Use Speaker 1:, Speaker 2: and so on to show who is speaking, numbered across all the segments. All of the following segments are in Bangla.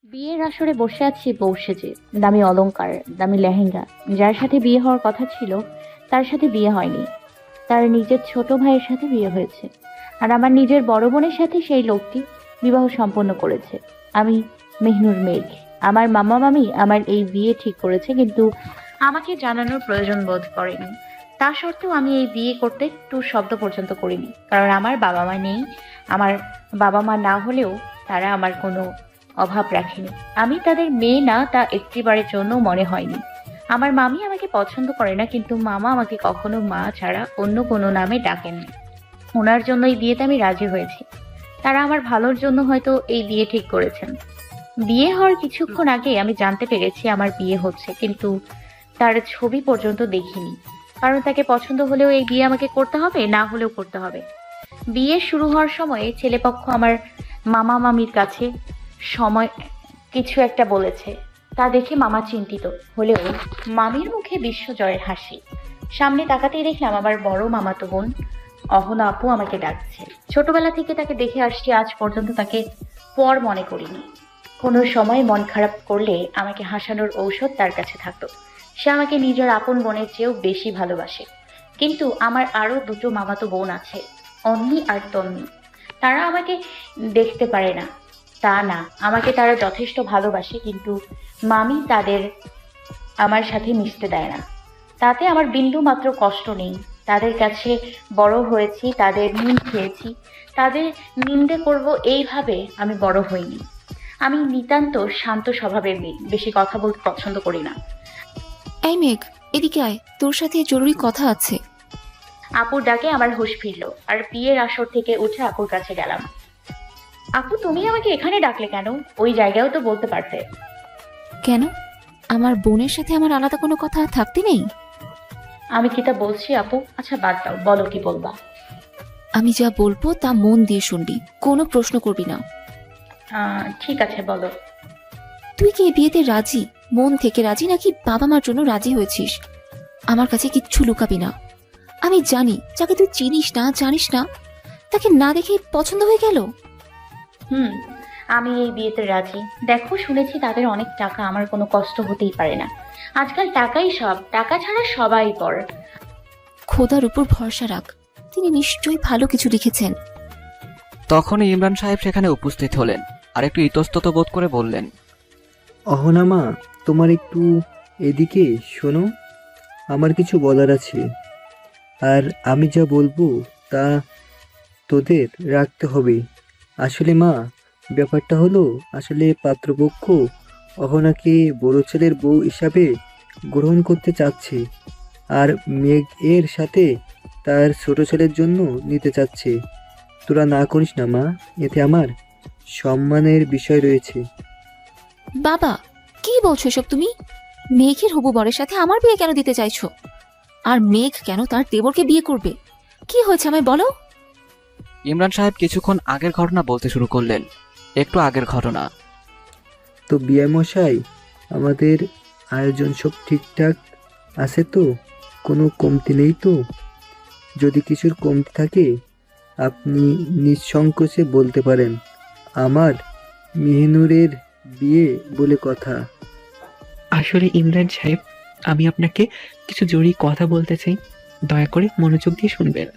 Speaker 1: বিয়ের আসরে বসে আছি বউ সেজে, দামি অলংকার, দামি লেহেঙ্গা। যার সাথে বিয়ে হওয়ার কথা ছিল তার সাথে বিয়ে হয়নি, তার নিজের ছোট ভাইয়ের সাথে বিয়ে হয়েছে। আর আমার নিজের বড় বোনের সাথে সেই লোকটি বিবাহ সম্পন্ন করেছে। আমি মেহনুর মেঘ। আমার মামা মামি আমার এই বিয়ে ঠিক করেছে, কিন্তু আমাকে জানানোর প্রয়োজন বোধ করেনি। তা সত্ত্বেও আমি এই বিয়ে করতে একটু শব্দ পর্যন্ত করিনি, কারণ আমার বাবা মা নেই। আমার বাবা মা না হলেও তারা আমার কোনো অভাব রাখেনি। আমি তাদের মেয়ে না, তা একটিবারের জন্য মনে হয়নি। আমার মামি আমাকে পছন্দ করে না, কিন্তু মামা আমাকে কখনো মা ছাড়া অন্য কোনো নামে ডাকেননি। ওনার জন্য এই বিয়েতে আমি রাজি হয়েছি। তারা আমার ভালোর জন্য হয়তো এই বিয়ে ঠিক করেছেন। বিয়ে হওয়ার কিছুক্ষণ আগে আমি জানতে পেরেছি আমার বিয়ে হচ্ছে, কিন্তু তার ছবি পর্যন্ত দেখিনি। কারণ তাকে পছন্দ হলেও এই বিয়ে আমাকে করতে হবে, না হলেও করতে হবে। বিয়ে শুরু হওয়ার সময় ছেলেপক্ষ আমার মামা মামির কাছে সময় কিছু একটা বলেছে। তা দেখে মামা চিন্তিত হলেও মামির মুখে বিশ্বজয়ের হাসি। সামনে তাকাতেই দেখলাম আমার বড় মামাতো বোন অহনা আপু আমাকে ডাকছে। ছোটবেলা থেকে তাকে দেখে আসছি, আজ পর্যন্ত তাকে পর মনে করিনি। কোনো সময় মন খারাপ করলে আমাকে হাসানোর ঔষধ তার কাছে থাকতো। সে আমাকে নিজের আপন বোনের চেয়েও বেশি ভালোবাসে। কিন্তু আমার আরো দুটো মামাতো বোন আছে, অন্নি আর তন্নি। তারা আমাকে দেখতে পারে না তা না, আমাকে তারা যথেষ্ট ভালোবাসে, কিন্তু মামি তাদের আমার সাথে মিশতে দেয় না। তাতে আমার বিন্দু মাত্র কষ্ট নেই। তাদের কাছে বড় হয়েছি, তাদের নিম খেয়েছি, তাদের নিন্দে করব এইভাবে আমি বড় হইনি। আমি নিতান্ত শান্ত স্বভাবের মেয়ে, বেশি কথা বলতে পছন্দ করি না।
Speaker 2: এই মেঘ, এদিকে আয়, তোর সাথে জরুরি কথা আছে।
Speaker 1: আপুর ডাকে আমার হুঁশ ফিরল, আর বিয়ের আসর থেকে উঠে আপুর কাছে গেলাম। আপু, তুমি আমাকে এখানে ডাকলে কেন? ওই জায়গায়ও তো বলতে পারতে।
Speaker 2: কেন? আমার বোনের সাথে আমার আলাদা কোনো কথা থাকতে নেই?
Speaker 1: আমি কি তা বলছি আপু? আচ্ছা বাদ দাও, বলো কি বলবা।
Speaker 2: আমি যা বলবো তা মন দিয়ে শুনবি, কোনো প্রশ্ন করবি না।
Speaker 1: ঠিক আছে, বলো।
Speaker 2: তুই কি এই বিয়েতে রাজি? মন থেকে রাজি, নাকি বাবা মার জন্য রাজি হয়েছিস? আমার কাছে কিচ্ছু লুকাবি না। আমি জানি যাকে তুই চিনিস না, জানিস না, তাকে না দেখেই পছন্দ হয়ে গেল।
Speaker 1: হুম, আমি এই বিয়েতে রাজি। দেখো, শুনেছি তাদের অনেক টাকা, আমার কোনো কষ্ট হতেই পারে না। আজকাল টাকাই সব, টাকা ছাড়া সবাই পর।
Speaker 2: খোদার উপর ভরসা রাখ, তিনি নিশ্চয়ই ভালো কিছু লিখেছেন।
Speaker 3: তখনই ইমরান সাহেব সেখানে উপস্থিত হলেন আর একটু ইতস্তত বোধ করে বললেন,
Speaker 4: অহনা মা, তোমার একটু এদিকে শোনো। আমার কিছু বলার আছে, আর আমি যা বলবো তা তোদের রাখতে হবে। আসলে মা, ব্যাপারটা হলো, আসলে পাত্রপক্ষ অহনাকে বড় ছেলের বউ হিসাবে গ্রহণ করতে চাচ্ছে, আর মেঘ এর সাথে তার ছোট ছেলের জন্য নিতে চাচ্ছে। তোরা না করিস না মা, এতে আমার সম্মানের বিষয় রয়েছে।
Speaker 2: বাবা, কি বলছো এসব তুমি? মেঘের হবু বরের সাথে আমার বিয়ে কেন দিতে চাইছো? আর মেঘ কেন তার দেবরকে বিয়ে করবে? কি হয়েছে আমায় বলো।
Speaker 3: ইমরান সাহেব কিছুক্ষণ আগের ঘটনা বলতে শুরু করলেন। একটু আগের ঘটনা।
Speaker 4: তো বিয়ে মশাই, আমাদের আয়োজন সব ঠিকঠাক আছে তো? কোনো কমতি নেই তো? যদি কিছুর কমতি থাকে আপনি নিঃসংকোচে বলতে পারেন। আমার মেহনুরের বিয়ে বলে কথা।
Speaker 5: আসলে ইমরান সাহেব, আমি আপনাকে কিছু জরুরি কথা বলতে চাই। দয়া করে মনোযোগ দিয়ে শুনবেন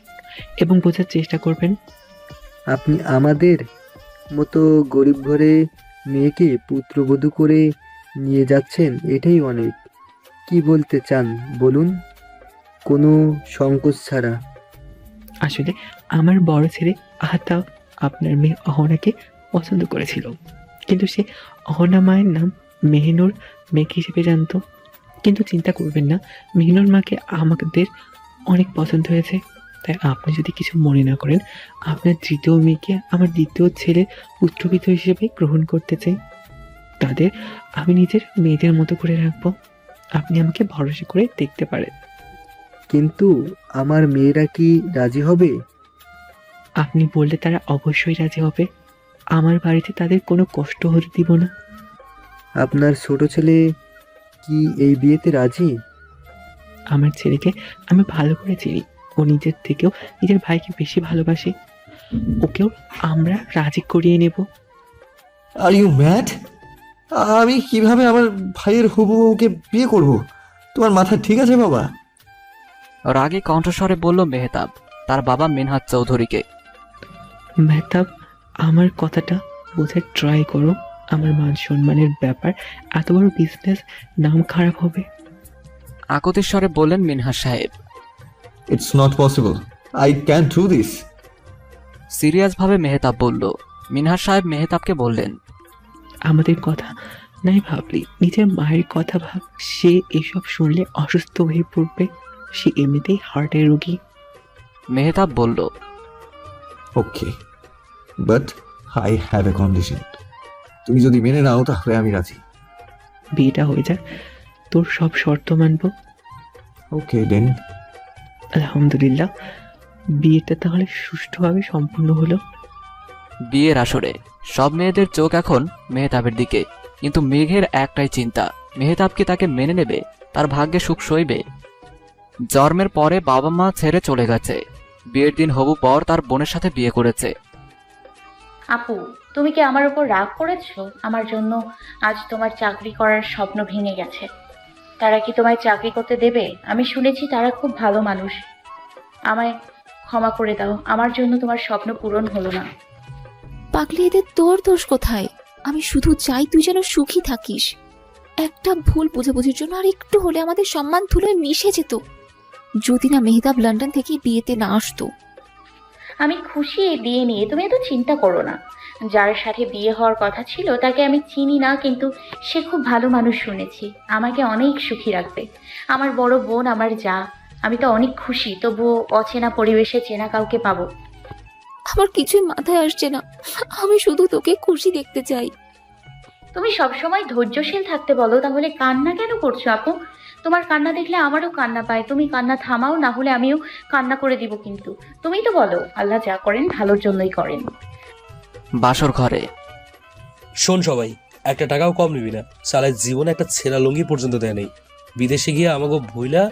Speaker 5: এবং বোঝার চেষ্টা করবেন।
Speaker 4: আপনি আমাদের মতো গরিব ঘরে মেয়েকে পুত্রবধূ করে নিয়ে যাচ্ছেন, এটাই অনেক। কি বলতে চান বলুন, কোনো সংকোচ ছাড়া।
Speaker 5: আসলে আমার বড় ছেলে আহতাব আপনার মেয়ে অহনাকে পছন্দ করেছিল, কিন্তু সে অহনা মায়ের নাম মেহনুর মেঘ হিসেবে জানতো। কিন্তু চিন্তা করবেন না, মেহনুর মাকে আমাদের অনেক পছন্দ হয়েছে। তাই আপনি যদি কিছু মনে না করেন, আপনার তৃতীয় মেয়েকে আমার দ্বিতীয় ছেলের পুত্রবিত হিসেবে গ্রহণ করতে চাই। তাদের আমি নিজের মেয়েদের মতো করে রাখবো। আপনি আমাকে ভরসা করে দেখতে পারেন।
Speaker 4: কিন্তু আমার মেয়েরা কি রাজি হবে?
Speaker 5: আপনি বললে তারা অবশ্যই রাজি হবে। আমার বাড়িতে তাদের কোনো কষ্ট হতে দিব না।
Speaker 4: আপনার ছোট ছেলে কি এই বিয়েতে রাজি?
Speaker 5: আমার ছেলেকে আমি ভালো করে চিনি। ও নিজের থেকেও নিজের ভাইকে বেশি ভালোবাসে। ওকেও আমরা রাজি করিয়ে নেব।
Speaker 6: Are you mad? আমি কিভাবে আমার ভাইয়ের হবু বউকে বিয়ে করব? তোমার মাথা ঠিক আছে বাবা?
Speaker 3: রাগে কণ্ঠস্বরে বলল মেহতাব তার বাবা মিনহাজ চৌধুরীকে।
Speaker 5: মেহতাব, আমার কথাটা বোঝার ট্রাই করো। আমার মান সম্মানের ব্যাপার, এত বড় বিজনেস, নাম খারাপ হবে।
Speaker 3: আকুতির স্বরে বললেন মিনহাজ সাহেব।
Speaker 6: It's not possible, I can do this.
Speaker 3: সিরিয়াসভাবে মেহতাব বলল। মিনহাজ সাহেব মেহতাবকে বললেন,
Speaker 5: আমাদের কথা নাই ভাবলি, নিজের মায়ের কথা ভাব। সে এসব শুনলে অসুস্থ হয়ে পড়বে। সে এমনিতেই হার্টের রোগী।
Speaker 3: মেহতাব বলল,
Speaker 6: okay, but I have a condition. তুমি যদি মেনে নাও তাহলে আমি রাজি।
Speaker 5: বিয়েটা হয়ে যাক, তোর সব শর্ত মানবো।
Speaker 6: ওকে দেন।
Speaker 5: আলহামদুলিল্লাহ, বিয়েটা তাহলে সুষ্ঠুভাবে সম্পূর্ণ হলো।
Speaker 3: বিয়ের আসরে সব মেয়েদের চোখ এখন মেহতাবের দিকে, কিন্তু মেঘের একটাই চিন্তা, মেহতাব কি তাকে মেনে নেবে, তার ভাগ্যে সুখ সইবে? জন্মের পরে বাবা মা ছেড়ে চলে গেছে, বিয়ের দিন হবু পর তার বোনের সাথে বিয়ে করেছে।
Speaker 1: আপু, তুমি কি আমার উপর রাগ করেছো? আমার জন্য আজ তোমার চাকরি করার স্বপ্ন ভেঙে গেছে। তারা কি তোমায় চাকরি করতে দেবে? আমি শুনেছি তারা খুব ভালো মানুষ। আমায় ক্ষমা করে দাও, আমার জন্য তোমার স্বপ্ন পূরণ হলো না।
Speaker 2: পাগলি, এদের তোর দোষ কোথায়? আমি শুধু চাই তুই যেন সুখী থাকিস। একটা ভুল বোঝাবুঝির জন্য আর একটু হলে আমাদের সম্মান ধুলোয় মিশে যেত, যদি না মেহতাব লন্ডন থেকে বিয়েতে না আসতো।
Speaker 1: আমি খুশি এই বিয়ে নিয়ে, তুমি এত চিন্তা করো না। যার সাথে বিয়ে হওয়ার কথা ছিল তাকে আমি চিনি না, কিন্তু সে খুব ভালো মানুষ শুনেছি, আমাকে অনেক সুখী রাখবে। আমার বড় বোন, আমার যা। আমি তো অনেক খুশি, তবুও অচেনা পরিবেশে চেনা কাউকে পাবো।
Speaker 2: আমার কিছুই মাথায় আসছে না। আমি শুধু তোকে খুশি দেখতে চাই।
Speaker 1: তুমি সবসময় ধৈর্যশীল থাকতে বলো, তাহলে কান্না কেন করছো আপু? তোমার কান্না দেখলে আমারও কান্না পায়। তুমি কান্না থামাও, না হলে আমিও কান্না করে দিব। কিন্তু তুমিই তো বলো, আল্লাহ যা করেন ভালোর জন্যই করেন।
Speaker 3: বাসর ঘরে
Speaker 7: শোন সবাই, একটা টাকাও কম নিবি না। সালায় জীবনে একটা ছেঁড়া লুঙ্গি পর্যন্ত দেয় নেই। বিদেশে গিয়ে আমাকে ভইলা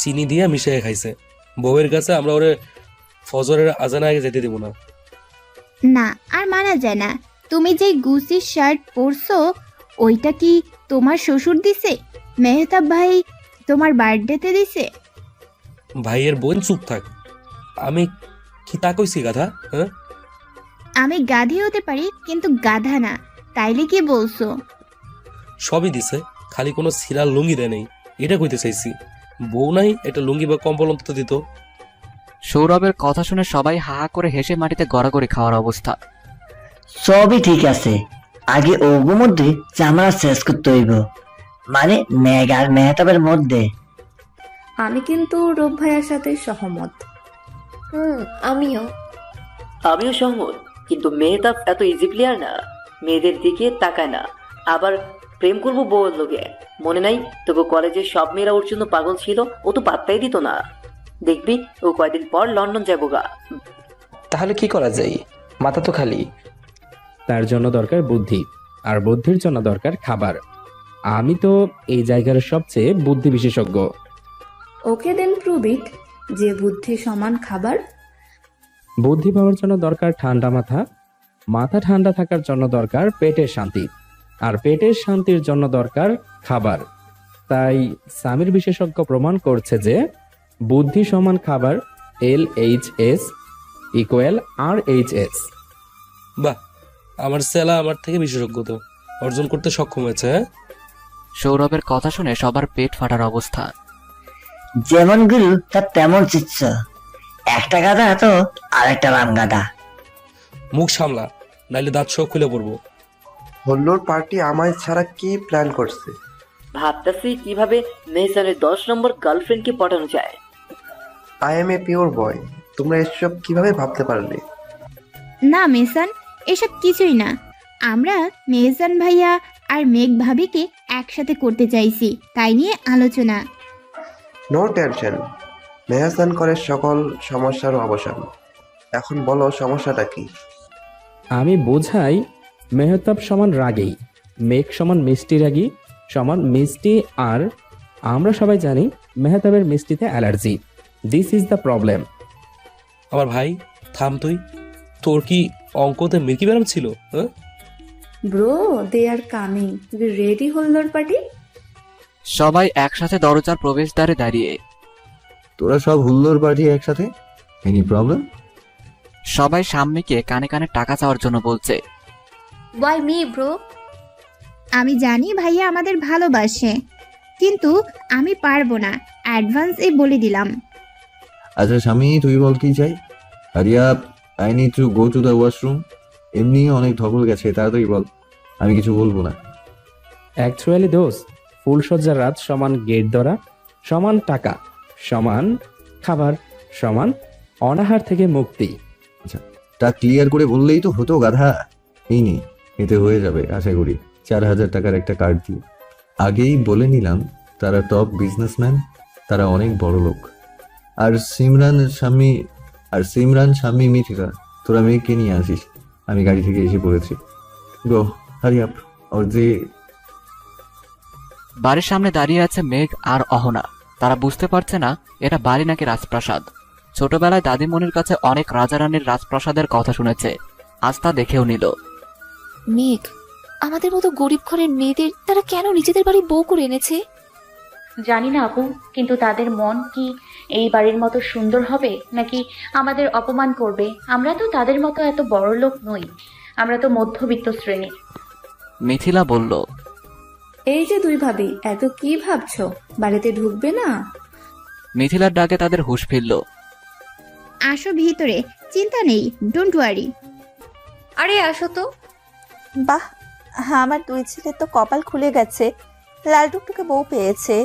Speaker 7: চিনি দিয়ে মিশিয়ে খাইছে। বউয়ের কাছে আমরা ওরে ফজরের আজানা আগে যেতে দেবো না।
Speaker 8: না, আর মানা যায় না। তুমি যে গুসি শার্ট পরছো, ওইটা কি তোমার শ্বশুর দিছে? মেহতাব ভাই তোমার বার্থডেতে দিছে?
Speaker 7: ভাইয়ের বোন চুপ থাক। আমি কি তা কইছি গাধা? হ্যাঁ,
Speaker 8: আমি গাধি হতে পারি, কিন্তু গাধা না। তাইলে কি বলছো?
Speaker 7: সবই দিছে, খালি কোনো ছিঁড়া লুঙ্গি দেয় নেই, এটা কইতে চাইছি। বউ নাই, একটা লুঙ্গি বা কম্বল অন্তত দিত।
Speaker 3: সৌরভের কথা শুনে সবাই হা হা করে হেসে মাটিতে গড়াগড়ি খাওয়ার অবস্থা।
Speaker 9: সবই ঠিক আছে, আগে ওগো মধ্যে ঝামেলা শেষ করতে হইব, মানে মেঘ আর মেহতাবের মধ্যে।
Speaker 10: আমি কিন্তু রূপ ভাইয়ার সাথে সহমত।
Speaker 2: আমিও।
Speaker 9: আমিও সহমত, কিন্তু মেহতাব এত ইজি প্লেয়ার না, মেয়েদের দিকে তাকায় না, আবার প্রেম করবো বউর লোকে। মনে নাই তোকে কলেজের সব মেয়েরা ওর জন্য পাগল ছিল, ও তো পাত্তাই দিত না। দেখবি ও কয়দিন পর লন্ডন যাবো গা।
Speaker 11: তাহলে কি করা যায়? মাথা তো খালি। তার জন্য দরকার বুদ্ধি, আর বুদ্ধির জন্য দরকার খাবার। আমি তো এই জায়গার সবচেয়ে বুদ্ধি বিশেষজ্ঞ।
Speaker 10: ওকে দেন প্রুভ ইট যে বুদ্ধি সমান খাবার।
Speaker 11: বুদ্ধি পাওয়ার জন্য দরকার ঠান্ডা মাথা, মাথা ঠান্ডা থাকার জন্য দরকার পেটের শান্তি, আর পেটের শান্তির জন্য দরকার খাবার। তাই সামির বিশেষজ্ঞ প্রমাণ করছে যে বুদ্ধি সমান খাবার, LHS ইকুয়াল RHS।
Speaker 7: বাহ, আমার সেলা আমার থেকে বিশেষজ্ঞতা অর্জন করতে সক্ষম হয়েছে। হ্যাঁ,
Speaker 3: সৌরভের কথা শুনে সবার পেট ফাটার অবস্থা।
Speaker 9: যেমন গুরু তার তেমন চিচ্ছ, একটা গাদা তো আর একটা রাম গাদা।
Speaker 7: মুখ সামলা, নাইলে দাঁত সহ খুলে পড়বো।
Speaker 12: হল্লোর পার্টি আমায় ছাড়া কি প্ল্যান করছে?
Speaker 9: ভাবতেছি কিভাবে মেহসানের 10 নম্বর গার্লফ্রেন্ডকে পটানো যায়।
Speaker 12: আই এম এ পিওর বয়, তোমরা এসব কিভাবে ভাবতে পারলে?
Speaker 8: না মেহসান, এসব কিছুই না। আমরা মেহসান ভাইয়া আর মেঘ ভাবিকে একসাথে করতে চাইছি, তাই নিয়ে আলোচনা।
Speaker 12: নো টেনশন, মেহসান করে সকল সমস্যার অবসান। এখন বলো সমস্যাটা কি?
Speaker 11: আমি বোঝাই, মেহতাব সমান রাগী, মেঘ সমান মিষ্টি রাগী সমান মিষ্টি, আর আমরা সবাই জানি মেহতাবের মিষ্টিতে allergy. This is the problem.
Speaker 7: আমার ভাই থাম তুই, তোর কি অঙ্কতে মির্কি ব্যারাম ছিল? হ্যাঁ,
Speaker 10: bro, they are coming, be ready holder party.
Speaker 3: সবাই একসাথে দরজার প্রবেশদ্বারে দাঁড়িয়ে।
Speaker 6: তোরা সব হুল্লোড় পার্টি একসাথে? Any problem?
Speaker 3: সবাই সাম্মীকে কানে কানে টাকা চাওয়ার জন্য বলছে।
Speaker 2: Y me bro?
Speaker 8: আমি জানি ভাইয়া আমাদের ভালোবাসে, কিন্তু আমি পারবো না, অ্যাডভান্সই বলে দিলাম।
Speaker 6: আচ্ছা স্বামী, তুই বল কি চাই? Hariya, I need to go to the washroom. এমনি অনেক ধকল গেছে, তাড়াতাড়ি বল, আমি কিছু বলবো না।
Speaker 11: অ্যাকচুয়ালি দোস্ত, ফুলসজ্জার রাত সমান গেট ধরা, সমান টাকা, সমান খাবার, সমান অনাহার থেকে মুক্তি।
Speaker 6: তা ক্লিয়ার করে বললেই তো হতো গাধা। এই নে, এতে হয়ে যাবে আশা করি 4,000 টাকার একটা কার্ড দিয়ে। আগেই বলে নিলাম, তারা টপ বিজনেসম্যান, তারা অনেক বড় লোক। আর সিমরান স্বামী মিথিলা, তোরা মেয়েকে নিয়ে আসিস, আমি গাড়ি থেকে এসে পড়েছি। গো, হারি আপ। ওর যে
Speaker 3: বাড়ির সামনে দাঁড়িয়ে আছে মেঘ আর অহনা। তারা বুঝতে পারছে না এটা বাড়ি নাকি রাজপ্রাসাদ। ছোটবেলায় দাদিমণির কাছে অনেক রাজারানীর রাজপ্রাসাদের কথা শুনেছে, আজ তা দেখেও নিল।
Speaker 2: মেঘ, আমাদের মতো গরিব ঘরের মেয়েদের তারা কেন নিজেদের বাড়ি বউ করে এনেছে?
Speaker 1: জানি না আপু, কিন্তু তাদের মন কি এই বাড়ির মতো সুন্দর হবে, নাকি আমাদের অপমান করবে? আমরা তো তাদের মতো এত বড় লোক নই, আমরা তো মধ্যবিত্ত শ্রেণী।
Speaker 3: মিথিলা বলল।
Speaker 10: এই যে দুই ভাবি, এত কি ভাবছো? বাড়িতে ঢুকবে না?
Speaker 3: মিথিলার ডাকে তাদের হুঁশ ফিরল।
Speaker 8: আসো ভিতরে, চিন্তা নেই, ডোন্ট ওয়ারি।
Speaker 2: আরে আসো তো।
Speaker 13: বাহ, আমার দুই ছেলে তো কপাল খুলে গেছে, লাল টুকটুকে বউ পেয়েছে।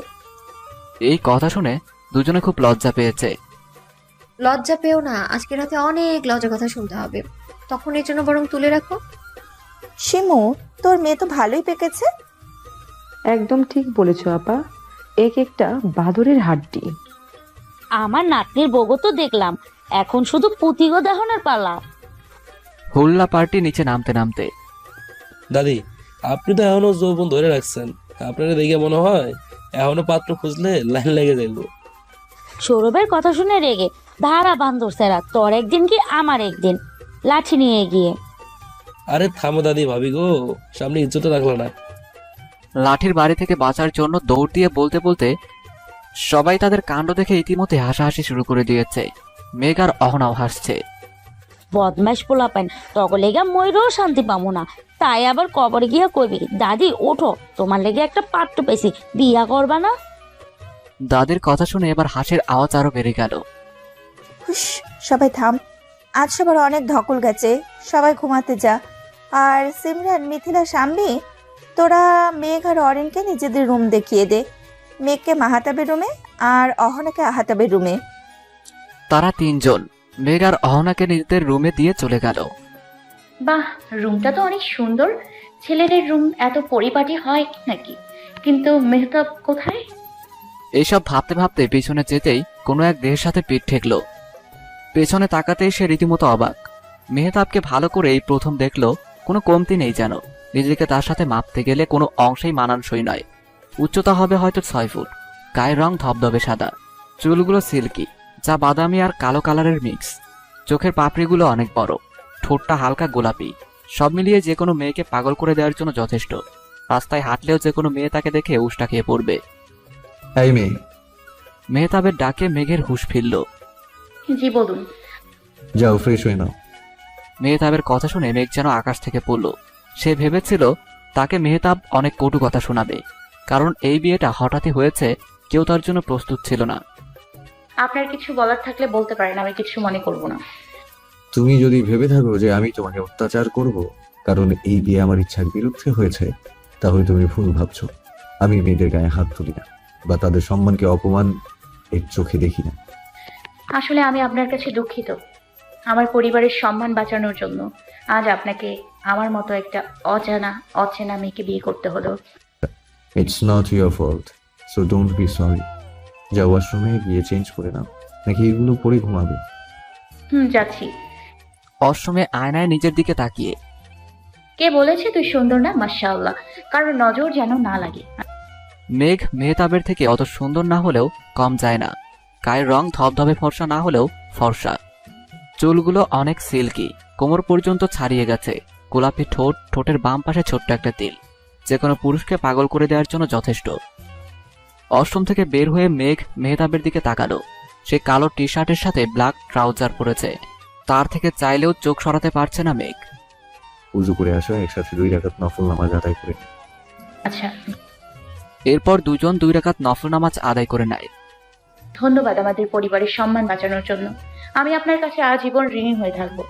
Speaker 3: এই কথা শুনে দুজনে খুব লজ্জা পেয়েছে।
Speaker 2: লজ্জা পেও না, আজকে রাতে অনেক লজ্জা কথা শুনতে হবে, তখন এর জন্য বরং তুলে রাখো।
Speaker 13: শিমু, তোর মেয়ে তো ভালোই পেকেছে।
Speaker 14: একদম ঠিক বলেছো আপা, এক একটা বাদরের হাড্ডি।
Speaker 15: আমার নাতনির বগো তো দেখলাম, এখন শুধু পুঁতিগো দেহনের পালা।
Speaker 3: হুল্লা পার্টি নিচে নামতে নামতে।
Speaker 7: দাদি, আপনি তো এখনো যৌবন ধরে রাখছেন, আপনারা দেখে মনে হয় এখনো পাত্র খুঁজলে লাইন লেগে যাইব।
Speaker 15: সৌরভের কথা শুনে রেগে ধারা বান্দর সেরা, তোর একদিন কি আমার একদিন, লাঠি নিয়ে গিয়ে।
Speaker 7: আরে থামো দাদি, ভাবি গো, সামনে ইজ্জত রাখলো না।
Speaker 3: লাঠির বাড়ি থেকে বাঁচার জন্য দৌড় দিয়ে বলতে বলতে সবাই তাদের কাণ্ড দেখে ইতিমধ্যে হাসাহাসি শুরু করে দিয়েছে। মেঘ আর অহনাও হাসছে।
Speaker 15: বদমাস পোলাপাইন, তখন লেগে ময়ূরও শান্তি পাবো না, তাই আবার কবরে গিয়া কইবি দাদি ওঠো, তোমার লেগে একটা পাত্র পেয়েছি, বিয়া করবা না?
Speaker 3: দাদির কথা শুনে এবার হাসির আওয়াজ আরো বেড়ে গেল।
Speaker 13: হুস, সবাই থাম, আজ সবার অনেক ধকল গেছে, সবাই ঘুমাতে যা। আর সিমরান, মিথিলা, শাম্মী, তোরা মেঘ আর অরেনকে নিজেদের রুম দেখিয়ে দে। মেঘকে মাহাতাবের রুমে আর অহনাকে আহাতাবের রুমে।
Speaker 3: তারা তিনজন মেঘ আর অহনাকে নিজেদের রুমে দিয়ে চলে গেল।
Speaker 1: বাহ, রুমটা তো অনেক সুন্দর। ছেলেদের রুম এত পরিপাটি হয় নাকি? কিন্তু মেহতাব কোথায়?
Speaker 3: এইসব ভাবতে ভাবতে পেছনে যেতেই কোনো এক দেহের সাথে পিঠ ঠেকলো। পেছনে তাকাতেই সে রীতিমতো অবাক। মেহতাবকে ভালো করে এই প্রথম দেখলো, কোনো কমতি নেই যেন। নিজেকে তার সাথে মাপতে গেলে কোনো অংশেই মানানসই নয়। উচ্চতা হবে হয়তো 6 ফুট, গায়ের রং ধবধবে সাদা, চুলগুলো সিল্কি, যা বাদামি আর কালো কালারের মিক্স, চোখের পাপড়িগুলো অনেক বড়, ঠোঁটটা হালকা গোলাপি। সব মিলিয়ে যে কোনো মেয়েকে পাগল করে দেওয়ার জন্য যথেষ্ট। রাস্তায় হাঁটলেও যে কোনো মেয়ে তাকে দেখে উষ্টা খেয়ে পড়বে।
Speaker 6: এই মেয়ে।
Speaker 3: মেহতাবের ডাকে মেঘের হুঁশ ফিরল।
Speaker 1: জি বলুন।
Speaker 6: যাও, ফ্রেশ হয়ে নাও।
Speaker 3: মেহতাবের কথা শুনে মেঘ যেন আকাশ থেকে পড়ল। সে ভেবেছিল তাকে মেহতাব অনেক কটু কথা শোনাবে, কারণ এই বিয়েটা হঠাৎই হয়েছে, কেউ তার জন্য প্রস্তুত ছিল না।
Speaker 1: আপনার কিছু বলার থাকলে বলতে পারেন, আমি কিছু মনে করব না।
Speaker 6: তুমি যদি ভেবে থাকো যে আমি তোমাকে অত্যাচার করব কারণ এই বিয়ে আমার ইচ্ছার বিরুদ্ধে হয়েছে, তাহলে তুমি ভুল ভাবছো। আমি মেয়েদের গায়ে হাত তুলি না বা তাদের সম্মানকে অপমান এর চোখে দেখি না।
Speaker 1: আসলে আমি আপনার কাছে দুঃখিত। আমার পরিবারের সম্মান বাঁচানোর জন্য আজ আপনাকে আমার মতো একটা অচেনা মেয়েকে বিয়ে করতে হলো।
Speaker 6: It's not your fault, so don't be sorry. যাও, ওয়াশরুমে গিয়ে চেঞ্জ করে নাও, নাকি এগুলো পরে ঘুমাবে?
Speaker 1: যাচ্ছি।
Speaker 3: অসময়ে আয়নায় নিজের দিকে তাকিয়ে।
Speaker 1: কে বলেছে তুই সুন্দর না? মাশাআল্লাহ, কারোর নজর যেন না লাগে।
Speaker 3: মেঘ মেহতাবের থেকে অত সুন্দর না হলেও কম যায় না। গায়ের রং ধবধবে ফর্সা না হলেও ফর্সা, চুলগুলো অনেক সিল্কি, কোমর পর্যন্ত ছাড়িয়ে গেছে, গোলাপি ঠোঁট, ঠোঁটের বাম পাশে ছোট্ট একটা তিল, যে কোনো পুরুষকে পাগল করে দেওয়ার জন্য যথেষ্ট। অষ্টম থেকে বের হয়ে মেঘ মেহতাবের দিকে তাকালো। সে কালো টি শার্টের সাথে ব্ল্যাক ট্রাউজার পরেছে। তার থেকে চাইলেও চোখ সরাতে পারছে না মেঘ।
Speaker 6: উজু করে আসো, একসাথে 2 রাকাত নফল নামাজ আদায় করে।
Speaker 1: আচ্ছা,
Speaker 3: এরপর দুজন 2 রাকাত নফল নামাজ আদায় করে নেয়।
Speaker 1: ধন্যবাদ আমাদের পরিবারের সম্মান বাঁচানোর জন্য। আমি আপনার কাছে আজীবন ঋণী হয়ে থাকবো।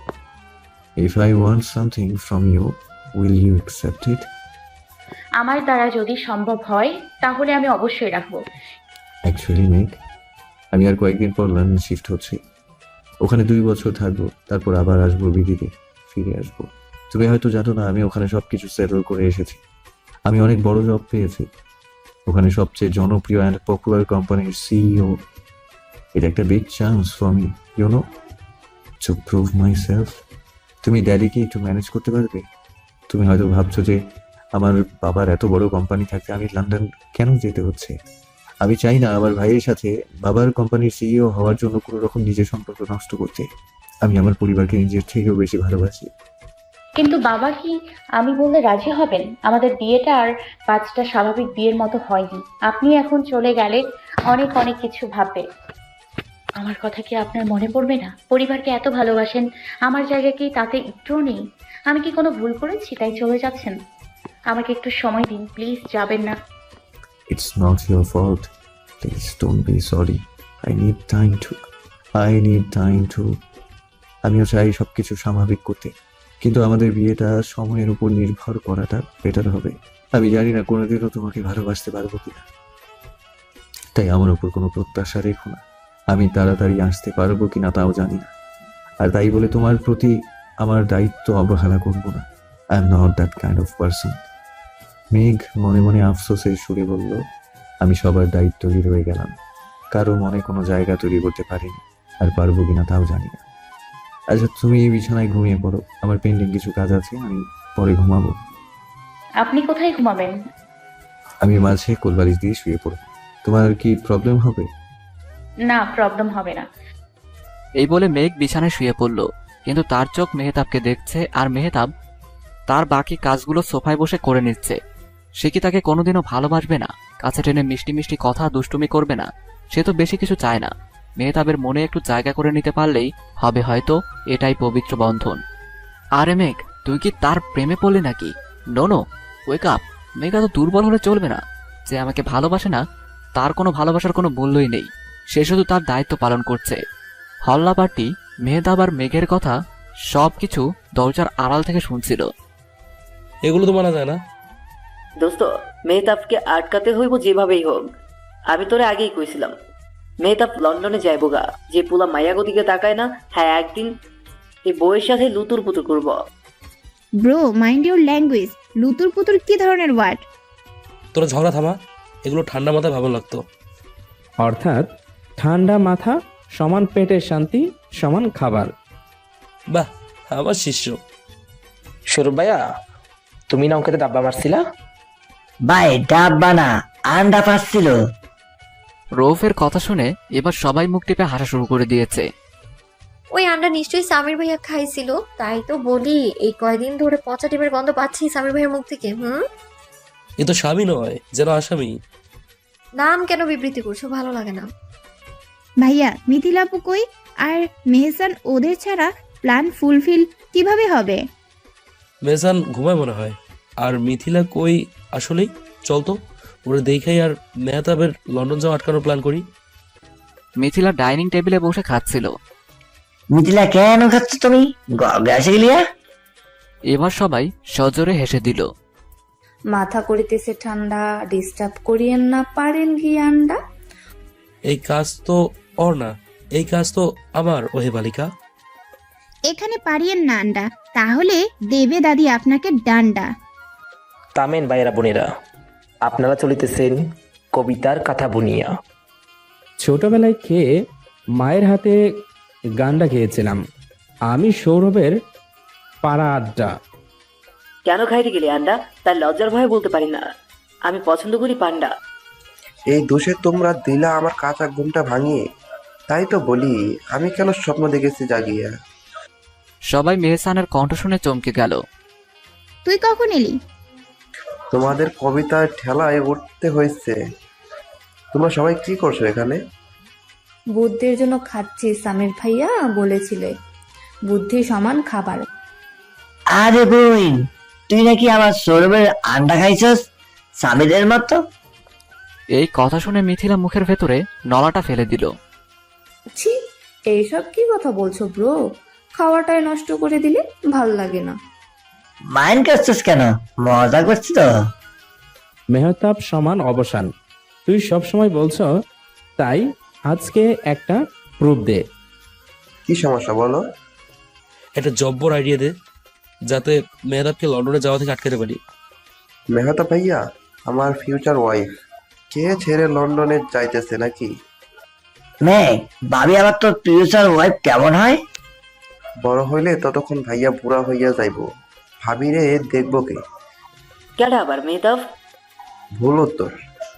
Speaker 6: If I want something from you, will you accept it?
Speaker 1: আমার দ্বারা যদি সম্ভব হয় তাহলে আমি অবশ্যই রাখবো।
Speaker 6: অ্যাকচুয়ালি মেঘ, আমি আর কয়েকদিন পর লন্ডন শিফট হচ্ছি। ওখানে 2 বছর থাকবো, তারপর আবার আসবো বিদিতে, ফিরে আসবো। তুমি হয়তো জানো না, আমি ওখানে সবকিছু সেটেল করে এসেছি। আমি অনেক বড় জব পেয়েছি, ওখানে সবচেয়ে জনপ্রিয় অ্যান্ড পপুলার কোম্পানির সিইও। এটা একটা big chance for me, you know, to prove myself. তুমি ড্যাডিকে একটু ম্যানেজ করতে পারবে? তুমি হয়তো ভাবছো যে আমার বাবার এত বড় কোম্পানি থাকতে আমি লন্ডন কেন যেতে হচ্ছে। আমি চাই না আমার ভাইয়ের সাথে বাবার কোম্পানির সিইও হওয়ার জন্য কোনো রকম নিজের সম্পর্ক নষ্ট করতে। আমি আমার পরিবারকে নিজের থেকেও বেশি ভালোবাসি।
Speaker 1: কিন্তু বাবা কি আমি বললে রাজি হবেন? আমাদের বিয়েটা আর 5টা স্বাভাবিক বিয়ের মতো হয়নি। আপনি এখন চলে গেলে অনেক অনেক কিছু ভাববে। আমার কথা কি আপনার মনে পড়বে না? পরিবারকে এত ভালোবাসেন, আমার জায়গা কি তাতে একটুও নেই? আমি কি কোনো ভুল করেছি তাই চলে যাচ্ছেন? আমাকে একটু সময় দিন প্লিজ, যাবেন না।
Speaker 6: It's not your fault. Please don't be sorry. I need time to. আমিও চাই সবকিছু স্বাভাবিক করতে, কিন্তু আমাদের বিয়েটা সময়ের উপর নির্ভর করাটা বেটার হবে। আমি জানি না কোনোদিনও তোমাকে ভালোবাসতে পারবো কিনা, তাই আমার উপর কোনো প্রত্যাশা রেখো না। আমি তাড়াতাড়ি আসতে পারবো কিনা তাও জানি না, আর তাই বলে তোমার প্রতি আমার দায়িত্ব অবহেলা করবো না। I am not that kind of person. মেঘ মনে মনে আফসোসের সুরে বলল, আমি সবার দায়িত্বই রয়ে গেলাম, কারো মনে কোনো জায়গা তৈরি করতে পারিনি, আর পারবো কিনা তাও জানি না। আচ্ছা, তুমি এই বিছানায় ঘুমিয়ে পড়ো, আমার পেন্ডিং কিছু কাজ আছে, আমি পরে ঘুমাবো।
Speaker 1: আপনি কোথায় ঘুমাবেন?
Speaker 6: আমি মাঝে কোলবালিশ দিয়ে শুয়ে পড়বো। তোমার কি প্রবলেম হবে?
Speaker 1: না, প্রবলেম হবে না।
Speaker 3: এই বলে মেঘ বিছানায় শুয়ে পড়ল, কিন্তু তার চোখ মেহতাবকে দেখছে, আর মেহতাব তার বাকি কাজগুলো সোফায় বসে করে নিচ্ছে। সে কি তাকে কোনোদিনও ভালোবাসবে না? কাছে টেনে মিষ্টি মিষ্টি কথা দুষ্টুমি করবে না? সে তো বেশি কিছু চায় না। মেহতাবের মনে একটু জায়গা করে নিতে পারলেই হবে হয়তো এটাই পবিত্র বন্ধন। আরে মেঘ, তুই কি তার প্রেমে পড়লি নাকি? No, wake up. মেঘ এত দুর্বল হলে চলবে না। যে আমাকে ভালোবাসে না তার কোনো ভালোবাসার কোনো মূল্যই নেই। সে শুধু তার দায়িত্ব পালন করছে। হল্লাপাটি মেহতাব আর মেঘের কথা সবকিছু দরজার আড়াল থেকে শুনছিল।
Speaker 7: এগুলো তো মানা যায় না।
Speaker 9: দোস্ত, মেহতাবকে আটকাতে হইব যেভাবেই হোক। আমি তোরে আগেই কইছিলাম মেহতাব লন্ডনে যাইব গা। যে পুলা মাইয়াগো দিকে তাকায় না, হ্যাঁ একদিন এই বউয়ের সাথে লুতুর পুতুর করব।
Speaker 8: Bro, mind your language. লুতুর পুতুর কি ধরনের ওয়ার্ড?
Speaker 7: তোরা ঝগড়া থামা, এগুলো ঠান্ডা মাথায় ভালো লাগতো।
Speaker 11: অর্থাৎ ঠান্ডা মাথা সমান পেটের শান্তি সমান খাবার।
Speaker 7: বাহ, আমার শিষ্য।
Speaker 16: সৌরভ ভাইয়া, তুমি না ওকে ডাব্বা মারছিলা?
Speaker 17: ভাই ডাব্বা না, আন্ডা পাচ্ছিল।
Speaker 3: রৌফের কথা শুনে এবার সবাই মুখ টিপে হাসা শুরু করে দিয়েছে।
Speaker 18: ওই আন্ডা নিশ্চয়ই সামির ভাইয়া খাইছিল, তাই তো বলি এই কয়দিন ধরে পচা ডিমের গন্ধ পাচ্ছি সামির ভাইয়ের মুখ থেকে।
Speaker 7: এ তো স্বামী নয়, যেন আসামি।
Speaker 18: নাম কেন বিবৃতি করছো? ভালো লাগে না।
Speaker 8: ভাইয়া, মিথিলা আপু কই? আর মেহসান ওদের ছাড়া প্ল্যান ফুলফিল কিভাবে হবে?
Speaker 7: মেহসান ঘুমায় মনে হয়। আর মিথিলা কই? আসলেই চল তো ওরা দেখাই, আর মেহতাবের লন্ডন যাওয়া আটকানোর প্ল্যান করি।
Speaker 3: মিথিলা ডাইনিং টেবিলে বসে খাচ্ছিল।
Speaker 17: মিথিলা কেন খাচ্ছ তুমি? গ্যাসে গেলিয়া?
Speaker 3: এবার সবাই সজোরে হেসে দিল।
Speaker 10: মাথা করিতেছে ঠান্ডা, ডিস্টার্ব করিয়েন না, পারেন কি আন্ডা?
Speaker 7: এই কাজ তো ওর না, এই কাজ তো আমার। ওহে বালিকা,
Speaker 8: এখানে পারিয়েন না আন্ডা, তাহলে দেবে দাদি আপনাকে ডান্ডা।
Speaker 16: তামেন ভাইয়েরা বোনেরা, আপনারা চলিতেছেন কবিতার কথা বুনিয়া।
Speaker 11: ছোটবেলায় খেয়ে মায়ের হাতে গান্ডা খেয়েছিলাম আমি, সৌরভের পাড়া আড্ডা।
Speaker 9: কেন খাইতে গেলি আন্ডা? তার লজ্জার ভয়ে বলতে পারি না আমি পছন্দ করি পান্ডা।
Speaker 12: এই দোষে তোমরা দিলা আমার কাঁচা ঘুমটা ভাঙিয়ে। তাই তো বলি, আমি কেন স্বপ্ন দেখেছি জাগিয়া।
Speaker 3: সবাই মেহসানের কণ্ঠ শুনে চমকে গেল।
Speaker 8: তুই কখন এলি?
Speaker 12: তোমাদের কবিতার ঠেলায় উঠতে হয়েছে। তোমরা সবাই কি করছো এখানে?
Speaker 10: বুদ্ধির জন্য খাচ্ছি, সামির ভাইয়া বলেছিলে বুদ্ধি সমান খাবার।
Speaker 17: আরে বোন, তুই নাকি আমার সৌরভের আন্ডা খাইছস সামিদের মতো?
Speaker 3: এই কথা শুনে মিথিলা মুখের ভেতরে নলাটা ফেলে দিল।
Speaker 10: ছি, এইসব কি কথা বলছো ব্রো? খাওয়াটাই নষ্ট করে দিলে ভাল লাগে না।
Speaker 17: মাইন্ড করছিস কেন? মজা করছি তো।
Speaker 11: মেহতাব সমান অবসান। তুই সব সময় বলছো, তাই আজকে একটা প্রুফ দে।
Speaker 12: কি সমস্যা বলো?
Speaker 7: একটা জব্বর আইডিয়া দে, যাতে মেহরাবকে লন্ডনে যাওয়া থেকে আটকাতে পারি।
Speaker 12: মেহতা ভাইয়া আমার ফিউচার ওয়াইফ, কে ছেড়ে লন্ডনে যাইতেছে নাকি?
Speaker 17: মেঘ, ভাবি আবার তোর ফিউচার ওয়াইফ কেমন হয়?
Speaker 12: বড় হইলে ততক্ষণ ভাইয়া বুড়া হইয়া যাইব, ভাবিরে দেখবো কে?
Speaker 9: কেডা আবার মেহতাব?
Speaker 12: ভুল উত্তর,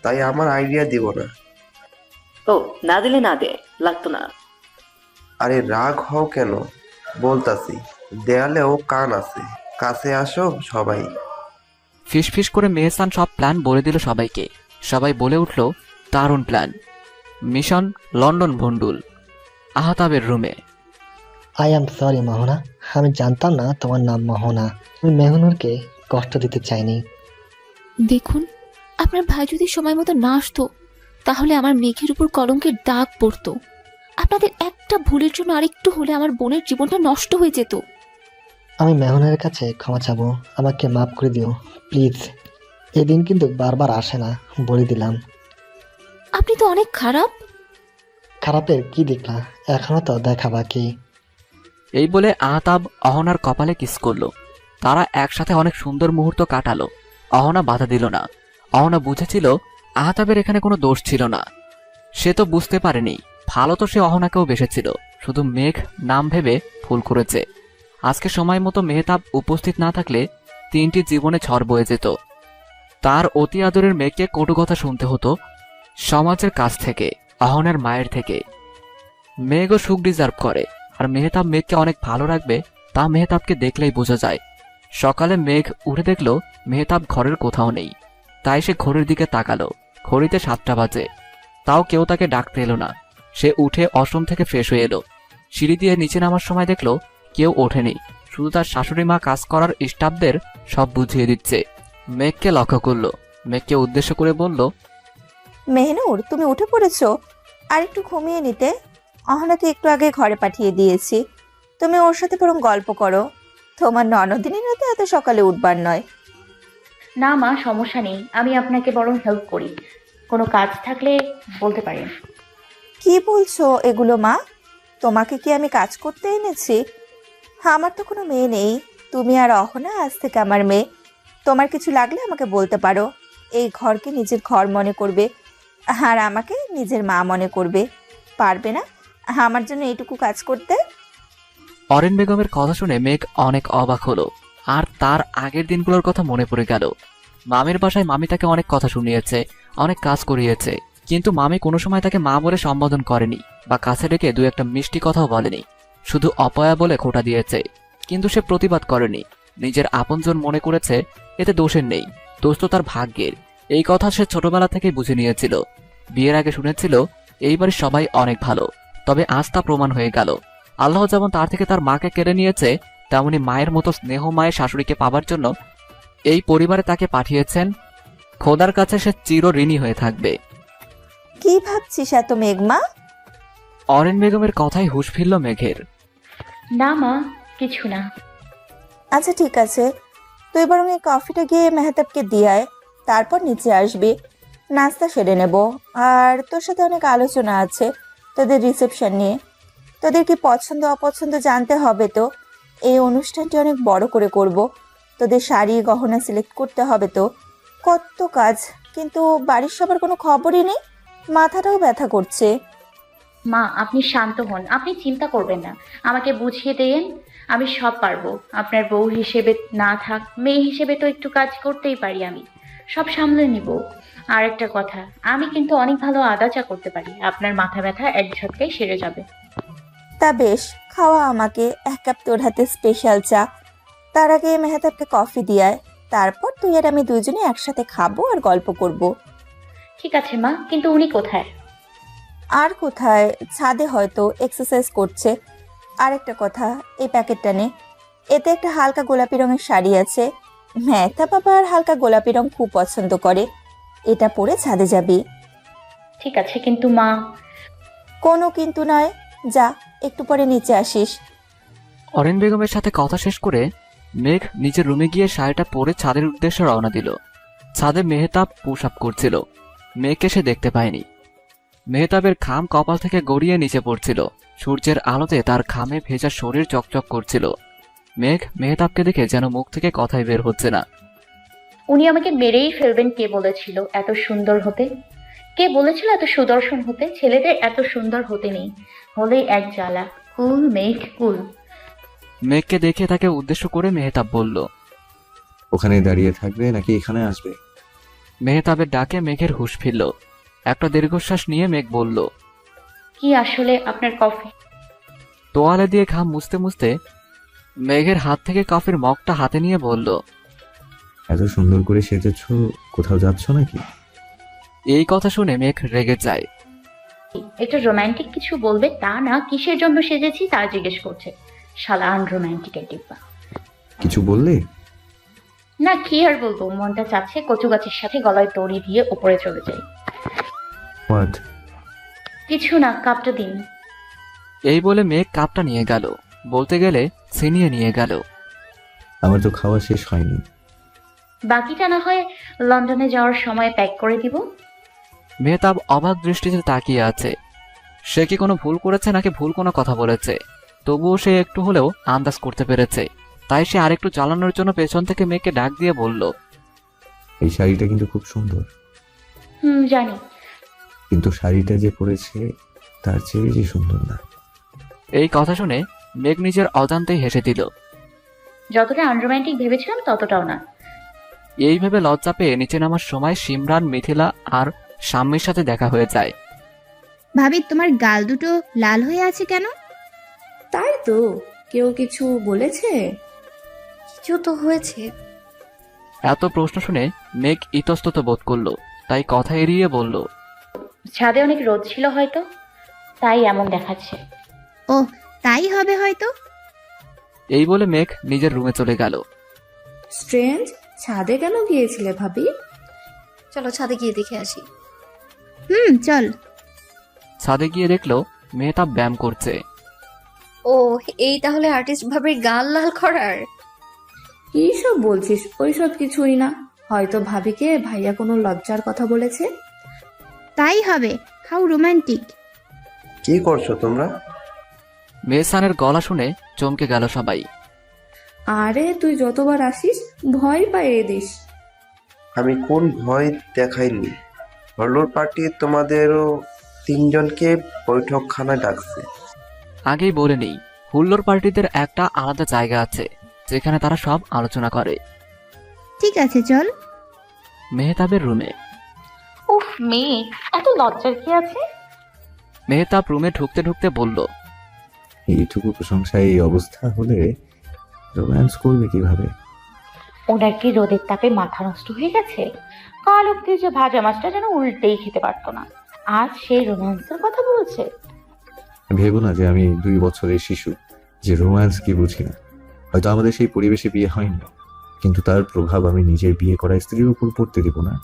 Speaker 12: তাই আমার আইডিয়া দিব না।
Speaker 9: ও, না দিলে না দে, লাগতো না।
Speaker 12: আরে রাগ হও কেন, বলতাছি। দেয়ালেও কান আছে, কাছে আসো সবাই।
Speaker 3: ফিসফিস করে মেহসান সব প্ল্যান বলে দিল সবাইকে। সবাই বলে উঠল, দারুণ প্ল্যান। মিশন লন্ডন ভন্ডুল। আহতাবের রুমে।
Speaker 19: আই এম সরি মোহনা, আমি জানতাম না তোমার নাম মোহনা। আমি মেহনুরকে কষ্ট দিতে চাইনি।
Speaker 2: দেখুন, আপনার ভাই যদি সময় মতো না আসতো তাহলে আমার মেঘের উপর কলঙ্কের দাগ পড়তো। আপনাদের একটা ভুলের জন্য আরেকটু হলে আমার বোনের জীবনটা নষ্ট হয়ে যেত।
Speaker 19: আমি মেহনের কাছে ক্ষমা চাবো, আমাকে মাফ করে দিও প্লিজ। এদিন কিন্তু বারবার আসে না, বলে দিলাম।
Speaker 2: আপনি তো অনেক খারাপ।
Speaker 19: খারাপের কি দেখলা? এখনো তো দেখা বাকি।
Speaker 3: এই বলে আহতাব অহনার কপালে কিস করলো। তারা একসাথে অনেক সুন্দর মুহূর্ত কাটালো। অহনা বাধা দিল না। অহনা বুঝেছিল আহতাবের এখানে কোনো দোষ ছিল না। সে তো বুঝতে পারেনি, ভালো তো সে অহনাকেও বেসেছিল, শুধু মেঘ নাম ভেবে ভুল করেছে। আজকে সময় মতো মেহতাব উপস্থিত না থাকলে 3টি জীবনে ঝড় বয়ে যেত। তার অতি আদরের মেঘকে কটু কথা শুনতে হতো সমাজের কাছ থেকে, অহনার মায়ের থেকে। মেঘও সুখ ডিজার্ভ করে, আর মেহতাব মেঘকে অনেক ভালো রাখবে তা মেহতাবকে দেখলেই বোঝা যায়। সকালে মেঘ উঠে দেখল মেহতাব ঘরের কোথাও নেই। তাই সে ঘড়ির দিকে তাকালো। ঘড়িতে 7টা বাজে, তাও কেউ তাকে ডাকতে এলো না। সে উঠে ওয়াশরুম থেকে ফ্রেশ হয়ে এলো। সিঁড়ি দিয়ে নিচে নামার সময় দেখলো কেউ ওঠেনি, শুধু তার শাশুড়ি মা কাজ করার স্টাফদের সব বুঝিয়ে দিচ্ছে। মেঘকে লক্ষ্য করলো, মেঘকে উদ্দেশ্য করে বলল,
Speaker 13: মেহনুর, তুমি উঠে পড়েছো? আর একটু ঘুমিয়ে নিতে। অহনাকে একটু আগে ঘরে পাঠিয়ে দিয়েছি, তুমি ওর সাথে বরং গল্প করো। তোমার ননদিনীরা তো এত সকালে উঠবার নয়।
Speaker 1: না মা, সমস্যা নেই, আমি আপনাকে বরং হেল্প করি। কোনো কাজ থাকলে বলতে পারেন।
Speaker 13: কি বলছো এগুলো মা? তোমাকে কি আমি কাজ করতে এনেছি? আমার তো কোনো মেয়ে নেই, তুমি আর অহনা আজ থেকে আমার মেয়ে। তোমার কিছু লাগলে আমাকে বলতে পারো। এই ঘরকে নিজের ঘর মনে করবে, আর আমাকে নিজের মা মনে করবে। পারবে না আমার জন্য এইটুকু কাজ করতে?
Speaker 3: অরেন বেগমের কথা শুনে মেঘ অনেক অবাক হলো। আর তার আগের দিনগুলোর কথা মনে পড়ে গেল। মামির বাসায় মামি তাকে অনেক কথা শুনিয়েছে, অনেক কাজ করিয়েছে, কিন্তু মামি কোনো সময় তাকে মা বলে সম্বোধন করেনি বা কাছে ডেকে 2-1টা মিষ্টি কথাও বলেনি। শুধু অপয়া বলে খোঁটা দিয়েছে, কিন্তু সে প্রতিবাদ করেনি। নিজের আপনজন মনে করেছে, এতে দোষের নেই, দোষ তো তার ভাগ্যের। এই কথা সে ছোটবেলা থেকেই বুঝে নিয়েছিল। বিয়ের আগে শুনেছিল এই বাড়ির সবাই অনেক ভালো, তবে আজ তা প্রমাণ হয়ে গেল। আল্লাহ যেমন তার থেকে তার মাকে কেড়ে নিয়েছে, তেমনি মায়ের মতো স্নেহ মায়ের শাশুড়িকে পাবার জন্য এই পরিবারে তাকে পাঠিয়েছেন। খোদার কাছে সে চির ঋণী হয়ে থাকবে।
Speaker 13: কি ভাবছিস এত মেঘমা?
Speaker 3: অরেন বেগমের কথাই হুঁশ ফিরল মেঘের।
Speaker 1: না মা, কিছু না।
Speaker 13: আচ্ছা ঠিক আছে, তুই বরং এই কফিটা গিয়ে মেহতাবকে দিয়ে আয়, তারপর নিচে আসবি। নাস্তা সেরে নেব। আর তোর সাথে অনেক আলোচনা আছে তোদের রিসেপশন নিয়ে। তোদের কি পছন্দ অপছন্দ জানতে হবে তো। এই অনুষ্ঠানটি অনেক বড় করে করব। তোদের শাড়ি গহনা সিলেক্ট করতে হবে তো। কত কাজ, কিন্তু বাড়ির সবার কোনো খবরই নেই। মাথাটাও ব্যথা করছে।
Speaker 1: মা, আপনি শান্ত হন, আপনি চিন্তা করবেন না, আমাকে বুঝিয়ে দেন, আমি সব পারবো। আপনার বউ হিসেবে না থাক, মেয়ে হিসেবে তো একটু কাজ করতেই পারি, আমি সব সামলে নিব। আর একটা কথা, আমি কিন্তু অনেক ভালো আদা চা করতে পারি, আপনার মাথা ব্যথা এক ঝটকায় সেরে যাবে।
Speaker 13: তা বেশ, খাওয়া আমাকে 1 কাপ তোর হাতে স্পেশাল চা। তার আগে মেহতাবকে কফি দিয়ে আয়, তারপর তুই আর আমি দুইজনে একসাথে খাবো আর গল্প করব।
Speaker 1: ঠিক আছে মা, কিন্তু উনি কোথায়?
Speaker 13: আর কোথায়, ছাদে হয়তো এক্সারসাইজ করছে। আরেকটা কথা, এই প্যাকেটটা নে, এতে একটা হালকা গোলাপি রঙের শাড়ি আছে। মেহতাব আবার হালকা গোলাপি রং খুব পছন্দ করে, এটা পরে ছাদে যাবি।
Speaker 1: ঠিক আছে, কিন্তু মা।
Speaker 13: কোনো কিন্তু নয়, যা একটু পরে নিচে আসিস।
Speaker 3: অরিন বেগমের সাথে কথা শেষ করে মেঘ নিজের রুমে গিয়ে শাড়িটা পরে ছাদের উদ্দেশ্যে রওনা দিল। ছাদে মেহতাব পুশ আপ করছিল, মেঘকে সে দেখতে পায়নি। মেহতাবের ঘাম কপাল থেকে গড়িয়ে নিচে পড়ছিল, সূর্যের আলোতে তার ঘামে ভেজা শরীর চকচক করছিল। মেঘ মেহতাবকে দেখে যেন মুখ থেকে কথাই বের হচ্ছে না।
Speaker 1: উনি আমাকে মেরেই ফেলবেন। কে বলেছিল এত সুন্দর হতে? কে বলেছিল এত সুদর্শন হতে? ছেলেদের এত সুন্দর হতে নেই, হলেই এক জ্বালা। কুল মেঘ, কুল।
Speaker 3: মেঘকে দেখে তাকে উদ্দেশ্য করে মেহতাব বলল,
Speaker 6: ওখানে দাঁড়িয়ে থাকবে নাকি এখানে আসবে?
Speaker 3: মেহতাবের ডাকে মেঘের হুঁশ ফিরল। একটা দীর্ঘশ্বাস নিয়ে মেঘ বলল,
Speaker 1: কি আসলে আপনার কফি?
Speaker 3: তোয়ালে দিয়ে ঘাম মুছতে মুছতে মেঘের হাত থেকে কফির মগটা হাতে নিয়ে বলল,
Speaker 6: এত সুন্দর করে সেজেছ, কোথাও যাচ্ছ নাকি?
Speaker 3: এই কথা শুনে মেঘ রেগে যায়।
Speaker 1: এটা রোমান্টিক কিছু বলবে তা না, কিসের জন্য সেজেছি তা জিজ্ঞেস করছে। শালা আনরোম্যান্টিকের ডিব্বা।
Speaker 6: কিছু বললে?
Speaker 1: না, কি আর বলবো, মনটা চাচ্ছে কচু গাছের সাথে গলায় দড়ি দিয়ে উপরে চলে যাই।
Speaker 6: হোয়াট?
Speaker 1: কিছু না, কাপটা দিন।
Speaker 3: এই বলে মেঘ কাপটা নিয়ে গেল, বলতে গেলে ছিনিয়ে নিয়ে গেল।
Speaker 6: আমার তো খাওয়া শেষ হয়নি।
Speaker 1: বাকিটা না হয় লন্ডনে যাওয়ার সময় প্যাক করে দিব।
Speaker 3: মেহতাব অবাক দৃষ্টিতে তাকিয়ে আছে। সে কি কোনো ভুল করেছে নাকি ভুল কোনো কথা বলেছে? তবুও সে একটু হলেও আন্দাজ করতে পেরেছে। তাই সে আরেকটু জ্বালানোর জন্য পেছন থেকে মেয়েকে ডাক দিয়ে বলল,
Speaker 6: এই শাড়িটা কিন্তু খুব সুন্দর।
Speaker 1: জানি,
Speaker 6: কিন্তু শাড়িটা যে পরেছে তার চেয়ে বেশি সুন্দর না।
Speaker 3: এই কথা শুনে মেঘ নিজের অজান্তেই হেসে দিল।
Speaker 1: যতটা আনরোম্যান্টিক ভেবেছিলাম ততটাও না।
Speaker 3: এই ভেবে লজ্জা পেয়ে নিচে নামার সময় সিমরান, মিথিলা আর শাম্মীর সাথে দেখা হয়ে যায়।
Speaker 8: ভাবি, তোমার গাল দুটো লাল হয়ে আছে কেন?
Speaker 10: তাই তো, কেউ কিছু বলেছে?
Speaker 18: কিছু তো হয়েছে।
Speaker 3: এত প্রশ্ন শুনে মেঘ ইতস্তত বোধ করলো, তাই কথা এড়িয়ে বলল,
Speaker 1: ছাদে অনেক রোদ ছিল হয়তো, তাই এমন দেখাচ্ছে।
Speaker 8: ও, তাই হবে হয়তো।
Speaker 3: এই বলে মেঘ নিজের রুমে চলে গেল।
Speaker 10: স্ট্রেঞ্জ, ছাদে কেন গিয়েছিলে ভাবি?
Speaker 18: চলো ছাদে গিয়ে দেখে আসি।
Speaker 8: চল।
Speaker 3: ছাদে গিয়ে দেখলো মেহতাব ব্যায়াম করছে।
Speaker 18: ও, এই তাহলে আর্টিস্ট ভাবির গাল লাল করার?
Speaker 10: কি সব বলছিস? ওইসব কিছুই না, হয়তো ভাবিকে ভাইয়া কোনো লজ্জার কথা বলেছে।
Speaker 8: তাই হবে। How romantic.
Speaker 12: কি করছো তোমরা?
Speaker 3: মেহসানের গলা শুনে চমকে গেল সবাই।
Speaker 10: আরে তুই যতবার আসিস ভয় পাইয়ে দিস।
Speaker 12: আমি কোন ভয় দেখাইনি? হলোর পার্টি তোমাদেরও তিনজনকে বৈঠকখানায় ডাকছে।
Speaker 3: আগেই বলে নেই, হুল্লোর পার্টিদের একটা আলাদা জায়গা আছে যেখানে তারা সব আলোচনা করে।
Speaker 8: ঠিক আছে, চল।
Speaker 3: মেহতাবের রুমে।
Speaker 1: উফ, মেয়ে এত লজ্জার কি আছে?
Speaker 3: মেহতাব রুমে ঢুকতে ঢুকতে বলল,
Speaker 6: এইটুকু প্রশংসায় এই অবস্থা হলে রোম্যান্স করবে কিভাবে?
Speaker 1: ওনার কি রোদের তাপে মাথা নষ্ট হয়ে গেছে? কাল অব্দি যে ভাজা মাছটা যেন উল্টেই খেতে পারতো না, আজ সেই রোম্যান্সের কথা বলছে।
Speaker 6: ভেবো না যে আমি 2 বছরের শিশু, যে রোম্যান্স কি বুঝি না। হয়তো আমাদের সেই পরিবেশে বিয়ে হয়নি, কিন্তু তার প্রভাব আমি নিজের বিয়ে করা স্ত্রীর উপর পড়তে দেব না।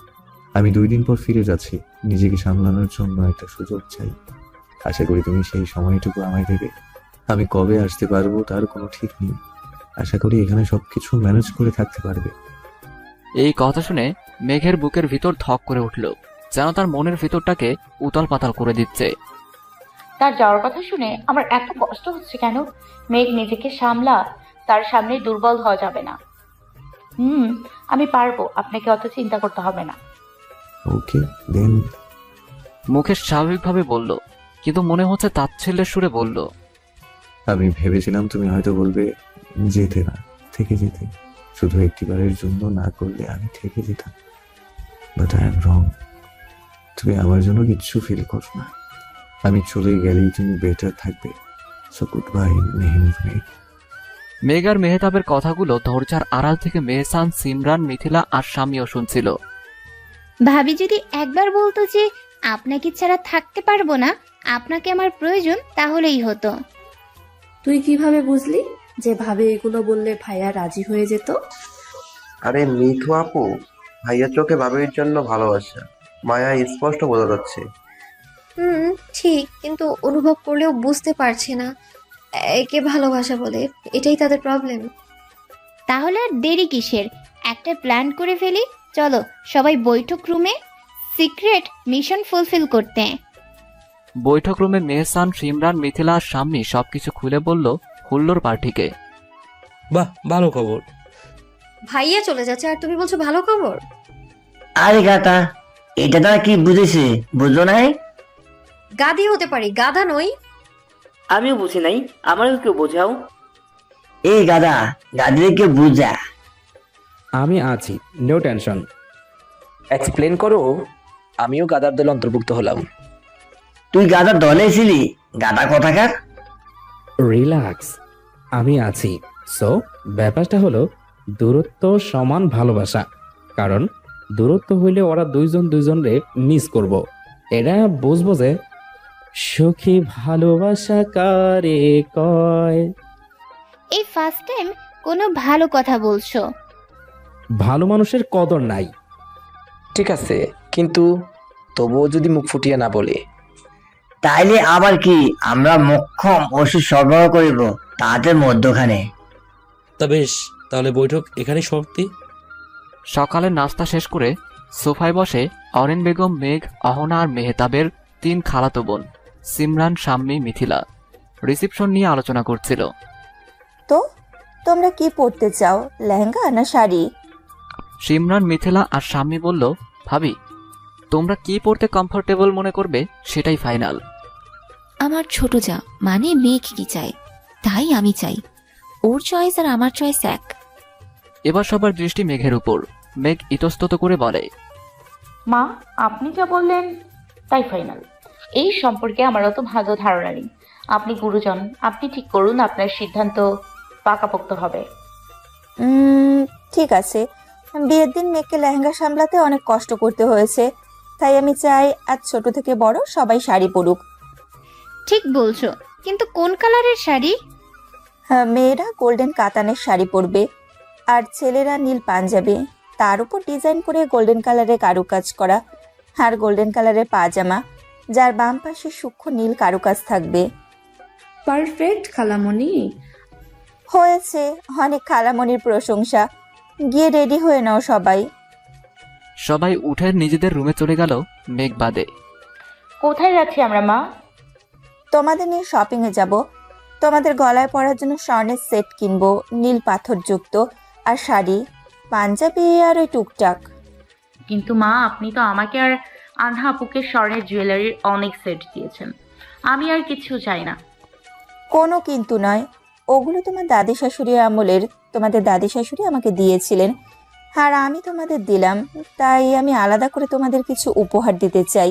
Speaker 6: আমি 2 দিন পর ফিরে যাচ্ছি, নিজেকে সামলানোর জন্য একটা সুযোগ চাই। আশা করি তুমি সেই সময়টুকু আমায় দেবে। আমি কবে আসতে পারবো তার কোনো ঠিক নেই। আশা করি এখানে সবকিছু ম্যানেজ করে থাকতে পারবে।
Speaker 3: এই কথা শুনে মেঘের বুকের ভিতর ধক করে উঠল, যেন তার মনের ভিতরটাকে উতাল পাতাল করে দিচ্ছে।
Speaker 1: তার যাওয়ার কথা শুনে আমার এত কষ্ট হচ্ছে কেন? মেঘ, নিজেকে সামলা, তার সামনে দুর্বল হওয়া যাবে না। আমি পারবো, আপনাকে অত চিন্তা করতে হবে না।
Speaker 6: ওকে দেন।
Speaker 3: মুখে স্বাভাবিকভাবে বলল, কিন্তু মনে হচ্ছে তাচ্ছিল্যের সুরে বলল,
Speaker 6: আমি ভেবেছিলাম তুমি হয়তো বলবে যেতে না, থেকে যেতে। শুধু একটিবারের জন্য না করলে আমি থেকে যেতাম, বাট আই এম রং। তুমি আমার জন্য কিচ্ছু ফিল করো না। আমি চলে গেলেই তুমি বেটার থাকবে। সো গুড বাই মেহনুর মেঘ।
Speaker 3: মেঘ আর মেহতাবের কথাগুলো দরজার আড়াল থেকে মেহসান, সিমরান, মিথিলা আর স্বামীও শুনছিল।
Speaker 8: ভাবি যদি একবার বলতো যে আপনাকে ছাড়া থাকতে পারবো না, আপনাকে আমার প্রয়োজন, তাহলেই হতো।
Speaker 10: তুই কিভাবে বুঝলি যে ভাবে এগুলো বললে ভাইয়া রাজি হয়ে যেত?
Speaker 12: আরে মিঠু আপু, ভাইয়া চোখে ভাবির জন্য ভালোবাসা, মায়া স্পষ্ট বোঝা যাচ্ছে।
Speaker 18: ঠিক, কিন্তু অনুভব করলেও বুঝতে পারছে না একে ভালোবাসা বলে। এটাই তাদের প্রবলেম।
Speaker 8: তাহলে আর দেরি কিসের, একটা প্ল্যান করে ফেলি। চলো সবাই বৈঠক রুমে, সিক্রেট মিশন ফুলফিল করতে।
Speaker 3: বৈঠক রুমে মেহসান, সিমরান, মিথিলা আর স্বামী সবকিছু খুলে বলল হুল্লোর পার্টিকে।
Speaker 7: বাহ, ভালো খবর।
Speaker 18: ভাইয়া চলে যাচ্ছে আর তুমি বলছো ভালো খবর?
Speaker 17: আরে গাতা, এটা তারা কি বুঝেছে, বুঝলো নাই?
Speaker 18: গাধি হতে পারি, গাধা নই।
Speaker 9: আমিও বুঝি নাই, আমারও কেউ বোঝাও।
Speaker 17: এই গাদা, গাদিকে বুঝা।
Speaker 11: আমি আছি, নো টেনশন।
Speaker 16: এক্সপ্লেন করো। আমিও গাদার দলে অন্তর্ভুক্ত হলাম।
Speaker 17: তুই গাদার দলে ছিলি, গাদা কোথাকার?
Speaker 11: রিল্যাক্স, আমি আছি। সো ব্যাপারটা হলো দূরত্ব সমান ভালোবাসা, কারণ দূরত্ব হইলে ওরা দুইজন দুইজনরে মিস করব। এটা বুঝবো যে সখী ভালোবাসা কারে কয়।
Speaker 8: এই ফার্স্ট টাইম কোনো ভালো কথা বলছো।
Speaker 11: ভালো মানুষের কদর নাই।
Speaker 16: ঠিক আছে, কিন্তু তবুও যদি মুখ ফুটিয়ে না বলে?
Speaker 17: তাইলে আবার কি আমরা মক্ষম ওষুধ সরবরাহ করিব তাদের মধ্যখানে?
Speaker 7: তা বেশ, তাহলে বৈঠক এখানেই সমাপ্তি।
Speaker 3: সকালে নাস্তা শেষ করে সোফায় বসে অরেন বেগম, মেঘ, অহনা আর মেহতাবের 3 খালাতো বোন সিমরান, শাম্মী, মিথিলা রিসেপশন নিয়ে আলোচনা করছিল।
Speaker 13: তো তোমরা কি পরতে চাও, লেহেঙ্গা না শাড়ি?
Speaker 3: সিমরান, মিথিলা আর শাম্মী বলল, ভাবি তোমরা কি পড়তে কমফোর্টেবল মনে করবে সেটাই ফাইনাল।
Speaker 2: আমার ছোট যা মানে মেঘ কি চায় তাই আমি চাই। ওর চয়েস আর আমার চয়েস এক।
Speaker 3: এবার সবার দৃষ্টি মেঘের উপর। মেঘ ইতস্তত করে বলে,
Speaker 1: মা, আপনি যা বললেন তাই ফাইনাল। এই সম্পর্কে আমার অত ভালো ধারণা নেই। আপনি গুরুজন, আপনি ঠিক করুন, আপনার সিদ্ধান্ত পাকাপোক্ত হবে।
Speaker 13: ঠিক আছে, বিয়ের দিন মেয়েকে লেহেঙ্গা সামলাতে অনেক কষ্ট করতে হয়েছে, তাই আমি চাই আজ ছোট থেকে বড় সবাই শাড়ি পরুক।
Speaker 8: ঠিক বলছো, কিন্তু কোন কালারের শাড়ি?
Speaker 13: মেয়েরা গোল্ডেন কাতানের শাড়ি পরবে আর ছেলেরা নীল পাঞ্জাবি, তার উপর ডিজাইন করে গোল্ডেন কালারের কারুকাজ করা, আর গোল্ডেন কালারের পাজামা যার বাম পাশে সূক্ষ্ম নীল কারুকাজ থাকবে।
Speaker 10: পারফেক্ট খালামণি।
Speaker 13: হয়েছে, অনেক খালামণির প্রশংসা। গিয়ে রেডি হয়ে নাও সবাই।
Speaker 3: সবাই উঠে নিজেদের রুমে চলে গেল, মেঘ বাদে।
Speaker 1: কোথায় যাচ্ছি আমরা মা?
Speaker 13: তোমাদের নিয়ে শপিংয়ে যাব। তোমাদের গলায় পরার জন্য স্বর্ণের সেট কিনবো, নীল পাথরযুক্ত, আর শাড়ি, পাঞ্জাবি আর ওই টুকটাক।
Speaker 1: কিন্তু মা, আপনি তো আমাকে আর আনহা আপুকে স্বর্ণের জুয়েলারির অনেক সেট দিয়েছেন, আমি আর কিছু চাই না।
Speaker 13: কোনো কিন্তু নয়, ওগুলো তোমার দাদি শাশুড়ি আমলের, তোমাদের দাদি শাশুড়ি আমাকে দিয়েছিলেন আর আমি তোমাদের দিলাম, তাই আমি আলাদা করে তোমাদের কিছু উপহার দিতে চাই।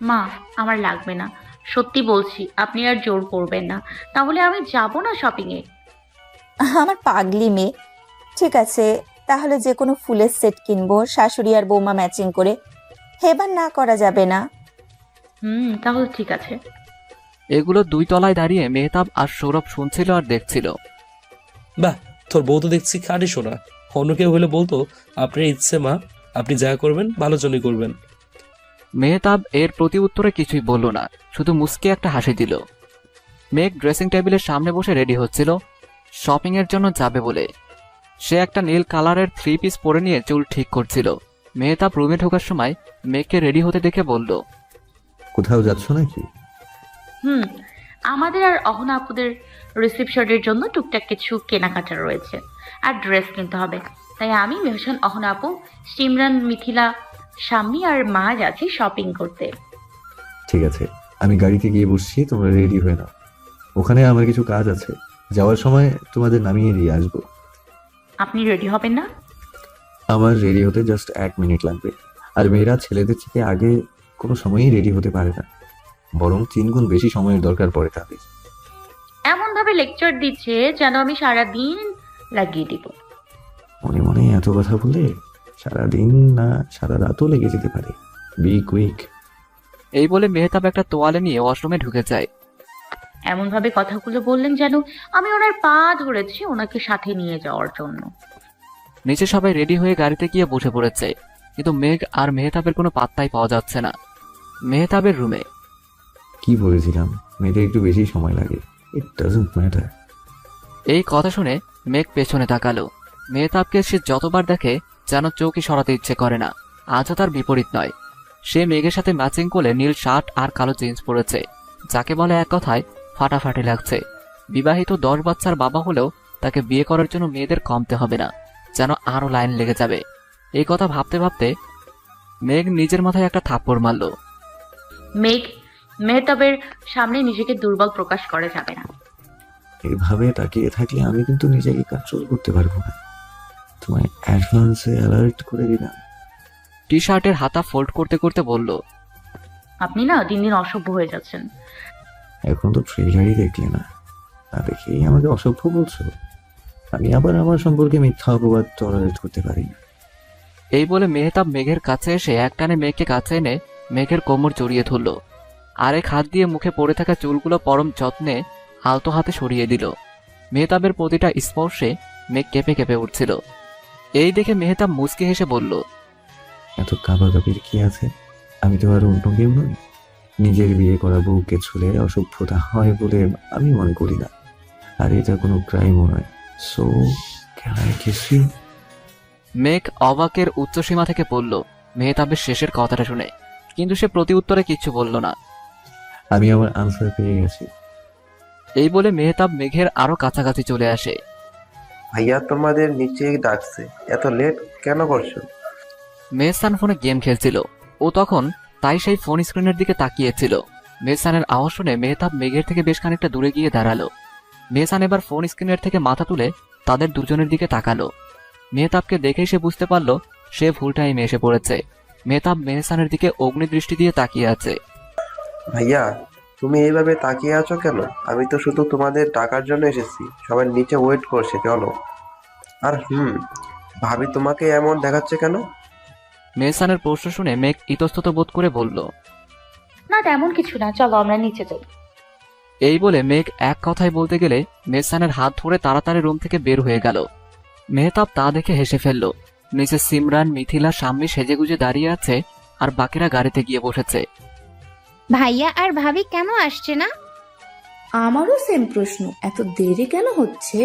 Speaker 1: মা, আমার লাগবে না, সত্যি বলছি, আপনি আর জোর করবেন না, তাহলে আমি যাব না শপিংয়ে।
Speaker 13: আমার পাগলি মেয়ে। ঠিক আছে, তাহলে যে কোনো ফুলের সেট কিনবো, শাশুড়ি আর বৌমা ম্যাচিং করে। হেবার না করা যাবে না।
Speaker 1: তাহলে ঠিক আছে।
Speaker 3: এগুলো 2 তলায় দাঁড়িয়ে মেহতাব আর সৌরভ শুনছিল আর দেখছিল।
Speaker 7: বাহ, তোর বউ তো দেখছি খাঁটি শোনা। অন্য কেউ হলে বলতো আপনার ইচ্ছে মা, আপনি যা করবেন ভালোর জন্যই করবেন।
Speaker 3: মেহতাব এর প্রতি উত্তরে কিছুই বলল না, শুধু মুস্কি একটা হাসি দিল। মেঘ ড্রেসিং টেবিলের সামনে বসে রেডি হচ্ছিল শপিং এর জন্য যাবে বলে। সে একটা নীল কালারের 3 পিস পরে নিয়ে চুল ঠিক করছিল। মেহতাব রুমে ঢোকার সময় মেঘকে রেডি হতে দেখে বলল,
Speaker 6: কোথাও যাচ্ছ নাকি?
Speaker 1: আমাদের আর অহনা আপুদের রিসেপশনের জন্য টুকটাক কিছু কেনাকাটা রয়েছে আর ড্রেস কিনতে হবে, তাই আমি, মেহসান, অহনা আপু, সিমরান, মিথিলা, শাম্মী আর মা যাচ্ছি শপিং করতে।
Speaker 6: ঠিক আছে, আমি গাড়িতে গিয়ে বসছি, তোমরা রেডি হয়ে নাও। ওখানে আমার কিছু কাজ আছে, যাওয়ার সময় তোমাদের নামিয়ে দিয়ে আসবো।
Speaker 1: আপনি রেডি হবেন না?
Speaker 6: আমার রেডি হতে জাস্ট 1 মিনিট লাগবে। আর মেয়েরা ছেলেদের থেকে আগে কোনো সময়ই রেডি হতে পারে না, বরং 3 গুণ বেশি সময়ের দরকার পড়ে তাদের।
Speaker 1: এমন ভাবে লেকচার দিচ্ছে যেন আমি সারাদিন লাগিয়ে দিব।
Speaker 6: মনে মনে এত কথা বলে সারাদিন না সারা রাতও লেগে যেতে পারে। Be quick.
Speaker 3: এই বলে মেহতাব একটা তোয়ালে নিয়ে ওয়াশরুমে ঢুকে যায়।
Speaker 1: এমন ভাবে কথাগুলো বললেন যেন আমি ওনার পা ধরেছি ওনাকে সাথে নিয়ে যাওয়ার জন্য।
Speaker 3: নিচে সবাই রেডি হয়ে গাড়িতে গিয়ে বসে পড়েছে, কিন্তু মেঘ আর মেহতাবের কোনো পাত্তাই পাওয়া যাচ্ছে না। মেহতাবের রুমে।
Speaker 6: কি বলেছিলাম, মেয়েদের একটু বেশি সময় লাগে। It doesn't matter.
Speaker 3: এই কথা শুনে মেঘ পেছনে তাকালো। মেহতাবকে সে যতবার দেখে যেন চৌকি সরাতে ইচ্ছে করে না। আজও তার বিপরীত নয়। সে মেঘের সাথে ম্যাচিং করে নীল শার্ট আর কালো জিন্স পরেছে, যাকে বলে এক কথায় ফাটাফাটি লাগছে। বিবাহিত 10 বাচ্চার বাবা হলেও তাকে বিয়ে করার জন্য মেয়েদের কমতে হবে না, যেন আরো লাইন লেগে যাবে। এই কথা ভাবতে ভাবতে মেঘ নিজের মাথায় একটা থাপ্পড় মারল।
Speaker 1: মেঘ, মেহতাবের সামনে নিজেকে দুর্বল প্রকাশ করা যাবে না।
Speaker 6: এভাবে তাকিয়ে থাকলে আমি কিন্তু নিজেকে কন্ট্রোল করতে পারবো না। তোমায় অ্যাডভান্সে অ্যালার্ট করে দিলাম।
Speaker 3: টি শার্টের হাতা ফোল্ড করতে করতে বলল,
Speaker 1: আপনি না দিন দিন অসভ্য হয়ে যাচ্ছেন।
Speaker 6: এখন তো ট্রেলারই দেখলে না, তা দেখেই আমাকে অসভ্য বলছো? আমি আবার আমার সম্পর্কে মিথ্যা অপবাদ টলারেট করতে পারি না।
Speaker 3: এই বলে মেহতাব মেঘের কাছে এসে একটানে মেঘকে কাছে এনে মেঘের কোমর জড়িয়ে ধরল। আরেক হাত দিয়ে মুখে পড়ে থাকা চুলগুলো পরম যত্নে আলতো হাতে সরিয়ে দিল। মেহতাবের প্রতিটা স্পর্শে মেঘ কেঁপে কেঁপে উঠছিল। এই দেখে মেহতাব মুচকি হেসে বলল,
Speaker 6: এত কাবাকাবির কি আছে? আমি তো আর অন্য কেউ নই। নিজের বিয়ে করা বউকে ছুলে অসভ্যতা হয় বলে আমি মনে করি না, আর এটা কোনো ক্রাইমও নয়। So can I kiss you?
Speaker 3: Megh অবাকের উচ্চসীমা থেকে পড়ল মেহতাবের শেষের কথাটা শুনে, কিন্তু সে প্রতি উত্তরে কিচ্ছু বলল না।
Speaker 6: আমি আমার আনসার পেয়ে গেছি।
Speaker 3: এই বলে মেহতাব মেঘের আরো কাছাকাছি চলে আসে।
Speaker 12: ভাইয়া তোমাদের নিচে ডাকছে, এত লেট কেন করছো?
Speaker 3: মেহসান ফোনে গেম খেলছিল। ও তখন তাই সেই ফোন স্ক্রিনের দিকে তাকিয়েছিল। মেহসানের আওয়াজ শুনে মেহতাব মেঘের থেকে বেশ খানিকটা দূরে গিয়ে দাঁড়ালো। মেহসান এবার ফোন স্ক্রিনের থেকে মাথা তুলে তাদের দুজনের দিকে তাকালো। মেহতাবকে দেখেই সে বুঝতে পারল সে ভুল টাইমে এসে পড়েছে। মেহতাব মেহসানের দিকে অগ্নিদৃষ্টি দিয়ে তাকিয়ে আছে।
Speaker 12: ভাইয়া তুমি এইভাবে তাকিয়ে আছো কেন? আমি তো শুধু তোমাদের টাকার জন্য এসেছি, সবাই নিচে ওয়েট করছে, চলো। আর ভাবি তোমাকে এমন দেখাচ্ছে কেন?
Speaker 3: মেহসানের প্রশ্ন শুনে মেঘ ইতস্তত বোধ করে বলল,
Speaker 1: না তেমন কিছু না, চলো আমরা নিচে যাই।
Speaker 3: এই বলে মেঘ এক কথায় বলতে গেলে মেহসানের হাত ধরে তাড়াতাড়ি রুম থেকে বের হয়ে গেল। মেহতাব তা দেখে হেসে ফেলল। নিচে সিমরান, মিথিলা, সাম্মি সেজেগুজে দাঁড়িয়ে আছে, আর বাকিরা গাড়িতে গিয়ে বসেছে।
Speaker 8: ভাইয়া আর ভাবি কেন আসছে না?
Speaker 10: আমারও সেম প্রশ্ন, এত দেরি কেন হচ্ছে?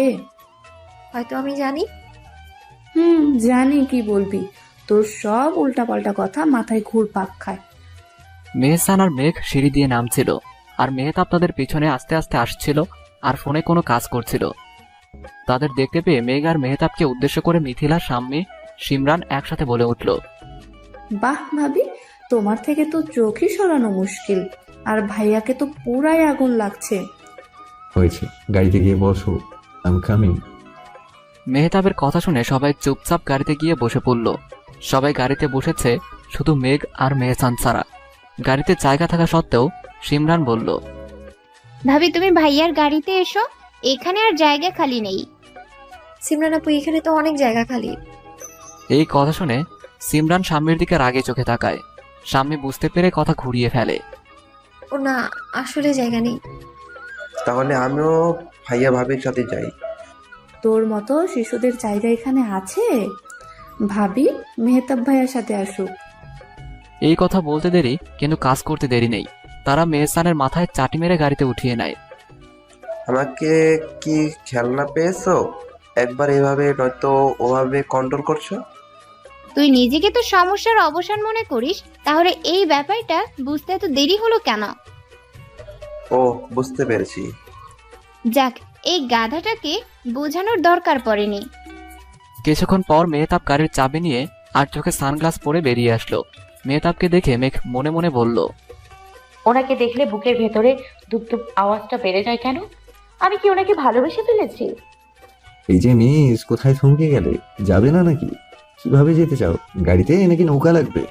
Speaker 18: হয়তো আমি জানি।
Speaker 10: জানি কি বলবি, তোর সব উল্টাপাল্টা কথা মাথায় ঘুরপাক খায়।
Speaker 3: মেহসান আর মেঘ সিঁড়ি দিয়ে নামছিল, আর মেহতাব তাদের পিছনে আস্তে আস্তে আসছিল আর ফোনে কোনো কাজ করছিল। তাদের দেখতে পেয়ে মেঘ আর মেহতাবকে উদ্দেশ্য করে মিথিলা, সাম্মি, সিমরান একসাথে বলে উঠল,
Speaker 10: বাহ ভাবি, তোমার থেকে তো চোখই সরানো মুশকিল, আর ভাইয়াকে তো পুরাই আগুন লাগছে।
Speaker 6: হয়েছে, গাড়িতে গিয়ে বসো, আই এম কামিং।
Speaker 3: মেহতাবের কথা শুনে সবাই চুপচাপ গাড়িতে গিয়ে বসে পড়ল। সবাই গাড়িতে বসেছে, শুধু মেঘ আর মেহসান ছাড়া। গাড়িতে জায়গা থাকা সত্ত্বেও সিমরান বলল,
Speaker 8: ভাবি তুমি ভাইয়ার গাড়িতে এসো, এখানে আর জায়গা খালি নেই।
Speaker 18: সিমরান আপু এখানে তো অনেক জায়গা খালি।
Speaker 3: এই কথা শুনে সিমরান সাম্মির দিকে রাগে চোখে তাকায়। সাম্মি বুঝতে পেরে কথা ঘুরিয়ে ফেলে,
Speaker 18: ও না, আসলে জায়গা নেই।
Speaker 12: তাহলে আমিও ভাইয়া ভাবির সাথে যাই।
Speaker 10: তোর মতো শিশুদের জায়গা এখানে আছে? ভাবি মেহতাব ভাইয়ার সাথে আসুক।
Speaker 3: এই কথা বলতে দেরি, কিন্তু কাজ করতে দেরি নেই। তারা মেহসানের মাথায় চাটি মেরে গাড়িতে উঠিয়ে নেয়।
Speaker 12: আমাকে কি খেলনা পেয়েছো? একবার এভাবে নয়তো ওভাবে কন্ট্রোল করছো।
Speaker 8: তুই নিজেকে তো সমস্যার অবসান মনে করিস, তাহলে এই ব্যাপারটা বুঝতে এত দেরি হলো কেন?
Speaker 12: ও বুঝতে পেরেছি।
Speaker 8: যাক, এই গাধাটাকে বোঝানোর দরকার পড়েনি।
Speaker 3: কিছুক্ষণ পর মেহতাব গাড়ির চাবি নিয়ে আর চোখে সানগ্লাস পরে বেরিয়ে আসলো। মেহতাবকে দেখে মেঘ মনে মনে বলল,
Speaker 1: ওনাকে দেখলে বুকের ভেতরে ধুপধুপ আওয়াজটা বেড়ে যায় কেন? আমি কি ওনাকে ভালোবেসে ফেলেছি?
Speaker 6: এই যে মিস, কোথায় থমকে গেলে? যাবে না নাকি? কিভাবে যেতে চাও? গাড়িতে নাকি নৌকা লাগবে?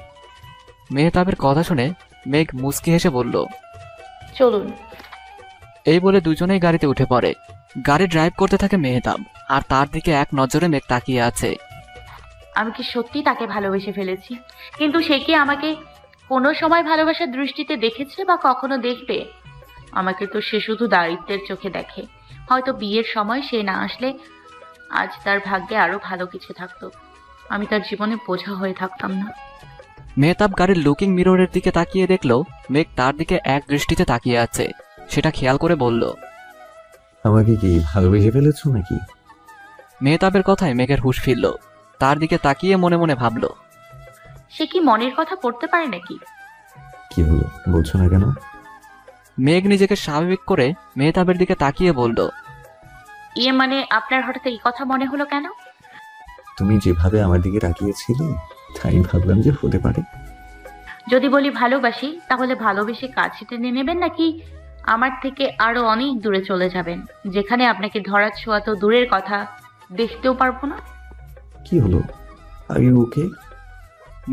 Speaker 3: মেহতাবের কথা শুনে মেঘ মুচকি হেসে বলল,
Speaker 1: চলুন।
Speaker 3: এই বলে দুজনেই গাড়িতে উঠে পড়ে। গাড়ি ড্রাইভ করতে থাকে মেহতাব, আর তার দিকে এক নজরে মেঘ তাকিয়ে আছে।
Speaker 1: আমি কি সত্যি তাকে ভালোবেসে ফেলেছি? কিন্তু সে কি আমাকে কোনো সময় ভালোবাসার দৃষ্টিতে দেখেছে বা কখনো দেখবে? আমাকে তো সে শুধু দারিদ্র্যের চোখে দেখে। হয়তো বিয়ের সময় সে না আসলে আজ তার ভাগ্যে আরো ভালো কিছু থাকতো। আমি তার জীবনে বোঝা হয়ে থাকতাম না।
Speaker 3: মেহতাব গাড়ির লুকিং মিররের দিকে তাকিয়ে দেখলো মেঘ তার দিকে এক দৃষ্টিতে তাকিয়ে আছে। সেটা খেয়াল করে বলল,
Speaker 6: আমাকে কি ভালোবেসে ফেলেছো নাকি?
Speaker 3: মেহতাবের কথায় মেঘের হুঁশ ফিরল। তার দিকে তাকিয়ে মনে মনে ভাবল,
Speaker 1: সে কি মনের কথা পড়তে পারে নাকি?
Speaker 6: কি হলো, বলছো না কেন?
Speaker 3: মেঘ নিজেকে স্বাভাবিক করে মেহতাবের দিকে তাকিয়ে বলল,
Speaker 1: মানে আপনার হঠাৎ এই কথা মনে হলো কেন?
Speaker 6: তুমি যেভাবে আমার দিকে তাকিয়েছিলে তাই ভাবলাম যে হতে পারে।
Speaker 1: যদি বলি ভালোবাসি, তাহলে ভালোবেসে কাছে টেনে নেবেন নাকি আমার থেকে আরো অনেক দূরে চলে যাবেন, যেখানে আপনাকে ধরার ছোঁয়া তো দূরের কথা, দেখতেও পারবো না?
Speaker 6: কি হলো, আর ইউ ওকে?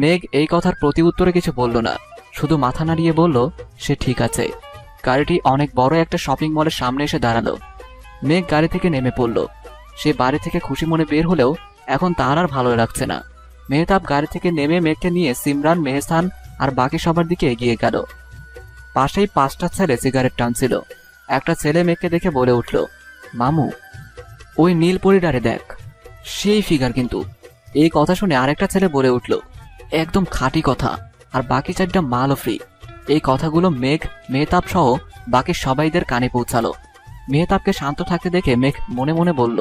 Speaker 3: মেঘ এই কথার প্রতি উত্তরে কিছু বলল না, শুধু মাথা নাড়িয়ে বলল সে ঠিক আছে। গাড়িটি অনেক বড় একটা শপিং মলের সামনে এসে দাঁড়ালো। মেঘ গাড়ি থেকে নেমে পড়ল। সে বাড়ি থেকে খুশি মনে বের হলেও এখন তার আর ভালো লাগছে না। মেহতাব গাড়ি থেকে নেমে মেঘকে নিয়ে সিমরান, মেহসান আর বাকি সবার দিকে এগিয়ে গেল। পাশেই 5টা ছেলে সিগারেট টানছিল। একটা ছেলে মেঘকে দেখে বলে উঠল, মামু, ওই নীল পরিডারে দেখ, সেই ফিগার কিন্তু। এই কথা শুনে আরেকটা ছেলে বলে উঠল, একদম খাঁটি কথা, আর বাকি 4টা মালও ফ্রি। এই কথাগুলো মেঘ, মেহতাব সহ বাকি সবাইদের কানে পৌঁছালো। মেহতাবকে শান্ত থাকতে দেখে মেঘ মনে মনে বলল,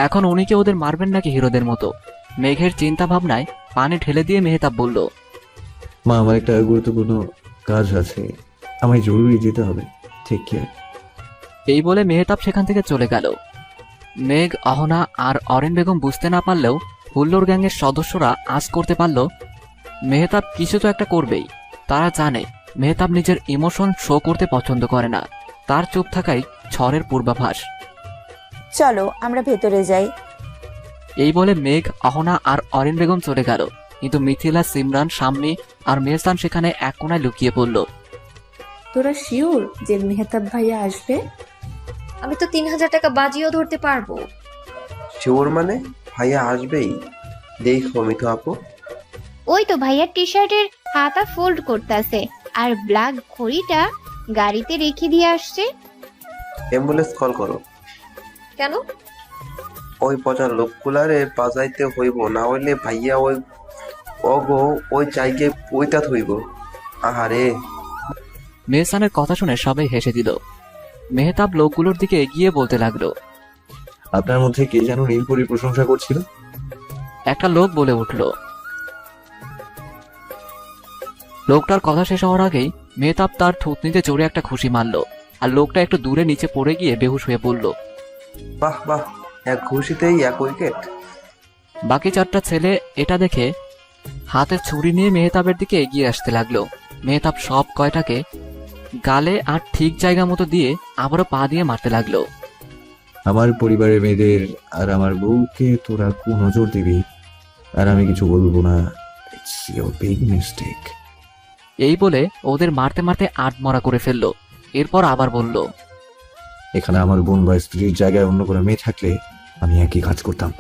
Speaker 3: এখন উনি কি ওদের মারবেন নাকি হিরোদের মতো? মেঘের চিন্তা ভাবনায় পানি ঢেলে দিয়ে মেহতাব বলল,
Speaker 6: মা, আমার একটা গুরুত্বপূর্ণ কাজ আছে, আমায় জরুরি যেতে হবে, টেক কেয়ার।
Speaker 3: এই বলে মেহতাব সেখান থেকে চলে গেল। মেঘ, অহনা আর অরেন বেগম বুঝতে না পারলেও হুল্লোর গ্যাংয়ের সদস্যরা আজ করতে পারল মেহতাব কিছু তো একটা করবেই। তারা জানে মেহতাব নিজের ইমোশন শো করতে পছন্দ করে না। তার চুপ থাকাই ঝড়ের পূর্বাভাস।
Speaker 13: চলো আমরা ভেতরে যাই।
Speaker 3: এই বলে মেঘ, অহনা আর অরেন বেগম চলে গেল, কিন্তু মিথিলা, সিমরান, শাম্মী আর মেহসান সেখানে এক কোনায় লুকিয়ে পড়ল।
Speaker 10: তোরা শিওর যে মেহতাব ভাইয়া আসবে?
Speaker 18: আমি তো 3000 টাকা বাজিও ধরতে পারবো।
Speaker 12: শিওর মানে? ভাইয়া আসবেই। দেখো মিঠু আপু,
Speaker 8: ওই তো ভাইয়ার টি শার্টের হাতা ফোল্ড করতেছে আর ব্ল্যাক ঘড়িটা গাড়িতে রেখে দিয়ে আসছে।
Speaker 12: অ্যাম্বুলেন্স কল করো।
Speaker 18: কেন?
Speaker 12: ওই পচা লোকগুলারে বাজাইতে হইব, না হইলে ভাইয়া ওই জায়গায় পইতা হইব। আহারে।
Speaker 3: মেহসানের কথা শুনে সবাই হেসে দিল। মেহতাব লোকগুলোর দিকে এগিয়ে বলতে লাগলো,
Speaker 6: আপনার মধ্যে কে যেন নীলপরির প্রশংসা করছিল?
Speaker 3: একটা লোক বলে উঠল। লোকটার কথা শেষ হওয়ার আগেই মেহতাব তার থুতনিতে জোরে একটা খুশি মারল, আর লোকটা একটু দূরে নিচে পড়ে গিয়ে বেহুশ হয়ে পড়ল।
Speaker 12: বাহ বাহ, এক ঘুষিতেই এক উইকেট।
Speaker 3: বাকি 4টা ছেলে এটা দেখে হাতে ছুরি নিয়ে মেহতাবের দিকে এগিয়ে আসতে লাগলো। মেহতাব সব কয়টাকে গালে আর ঠিক জায়গা মতো দিয়ে আবারও পা দিয়ে মারতে লাগলো।
Speaker 6: আমার পরিবারের মেয়েদের আর আমার বউকে তোরা নজর দিবি, আর আমি কিছু বলবো না। It's your big mistake.
Speaker 3: এই বলে ওদের মারতে মারতে আটমরা করে ফেললো। এরপর আবার বলল,
Speaker 6: এখানে আমার বোন বা স্ত্রীর জায়গায় অন্য কোনো মেয়ে থাকলে আমি একই কাজ করতাম।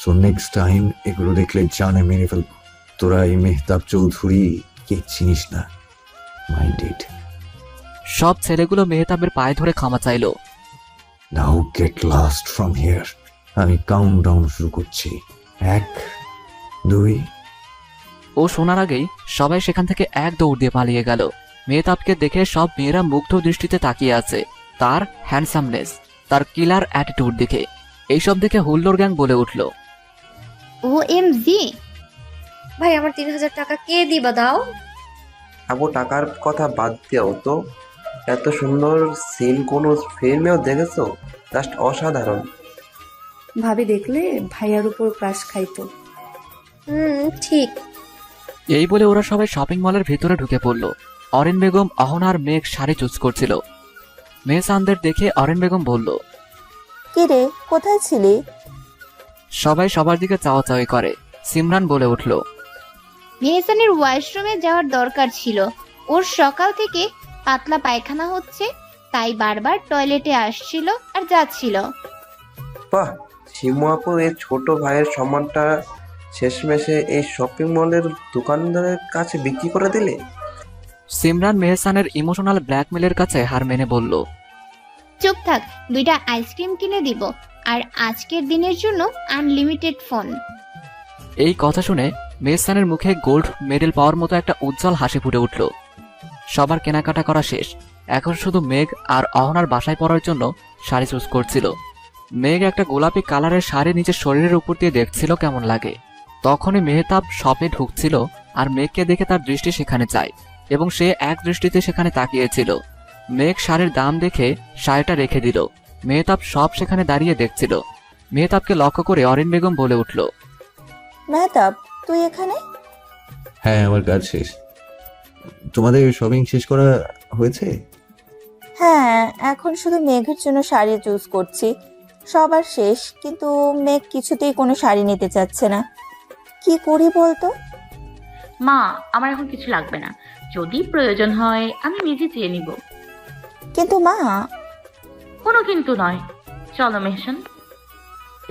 Speaker 6: সো নেক্সট টাইম এগুলো দেখলে জানে মেরে ফেলবো। তোরা এই মেহতাব চৌধুরী কে চিনিস না, মাইন্ডেড।
Speaker 3: সব ছেলেগুলো মেহতাবের পায়ে ধরে ক্ষমা চাইল।
Speaker 6: নাও গেট লস্ট ফ্রম হিয়ার। আমি কাউন্টডাউন শুরু করছি। 1, 2।
Speaker 3: ও শোনার আগেই সবাই সেখান থেকে এক দৌড় দিয়ে পালিয়ে গেল। মেহতাবকে দেখে সব মেয়েরা মুগ্ধ দৃষ্টিতে তাকিয়ে আছে তার হ্যান্ডসামনেস, তার কিলার অ্যাটিটিউড দেখে। এইসব দেখে হুল্লোর গ্যাং বলে উঠল,
Speaker 8: OMG!
Speaker 18: ভাই আমার 3000 টাকা কে দিবা দাও?
Speaker 12: আপু, টাকার কথা বাদ দিও তো। এত সুন্দর সিন কোন ফিল্মেও দেখেছো? জাস্ট অসাধারণ।
Speaker 10: ভাবি দেখলে ভাইয়ার উপর ক্রাশ খাইতো।
Speaker 18: ঠিক।
Speaker 3: এই বলে ওরা সবাই শপিং মলের ভিতরে ঢুকে পড়ল। অরেন বেগম, অহনার মেঘ শাড়ি চুজ করছিল। মেহসানদের দেখে অরেন বেগম বলল,
Speaker 13: কে রে, কোথায় ছিলি?
Speaker 3: সবাই সবার দিকে চাওয়াচাওয়ি করে। সিমরান বলে উঠল,
Speaker 8: মেহসানের ওয়াশরুমে যাওয়ার দরকার ছিল। ওর সকাল থেকে পাতলা পায়খানা হচ্ছে, তাই বারবার টয়লেটে আসছিল আর যাচ্ছিল।
Speaker 12: বাহ, শিমু আপু এই ছোট ভাইয়ের সম্মানটা শেষমেশে এই শপিং মলের দোকানদারের কাছে বিক্রি করে দিলে।
Speaker 3: সিমরান মেহসানের ইমোশনাল ব্ল্যাকমেলের কাছে হার মেনে বলল,
Speaker 8: চুপ থাক, 2টা আইসক্রিম কিনে দিব আর আজকের দিনের জন্য আনলিমিটেড ফোন।
Speaker 3: এই কথা শুনে মেহসানের মুখে গোল্ড মেডেল পাওয়ার মতো একটা উজ্জ্বল হাসি ফুটে উঠল। সবার কেনাকাটা করা শেষ, এখন শুধু মেঘ আর অহনার বাসায় পরার জন্য শাড়ি চুজ করছিল। মেঘ একটা গোলাপি কালারের শাড়ি নিজের শরীরের উপর দিয়ে দেখছিল কেমন লাগে। তখনই মেহতাব শপে ঢুকছিল আর মেঘকে দেখে তার দৃষ্টি সেখানে যায় এবং সে এক দৃষ্টিতে সেখানে তাকিয়েছিল। মেঘ শাড়ির দাম দেখে শাড়িটা রেখে দিল। মেহতাব সব সেখানে দাঁড়িয়ে দেখছিল। মেহতাবকে লক্ষ্য করে অরিন বেগম বলে উঠল,
Speaker 13: মেহতাব, তুই এখানে?
Speaker 6: হ্যাঁ, আমার কাজ শেষ। তোমাদের শপিং শেষ করা হয়েছে?
Speaker 13: হ্যাঁ, এখন শুধু মেঘের জন্য শাড়ি চুজ করছি। সবার শেষ, কিন্তু মেঘ কিছুতেই কোনো শাড়ি নিতে চাচ্ছে না। কি করি বলতো?
Speaker 1: মা, আমার এখন কিছু লাগবে না, যদি প্রয়োজন হয় আমি নিজে চেয়ে নিব।
Speaker 13: কিন্তু মা।
Speaker 1: কোনো কিন্তু নয়, চলো মেহসান।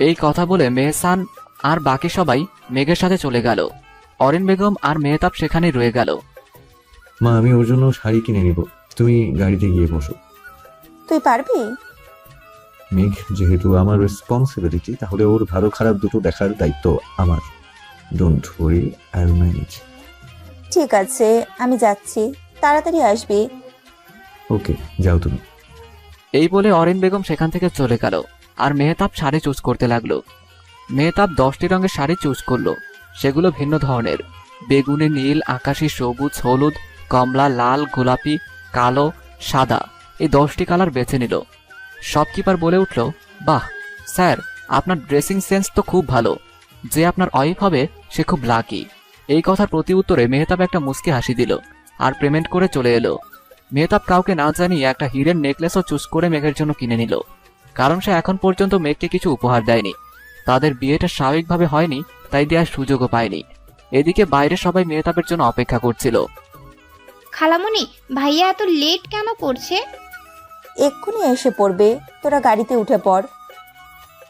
Speaker 3: এই কথা বলে মেহসান আর বাকি সবাই মেঘের সাথে চলে গেল। অরিন বেগম আর মেহতাব সেখানেই রয়ে গেল।
Speaker 6: মা, আমি ওর জন্য শাড়ি কিনে নিব, তুমি গাড়িতে গিয়ে বসো।
Speaker 13: তুই পারবি?
Speaker 6: মেঘ যেহেতু আমার রেসপন্সিবিলিটি, তাহলে ওর ভালো খারাপ দুটো দেখার দায়িত্ব আমার। Don't worry, I will manage.
Speaker 13: ঠিক আছে, আমি যাচ্ছি, তাড়াতাড়ি আসবি।
Speaker 6: ওকে, যাও তুমি।
Speaker 3: এই বলে অরিন বেগম সেখান থেকে চলে গেল আর মেহতাব শাড়ি চুজ করতে লাগলো। মেহতাব 10টি রঙের শাড়ি চুজ করলো। সেগুলো ভিন্ন ধরনের, বেগুনি, নীল, আকাশি, সবুজ, হলুদ, কমলা, লাল, গোলাপি, কালো, সাদা, এই 10টি কালার বেছে নিল। শপকিপার বলে উঠল, বাহ স্যার, আপনার ড্রেসিং সেন্স তো খুব ভালো। যে আপনার ওয়াইফ হবে সে খুব লাকি। এই কথার প্রতি উত্তরে মেহতাব একটা মুচকি হাসি দিল আর পেমেন্ট করে চলে এলো। মেহতাব কাউকে না জানিয়ে একটা হীরের নেকলেসও চুজ করে মেঘের জন্য কিনে নিল, কারণ সে এখন পর্যন্ত মেঘকে কিছু উপহার দেয়নি। তাদের বিয়েটা স্বাভাবিকভাবে হয়নি, তাই দেওয়ার সুযোগও পায়নি। এদিকে বাইরে সবাই মেহতাবের জন্য অপেক্ষা করছিল।
Speaker 8: খালামণি, ভাইয়া এত লেট কেন করছে?
Speaker 13: এক্ষুনি এসে পড়বে, তোরা গাড়িতে উঠে পড়।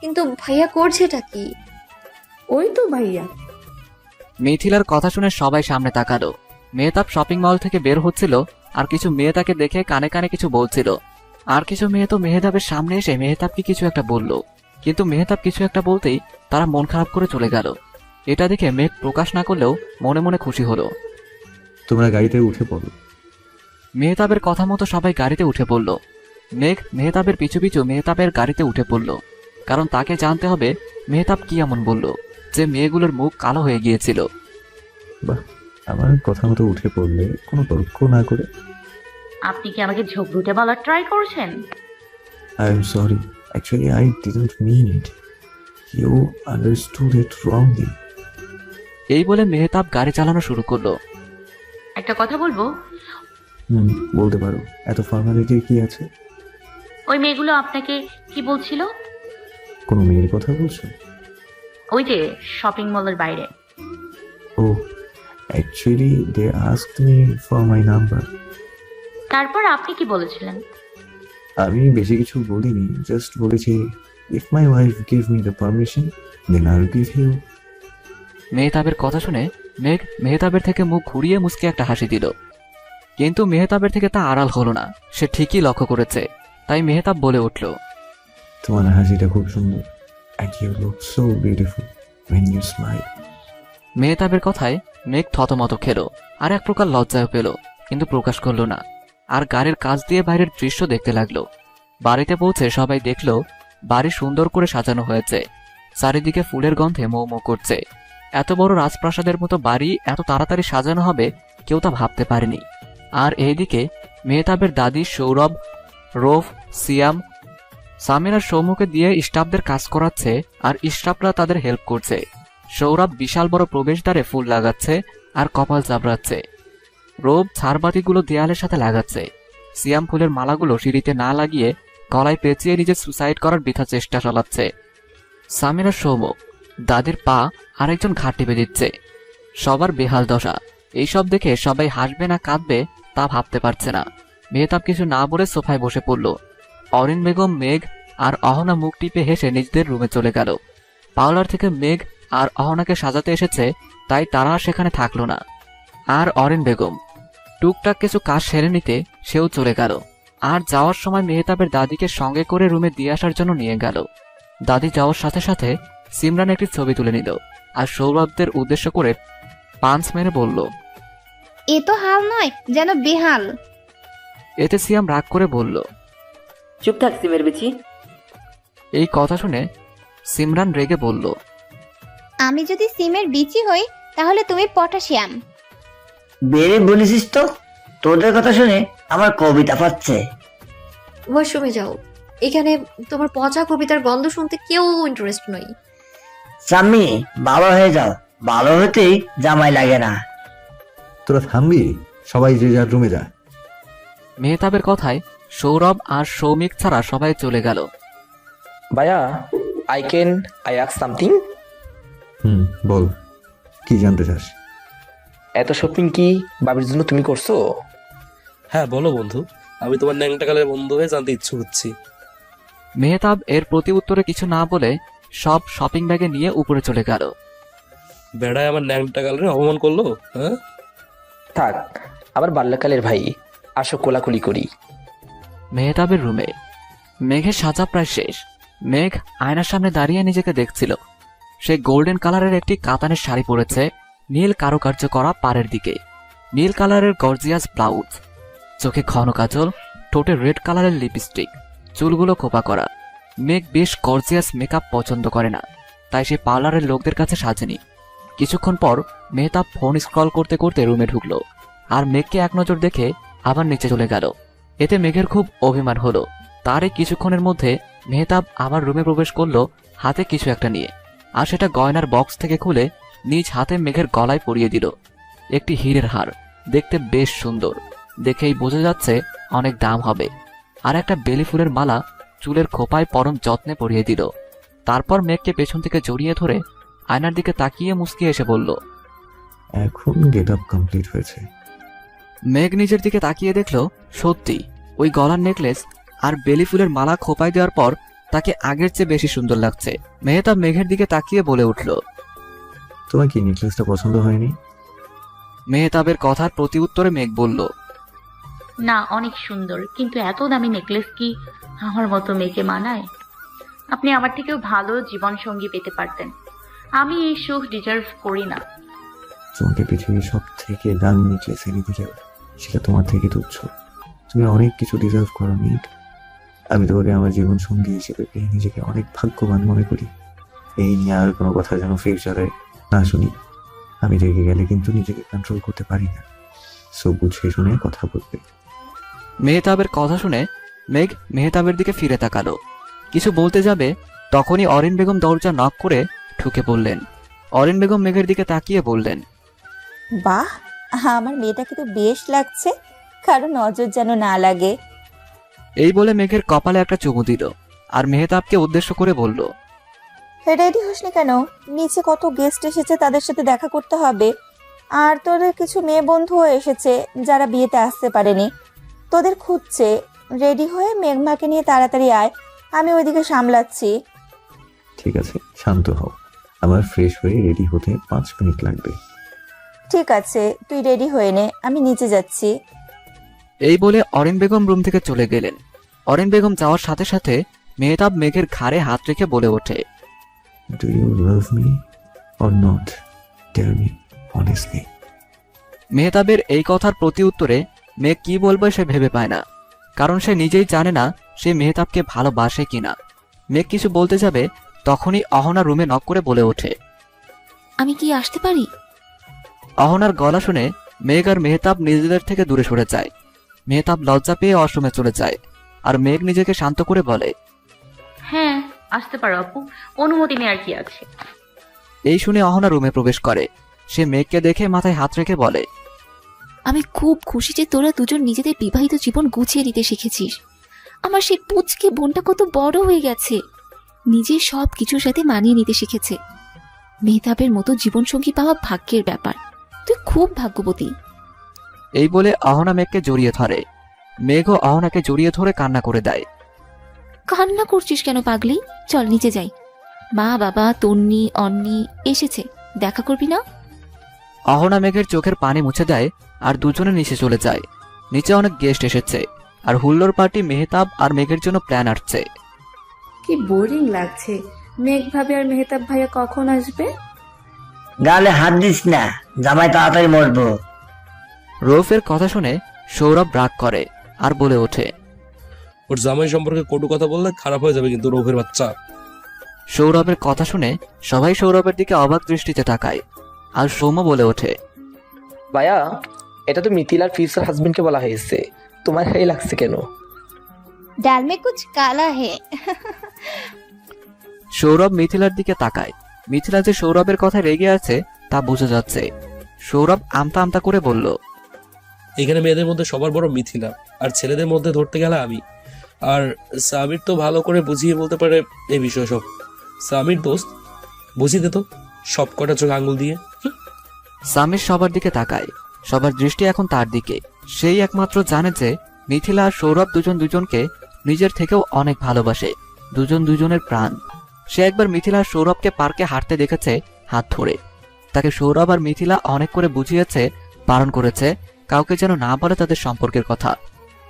Speaker 18: কিন্তু ভাইয়া করছেটা কি?
Speaker 10: ওই তো ভাইয়া।
Speaker 3: মিথিলার কথা শুনে সবাই সামনে তাকালো। মেহতাব শপিং মল থেকে বের হচ্ছিল আর কিছু মেয়ে তাকে দেখে কানে কানে কিছু বলছিল। আর কিছু মেয়ে তো মেহতাবের সামনে এসে মেহতাবকে কিছু একটা বলল, কিন্তু মেহতাব কিছু একটা বলতেই তারা মন খারাপ করে চলে গেল। এটা দেখে মেঘ প্রকাশ না করলেও মনে মনে খুশি হলো।
Speaker 6: তোমরা গাড়িতে উঠে পড়ো।
Speaker 3: মেহতাবের কথা মতো সবাই গাড়িতে উঠে পড়ল। মেঘ মেহতাবের পিছু পিছু মেহতাবের গাড়িতে উঠে পড়ল, কারণ তাকে জানতে হবে মেহতাব কি এমন বলল যে মেয়েগুলোর মুখ কালো হয়ে গিয়েছিল।
Speaker 6: বাহ, আমার কথা মতো উঠে পড়লে কোনো তর্ক না করে।
Speaker 1: আপনি কি আমাকে ঝগড়ুটে বলার ট্রাই করছেন?
Speaker 6: I am sorry, actually I didn't mean it, you understood it wrongly.
Speaker 3: এই বলে মেহতাব গাড়ি চালানো শুরু করলো।
Speaker 1: একটা কথা বলবো?
Speaker 6: বলতে পারো, এত ফর্মালিটি কি আছে?
Speaker 1: ওই মেয়েগুলো আপনাকে কি বলছিল?
Speaker 6: কোনো মেয়ের কথা বলছো?
Speaker 1: ওই যে শপিং মলের বাইরে।
Speaker 6: ও, actually they asked me for my number.
Speaker 1: তারপর আপনি কি বলেছিলেন?
Speaker 6: আমি বেশি কিছু বলিনি, জাস্ট বলেছি if my wife give me the permission then I will give you.
Speaker 3: মেহতাবের কথা শুনে মেঘ মেহতাবের থেকে মুখ ঘুরিয়ে মুচকে একটা হাসি দিল, কিন্তু মেহতাবের থেকে তা আড়াল হলো না। সে ঠিকই লক্ষ্য করেছে, তাই মেহতাব বলে উঠল,
Speaker 6: তোমার হাসিটা খুব সুন্দর, and you look so beautiful when you smile.
Speaker 3: মেহতাবের কথায় মেঘ থতমত খেল আর এক প্রকার লজ্জায় পেল, কিন্তু প্রকাশ করলো না। আর গাড়ির কাছ দিয়ে বাইরের দৃশ্য দেখতে লাগলো। বাড়িতে পৌঁছে সবাই দেখলো বাড়ি সুন্দর করে সাজানো হয়েছে, চারিদিকে ফুলের গন্ধে মৌ মৌ করছে। এত বড় রাজপ্রাসাদের মতো বাড়ি এত তাড়াতাড়ি সাজানো হবে কেউ তা ভাবতে পারেনি। আর এইদিকে মেহতাবের দাদি সৌরভ, রৌফ, সিয়াম, সামির আর সৌমুকে দিয়ে স্টাফদের কাজ করাচ্ছে আর স্টাফরা তাদের হেল্প করছে। সৌরভ বিশাল বড় প্রবেশদ্বারে ফুল লাগাচ্ছে আর কপাল চাপড়াচ্ছে। রৌফ ঝাড়বাতিগুলো দেয়ালের সাথে লাগাচ্ছে। সিয়াম ফুলের মালাগুলো সিঁড়িতে না লাগিয়ে গলায় পেঁচিয়ে নিজের সুসাইড করার বৃথা চেষ্টা চালাচ্ছে। সামির আর সৌমুক দাদির পা আরেকজন ঘাট টিপে দিচ্ছে। সবার বেহাল দশা। এইসব দেখে সবাই হাসবে না কাঁদবে তা ভাবতে পারছে না। মেহতাব কিছু না বলে সোফায় বসে পড়ল। অরিন বেগম, মেঘ আর অহনা মুখ টিপে হেসে নিজেদের রুমে চলে গেল। পার্লার থেকে মেঘ আর অহনাকে সাজাতে এসেছে, তাই তারা আর সেখানে থাকলো না। আর অরিন বেগম টুকটাক কিছু কাজ সেরে নিতে সেও চলে গেল। আর যাওয়ার সময় মেহতাবের দাদিকে সঙ্গে করে রুমে দিয়ে আসার জন্য নিয়ে গেল। দাদি যাওয়ার সাথে সাথে সিমরান একটি ছবি তুলে নিল আর সৌরভদের উদ্দেশ্য করে পাঞ্চ মেরে বলল,
Speaker 8: এ তো হাল নয়, যেন বেহাল।
Speaker 3: এতে সিয়াম রাগ করে বলল,
Speaker 9: চুপ থাক সিমের বিচি।
Speaker 3: এই কথা শুনে সিমরান রেগে বলল,
Speaker 8: আমি যদি সিমের বিচি হই তাহলে তুমি পটাশিয়াম।
Speaker 17: বেড়ে বলেছিস তো, তোদের কথা শুনে আমার কবিতা পাচ্ছে।
Speaker 18: ওয়াশরুমে যাও, এখানে তোমার পচা কবিতার গন্ধ শুনতে কেউ ইন্টারেস্ট নই।
Speaker 17: সাম্মি, ভালো হয়ে যাও, ভালো হতেই জামাই লাগে না।
Speaker 6: তোরা থামবি? সবাই যে যার রুমে যা।
Speaker 3: মেহতাবের কথায় সৌরভ আর সৌমিক ছাড়া সবাই চলে গেল।
Speaker 16: ভাইয়া, আই আস্ক সামথিং?
Speaker 6: বল, কি জানতে চাস?
Speaker 16: এত শপিং কি বাবির জন্য তুমি করছো?
Speaker 7: হ্যাঁ বলো বন্ধু, আমি তোমার ন্যাংটা কালের বন্ধু হয়ে জানতে ইচ্ছুক হচ্ছি।
Speaker 3: মেহতাব এর প্রতি উত্তরে কিছু না বলে সব শপিং ব্যাগে নিয়ে উপরে চলে গেল।
Speaker 7: বেড়ায় আমার ন্যাংটা কালের অপমান করলো। হ্যাঁ
Speaker 16: থাক, আবার বাল্যকালের ভাই, আসো কোলাকুলি করি।
Speaker 3: মেহতাবের রুমে মেঘের সাজা প্রায় শেষ। মেঘ আয়নার সামনে দাঁড়িয়ে নিজেকে দেখছিল। সে গোল্ডেন কালারের একটি কাতানের শাড়ি পরেছে, নীল কারুকার্য করা পাড়ের দিকে, নীল কালারের গর্জিয়াস ব্লাউজ, চোখে ঘন কাজল, ঠোঁটে রেড কালারের লিপস্টিক, চুলগুলো খোপা করা। মেঘ বেশ গর্জিয়াস মেকআপ পছন্দ করে না, তাই সে পার্লারের লোকদের কাছে সাজেনি। কিছুক্ষণ পর মেহতাব ফোন স্ক্রল করতে করতে রুমে ঢুকলো আর মেঘকে এক নজর দেখে আবার নিচে চলে গেল। এতে মেঘের খুব অভিমান হলো। তার এই কিছুক্ষণের মধ্যে মেহতাব আবার রুমে প্রবেশ করলো হাতে কিছু একটা নিয়ে, আর সেটা গয়নার বক্স থেকে খুলে নিজ হাতে মেঘের গলায় পরিয়ে দিল। একটি হীরের হার, দেখতে বেশ সুন্দর, দেখেই বোঝা যাচ্ছে অনেক দাম হবে। আর একটা বেলি ফুলের মালা চুলের খোপায় পরম যত্নে পরিয়ে দিল। তারপর মেঘকে পেছন থেকে জড়িয়ে ধরে আয়নার দিকে তাকিয়ে মুস্কি এসে বলল,
Speaker 6: এখন গেট আপ কমপ্লিট হয়েছে।
Speaker 3: মেঘ নিজের দিকে তাকিয়ে দেখল সত্যি ওই গলার নেকলেস আর বেলি ফুলের মালা খোপায় দেওয়ার পর তাকে আগের চেয়ে বেশি সুন্দর লাগছে। মেহতাব মেঘের দিকে তাকিয়ে বলে উঠল,
Speaker 6: তোমার কি নেকলেসটা পছন্দ হয়নি?
Speaker 3: মেহতাবের কথার প্রতি উত্তরে মেঘ বলল,
Speaker 1: না, অনেক সুন্দর, কিন্তু এত দামি নেকলেস কি আমার মতো মেয়েকে মানায়? আপনি আমার থেকেও ভালো জীবন সঙ্গী পেতে পারতেন। আমি এই সুখ ডিজার্ভ করি না।
Speaker 6: তোমাকে পৃথিবীর সব থেকে দামি নেকলেস এনে দিলেও সেটা তোমার থেকে তুচ্ছ। তুমি অনেক কিছু ডিজার্ভ করো মেঘ। আমি তোমাকে আমার জীবন সঙ্গী হিসেবে পেয়ে নিজেকে অনেক ভাগ্যবান মনে করি। এই নিয়ে আর কোনো কথা যেন ফিউচারে না শুনি। আমি রেগে গেলে কিন্তু নিজেকে কন্ট্রোল করতে পারি না, সো বুঝে শুনে কথা বলবে।
Speaker 3: মেহতাবের কথা শুনে মেঘ মেহতাবের দিকে ফিরে তাকালো। কিছু বলতে যাবে তখনই অরিন বেগম দরজা নক করে ঢুকে পড়লেন। অরিন বেগম মেঘের দিকে তাকিয়ে বললেন,
Speaker 13: বাহ, আমার মেয়েটাকে তো বেশ লাগছে, কারো নজর যেন না লাগে।
Speaker 3: এই বলে মেঘের কপালে একটা চুমু দিল আর মেহতাবকে উদ্দেশ্য করে বলল,
Speaker 13: রেডি হসনি কেন? নিচে কত গেস্ট এসেছে, তাদের সাথে দেখা করতে হবে। আর তোদের কিছু মেয়ে বন্ধুও এসেছে যারা বিয়েতে আসতে পারেনি, তোদের খুঁজছে। রেডি হয়ে মেঘমাকে নিয়ে তাড়াতাড়ি আয়, আমি ওইদিকে সামলাচ্ছি।
Speaker 6: ঠিক আছে, শান্ত হও। আমার ফ্রেশ হয়ে রেডি হতে 5 মিনিট লাগবে।
Speaker 13: ঠিক আছে, তুই রেডি হয়ে নে, আমি নিচে যাচ্ছি।
Speaker 3: এই বলে অরিন বেগম রুম থেকে চলে গেলেন। অরিন বেগম যাওয়ার সাথে সাথে মেহতাব মেঘের ঘাড়ে হাত রেখে বলে ওঠে,
Speaker 6: do you love me or not? Tell me honestly.
Speaker 3: মেহতাবের এই কথার প্রতি উত্তরে মেঘ কি বলবে সে ভেবে পায় না, কারণ সে নিজেই জানে না সে মেহতাবকে ভালোবাসে কিনা। মেঘ কিছু বলতে যাবে তখনই অহনা রুমে নক করে বলে ওঠে,
Speaker 2: আমি কি আসতে পারি?
Speaker 3: অহনার গলা শুনে মেঘ আর মেহতাব নিজেদের থেকে দূরে সরে যায়। মেহতাব লজ্জা পেয়ে ওয়াশরুমে চলে যায় আর মেঘ নিজেকে শান্ত করে বলে,
Speaker 1: হ্যাঁ, আসতে পারো আপু, অনুমতি নেওয়ার কি আছে।
Speaker 3: এই শুনে অহনা রুমে প্রবেশ করে। সে মেঘকে দেখে মাথায় হাত রেখে বলে,
Speaker 2: আমি খুব খুশি যে তোরা দুজন নিজেদের বিবাহিত জীবন গুছিয়ে নিতে শিখেছিস। আমার সেই পুচকে বোনটা কত বড় হয়ে গেছে, নিজের সব কিছুর সাথে মানিয়ে নিতে শিখেছে। মেহতাবের মতো জীবনসঙ্গী পাওয়া ভাগ্যের ব্যাপার, তুই খুব ভাগ্যবতী।
Speaker 3: এই বলে অহনা মেঘকে জড়িয়ে ধরে। মেঘও অহনাকে জড়িয়ে ধরে কান্না করে দেয়।
Speaker 2: কান্না করছিস কেন পাগলি? চল নিচে যাই। মা বাবা তন্নি অন্নি এসেছে, দেখা করবি না?
Speaker 3: অহনা মেঘের চোখের পানি মুছে দেয় আর দুজনে নিচে চলে যায়। নিচে অনেক গেস্ট এসেছে আর হুল্লোর পার্টি মেহতাব আর মেঘের জন্য প্ল্যান আসছে।
Speaker 10: কি বোরিং লাগছে। মেঘ ভাবি আর মেহতাব ভাইয়া কখন আসবে?
Speaker 17: গালে হাত দিস না, জামাই তাড়াতাড়ি মরবো।
Speaker 3: রৌফের কথা শুনে সৌরভ রাগ করে আর বলে ওঠে,
Speaker 7: ওর জামাই সম্পর্কে কটু কথা বললে খারাপ হয়ে যাবে কিন্তু রৌফের বাচ্চা।
Speaker 3: সৌরভের কথা শুনে সবাই সৌরভের দিকে অবাক দৃষ্টিতে তাকায় আর সৌম্য বলে ওঠে,
Speaker 16: ভাইয়া, এটা তো মিথিলার ফিউচার হাজবেন্ডকে বলা হয়েছে, তোমার হাই লাগছে কেন?
Speaker 8: ডাল মে কুছ কালা হে।
Speaker 3: সৌরভ মিথিলার দিকে তাকায়। মিথিলা যে সৌরভের কথায় রেগে আছে তা বোঝা যাচ্ছে। সৌরভ আমতা আমতা করে বলল,
Speaker 7: এখানে মেয়েদের মধ্যে সবার বড় মিথিলা, আর ছেলেদের মধ্যে ধরতে গেলে আমি। আর সামির তো ভালো করে বুঝিয়ে বলতে পারে এই বিষয় সব। সামির দোস্ত, বুঝিয়ে দিত সব কটা চোখ আঙ্গুল দিয়ে।
Speaker 3: সামির সবার দিকে তাকায়। সবার দৃষ্টি এখন তার দিকে। সেই একমাত্র জানে যে মিথিলা আর সৌরভ দুজন দুজনকে নিজের থেকেও অনেক ভালোবাসে, দুজন দুজনের প্রাণ। সে একবার মিথিলা আর সৌরভকে পার্কে হাঁটতে দেখেছে হাত ধরে। তাকে সৌরভ আর মিথিলা অনেক করে বুঝিয়েছে, বারণ করেছে কাউকে যেন না বলে তাদের সম্পর্কের কথা।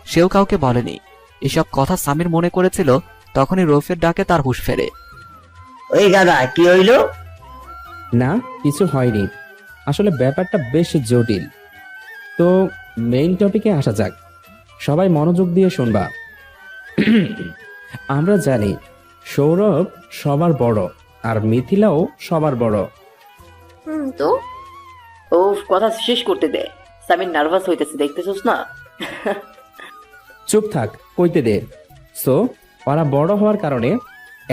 Speaker 3: সেও কাউকে বলেনি। এসব কথা সামির মনে করেছিল, তখনই রৌফের ডাকে তার হুঁশ ফেরে।
Speaker 17: ওই গাদা, কি হইলো?
Speaker 11: না, কিছু হয়নি। আসলে ব্যাপারটা বেশ জটিল। তো মেইন টপিকে আসা যাক, সবাই মনোযোগ দিয়ে শুনবা। আমরা জানি সৌরভ সবার বড় আর মিথিলাও সবার বড়।
Speaker 18: তো
Speaker 9: ও কথা শেষ করতে দে। সামির নার্ভাস হইতেছে, দেখতেছস না?
Speaker 11: চুপ থাক, কইতে দে। সো ওরা বড় হওয়ার কারণে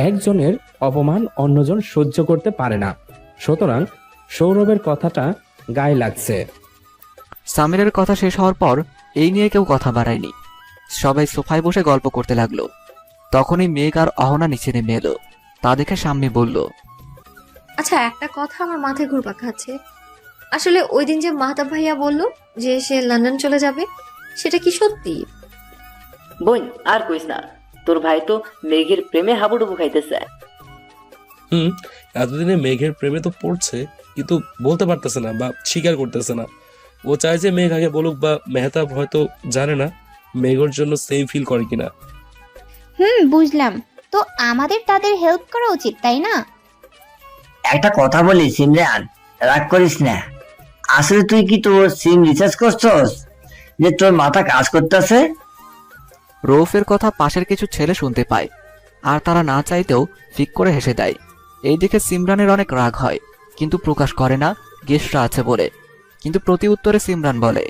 Speaker 11: একজনের অপমান অন্যজন সহ্য করতে পারে না, সুতরাং সৌরভের কথাটা গায়ে লাগছে।
Speaker 3: সামিরের কথা শেষ হওয়ার পর এই নিয়ে কেউ কথা বাড়ায়নি। সবাই সোফায় বসে গল্প করতে লাগলো। তখনই মেঘ আর অহনা নিচে নেমে এলো। তা দেখে সাম্মী বলল,
Speaker 18: আচ্ছা, একটা কথা আমার মাথায় ঘুরপাক খাচ্ছে। আসলে ওই দিন যে মাহতাব ভাইয়া বলল যে সে লন্ডন চলে যাবে, সেটা কি সত্যি?
Speaker 9: বোন আর কইস না, তোর ভাই তো মেঘের প্রেমে হাবুডুবু খাইতেছে।
Speaker 7: এতদিনে মেঘের প্রেমে তো পড়ছে, কিন্তু বলতে পারতেছে না বা স্বীকার করতেছে না। ও চায় যে মেঘ আগে বলুক, বা মেহতাব হয়তো জানে না মেঘের জন্য সেম ফিল করে কিনা।
Speaker 8: বুঝলাম। তো আমাদের তাদের হেল্প করা উচিত, তাই না?
Speaker 17: একটা কথা বলি সিমরান, রাগ করিস না। আসলে তুই কি তোর সিম রিচার্জ করছস যে তোর মাথা কাজ করতেছে?
Speaker 3: রৌফের কথা পাশের কিছু ছেলে শুনতে পায় আর তারা না চাইতেও ফিক করে হেসে দেয়। এই দেখে সিমরানের অনেক রাগ হয়, কিন্তু প্রকাশ করে না, গেস্টরা আছে বলে। কিন্তু প্রতি উত্তরে সিমরান বলে,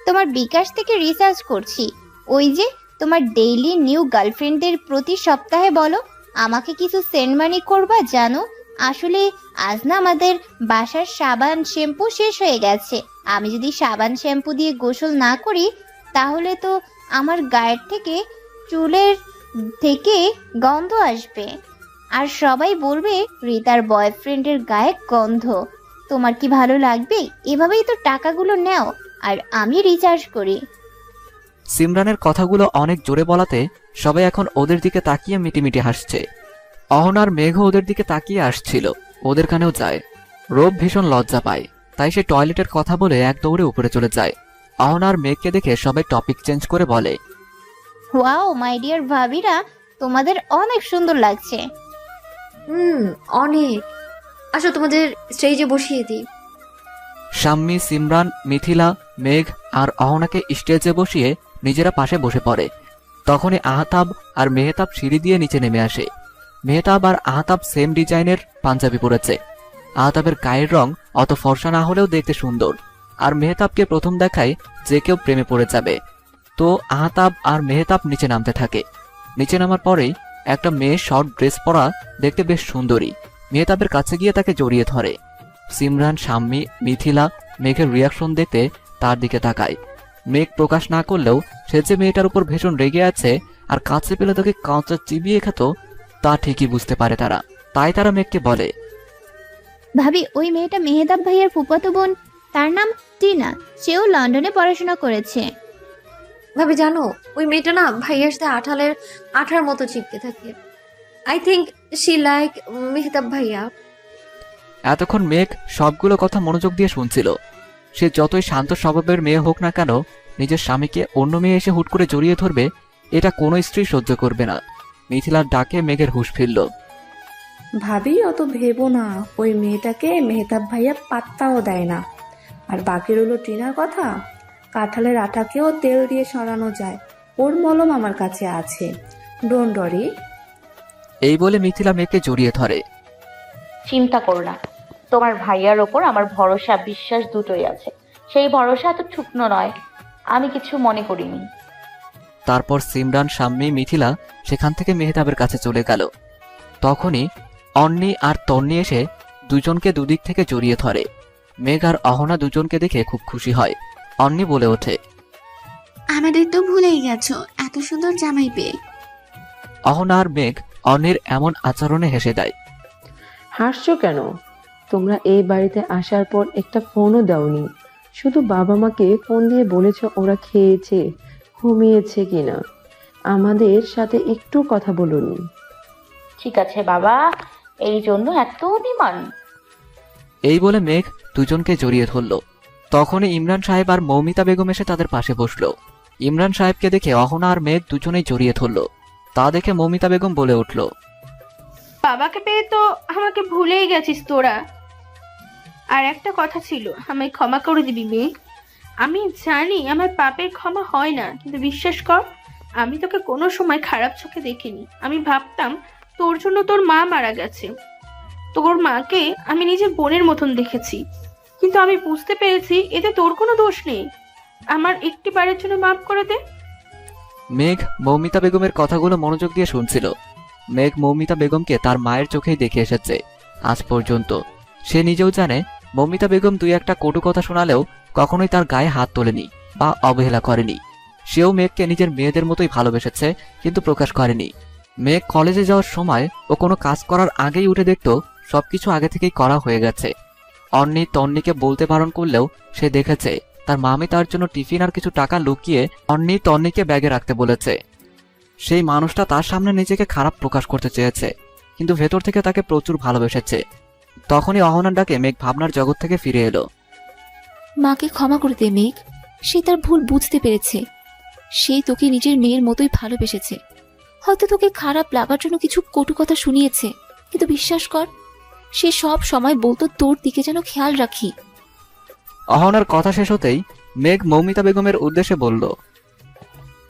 Speaker 8: তোমার বিকাশ থেকে রিসার্চ করছি। ওই যে তোমার ডেইলি নিউ গার্লফ্রেন্ডদের প্রতি সপ্তাহে বলো আমাকে কিছু সেন্ড মানি করবা, জানো? আসলে আজ না আমাদের বাসার সাবান শ্যাম্পু শেষ হয়ে গেছে। আমি যদি সাবান শ্যাম্পু দিয়ে গোসল না করি তাহলে তো আমার গায়ের থেকে চুলের থেকে গন্ধ আসবে আর সবাই বলবে রিতার বয়ফ্রেন্ডের গায়ে গন্ধ। তোমার কি ভালো লাগবে? এভাবেই তো টাকাগুলো নাও আর আমি রিচার্জ করি।
Speaker 3: সিমরানের কথাগুলো অনেক জোরে বলাতে সবাই এখন ওদের দিকে তাকিয়ে মিটিমিটি হাসছে। অহনার মেঘও ওদের দিকে তাকিয়ে আসছিল, ওদের কানেও যায়। রূপ ভীষণ লজ্জা পায়, তাই সে টয়লেটের কথা বলে এক দৌড়ে উপরে চলে যায়। অহনার মেঘকে দেখে সবাই টপিক চেঞ্জ করে বলে,
Speaker 8: ওয়াও মাই ডিয়ার ভাবিরা, তোমাদের অনেক সুন্দর লাগছে।
Speaker 18: অনেক। আসো তোমাদের স্টেজে বসিয়ে দিই।
Speaker 3: শাম্মী, সিমরান, মিথিলা, মেঘ আর অহনাকে স্টেজে বসিয়ে নিজেরা পাশে বসে পড়ে। তখনই আহতাব আর মেহতাব সিঁড়ি দিয়ে নিচে নেমে আসে। মেহতাব আর আহতাব সেম ডিজাইনের পাঞ্জাবি পরেছে। আহতাবের গায়ের রং অত ফর্সা না হলেও দেখতে সুন্দর, আর মেহতাবকে প্রথম দেখায় যে কেউ প্রেমে পড়ে যাবে। তো আহতাব আর মেহতাব নিচে নামতে থাকে। নিচে নামার পরেই একটা মেয়ে শর্ট ড্রেস পরা, দেখতে বেশ সুন্দরী, মেহতাবের কাছে গিয়ে তাকে জড়িয়ে ধরে। সিমরান, শাম্মী, মিথিলা মেঘের রিয়াকশন দেখতে তার দিকে তাকায়। মেঘ প্রকাশ না করলেও সে যে মেয়েটার উপর ভীষণ রেগে আছে আর কাছে পেলে তাকে কাঁচা চিবিয়ে খেত তা ঠিকই বুঝতে পারে তারা। তাই তারা মেঘকে বলে,
Speaker 8: ভাবি ওই মেয়েটা মেহতাব ভাইয়ের ফুফাতো বোন, তার নাম টিনা, সেও লন্ডনে পড়াশোনা করেছে।
Speaker 18: ভাবি জানো, ওই মেয়েটা না ভাইয়ার সাথে আঠার মতো চিপকে থাকে। I think she like Mehtab ভাইয়া।
Speaker 3: এতক্ষণ মেঘ সবগুলো কথা মনোযোগ দিয়ে শুনছিল। সে যতই শান্ত স্বভাবের মেয়ে হোক না কেন, নিজের স্বামীকে অন্য মেয়ে এসে হুট করে জড়িয়ে ধরবে, এটা কোনো স্ত্রী সহ্য করবে না। মিথিলার ডাকে মেঘের হুঁশ ফিরল।
Speaker 10: ভাবি অত ভেবো না, ওই মেয়েটাকে মেহতাব ভাইয়া পাত্তাও দেয় না। আর বাকি রইল টিনার কথা, কাঁঠালের আটাকেও তেল দিয়ে সরানো যায়, ওর মলম আমার কাছে আছে, ডোন্ট ওয়ারি।
Speaker 3: এই বলে মিথিলা মেঘকে জড়িয়ে ধরে।
Speaker 1: চিন্তা করো না, তোমার ভাইয়ার ওপর আমার ভরসা বিশ্বাস দুটোই আছে। সেই ভরসা এত শুকনো নয়, আমি কিছু মনে করিনি।
Speaker 3: তারপর সিমরান, শাম্মী, মিথিলা সেখান থেকে মেহতাবের কাছে চলে গেল। তখনই অন্নি আর তন্নি এসে দুজনকে দুদিক থেকে জড়িয়ে ধরে। মেঘ আর অহনা দুজনকে দেখে খুব খুশি হয়। অন্নি বলে ওঠে,
Speaker 20: আমাদের তো ভুলেই গেছো এত সুন্দর জামাই পেয়ে।
Speaker 3: অহনা আর মেঘ অন্নির এমন আচরণে হেসে দেয়।
Speaker 14: হাসছো কেন? তোমরা এই বাড়িতে আসার পর একটা ফোনও দাওনি, শুধু বাবা মাকে ফোন দিয়ে বলেছো ওরা খেয়েছে ঘুমিয়েছে কিনা, আমাদের সাথে একটু কথা বলুনি।
Speaker 1: ঠিক আছে বাবা, এই জন্য এত অভিমান?
Speaker 3: এই বলে মেঘ দুজনকে জড়িয়ে ধরল। তখনই ইমরান সাহেব আর মৌমিতা বেগম এসে তাদের পাশে বসল। ইমরান সাহেবকে দেখে অহনা আর মেঘ দুজনেই জড়িয়ে ধরল। তা দেখে মৌমিতা বেগম বলে উঠল,
Speaker 21: বাবাকে পেয়ে তো আমাকে ভুলেই গেছিস তোরা। আর একটা কথা ছিল, আমায় ক্ষমা করে দিবি মেঘ। আমি জানি আমার পাপের ক্ষমা হয় না, কিন্তু বিশ্বাস কর আমি তোকে কোনো সময় খারাপ চোখে দেখিনি। আমি ভাবতাম তোর জন্য তোর মা মারা গেছে, তোর মাকে আমি নিজের বোনের মতন দেখেছি, কিন্তু আমি বুঝতে পেরেছি এতে তোর কোনো দোষ নেই। আমার একটি বারের জন্য মাফ করে দে।
Speaker 3: মেঘ মৌমিতা বেগমের কথাগুলো মনোযোগ দিয়ে শুনছিল। মেঘ মৌমিতা বেগমকে তার মায়ের চোখেই দেখে এসেছে আজ পর্যন্ত। সে নিজেও জানে মৌমিতা বেগম দুই একটা কটু কথা শোনালেও কখনোই তার গায়ে হাত তোলেনি বা অবহেলা করেনি। সেও মেঘকে নিজের মেয়েদের মতোই ভালোবেসেছে, কিন্তু প্রকাশ করেনি। মেঘ কলেজে যাওয়ার সময় ও কোনো কাজ করার আগেই উঠে দেখত সবকিছু আগে থেকেই করা হয়ে গেছে। অন্নি তন্নিকে বলতে বারণ করলেও সে দেখেছে তার মামি তার জন্য টিফিন আর কিছু টাকা লুকিয়ে অন্নি তন্নিকে ব্যাগে রাখতে বলেছে। সেই মানুষটা তার সামনে নিজেকে খারাপ প্রকাশ করতে চেয়েছে, কিন্তু ভেতর থেকে তাকে প্রচুর ভালোবেসেছে। তখনই অহনার ডাকে মেঘ ভাবনার জগৎ থেকে ফিরে এলো।
Speaker 2: মাকে ক্ষমা করে দে মেঘ, সে তার ভুল বুঝতে পেরেছে। সে তোকে নিজের মেয়ের মতোই ভালোবেসেছে। হয়তো তোকে খারাপ লাগার জন্য কিছু কটু কথা শুনিয়েছে, কিন্তু বিশ্বাস কর সে সব সময় বলতো তোর দিকে যেন খেয়াল রাখি।
Speaker 3: অহনার কথা শেষ হতেই মেঘ মৌমিতা বেগমের উদ্দেশ্যে বলল,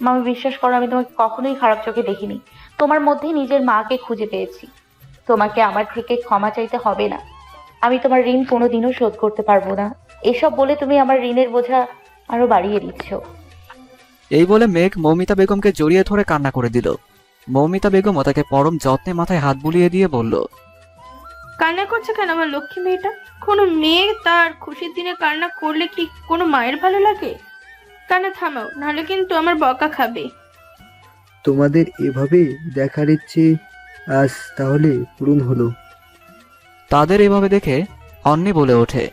Speaker 1: মামি বিশ্বাস করো আমি তোমাকে কখনোই খারাপ চোখে দেখিনি। তোমার মধ্যেই নিজের মাকে খুঁজে পেয়েছি। তোমাকে আমার থেকে ক্ষমা চাইতে হবে না। আমি তোমার ঋণ কোনোদিনও শোধ করতে পারবো না। এসব বলে তুমি আমার ঋণের বোঝা আরো বাড়িয়ে দিচ্ছ।
Speaker 3: এই বলে মেঘ মৌমিতা বেগমকে জড়িয়ে ধরে কান্না করে দিল। মৌমিতা বেগমও তাকে পরম যত্নে মাথায় হাত বুলিয়ে দিয়ে বলল,
Speaker 21: কান্না করছে কেন আমার লক্ষ্মী মেয়েটা? কোনো মেয়ে তার খুশির দিনে কান্না করলে কি কোনো মায়ের ভালো লাগে? কান্না থামাও, নাহলে কিন্তু আমার বকা খাবে।
Speaker 4: তোমাদের এভাবে দেখার ইচ্ছে আজ তাহলে পূরণ হলো।
Speaker 3: তাদের এভাবে দেখে অন্নি বলে ওঠে,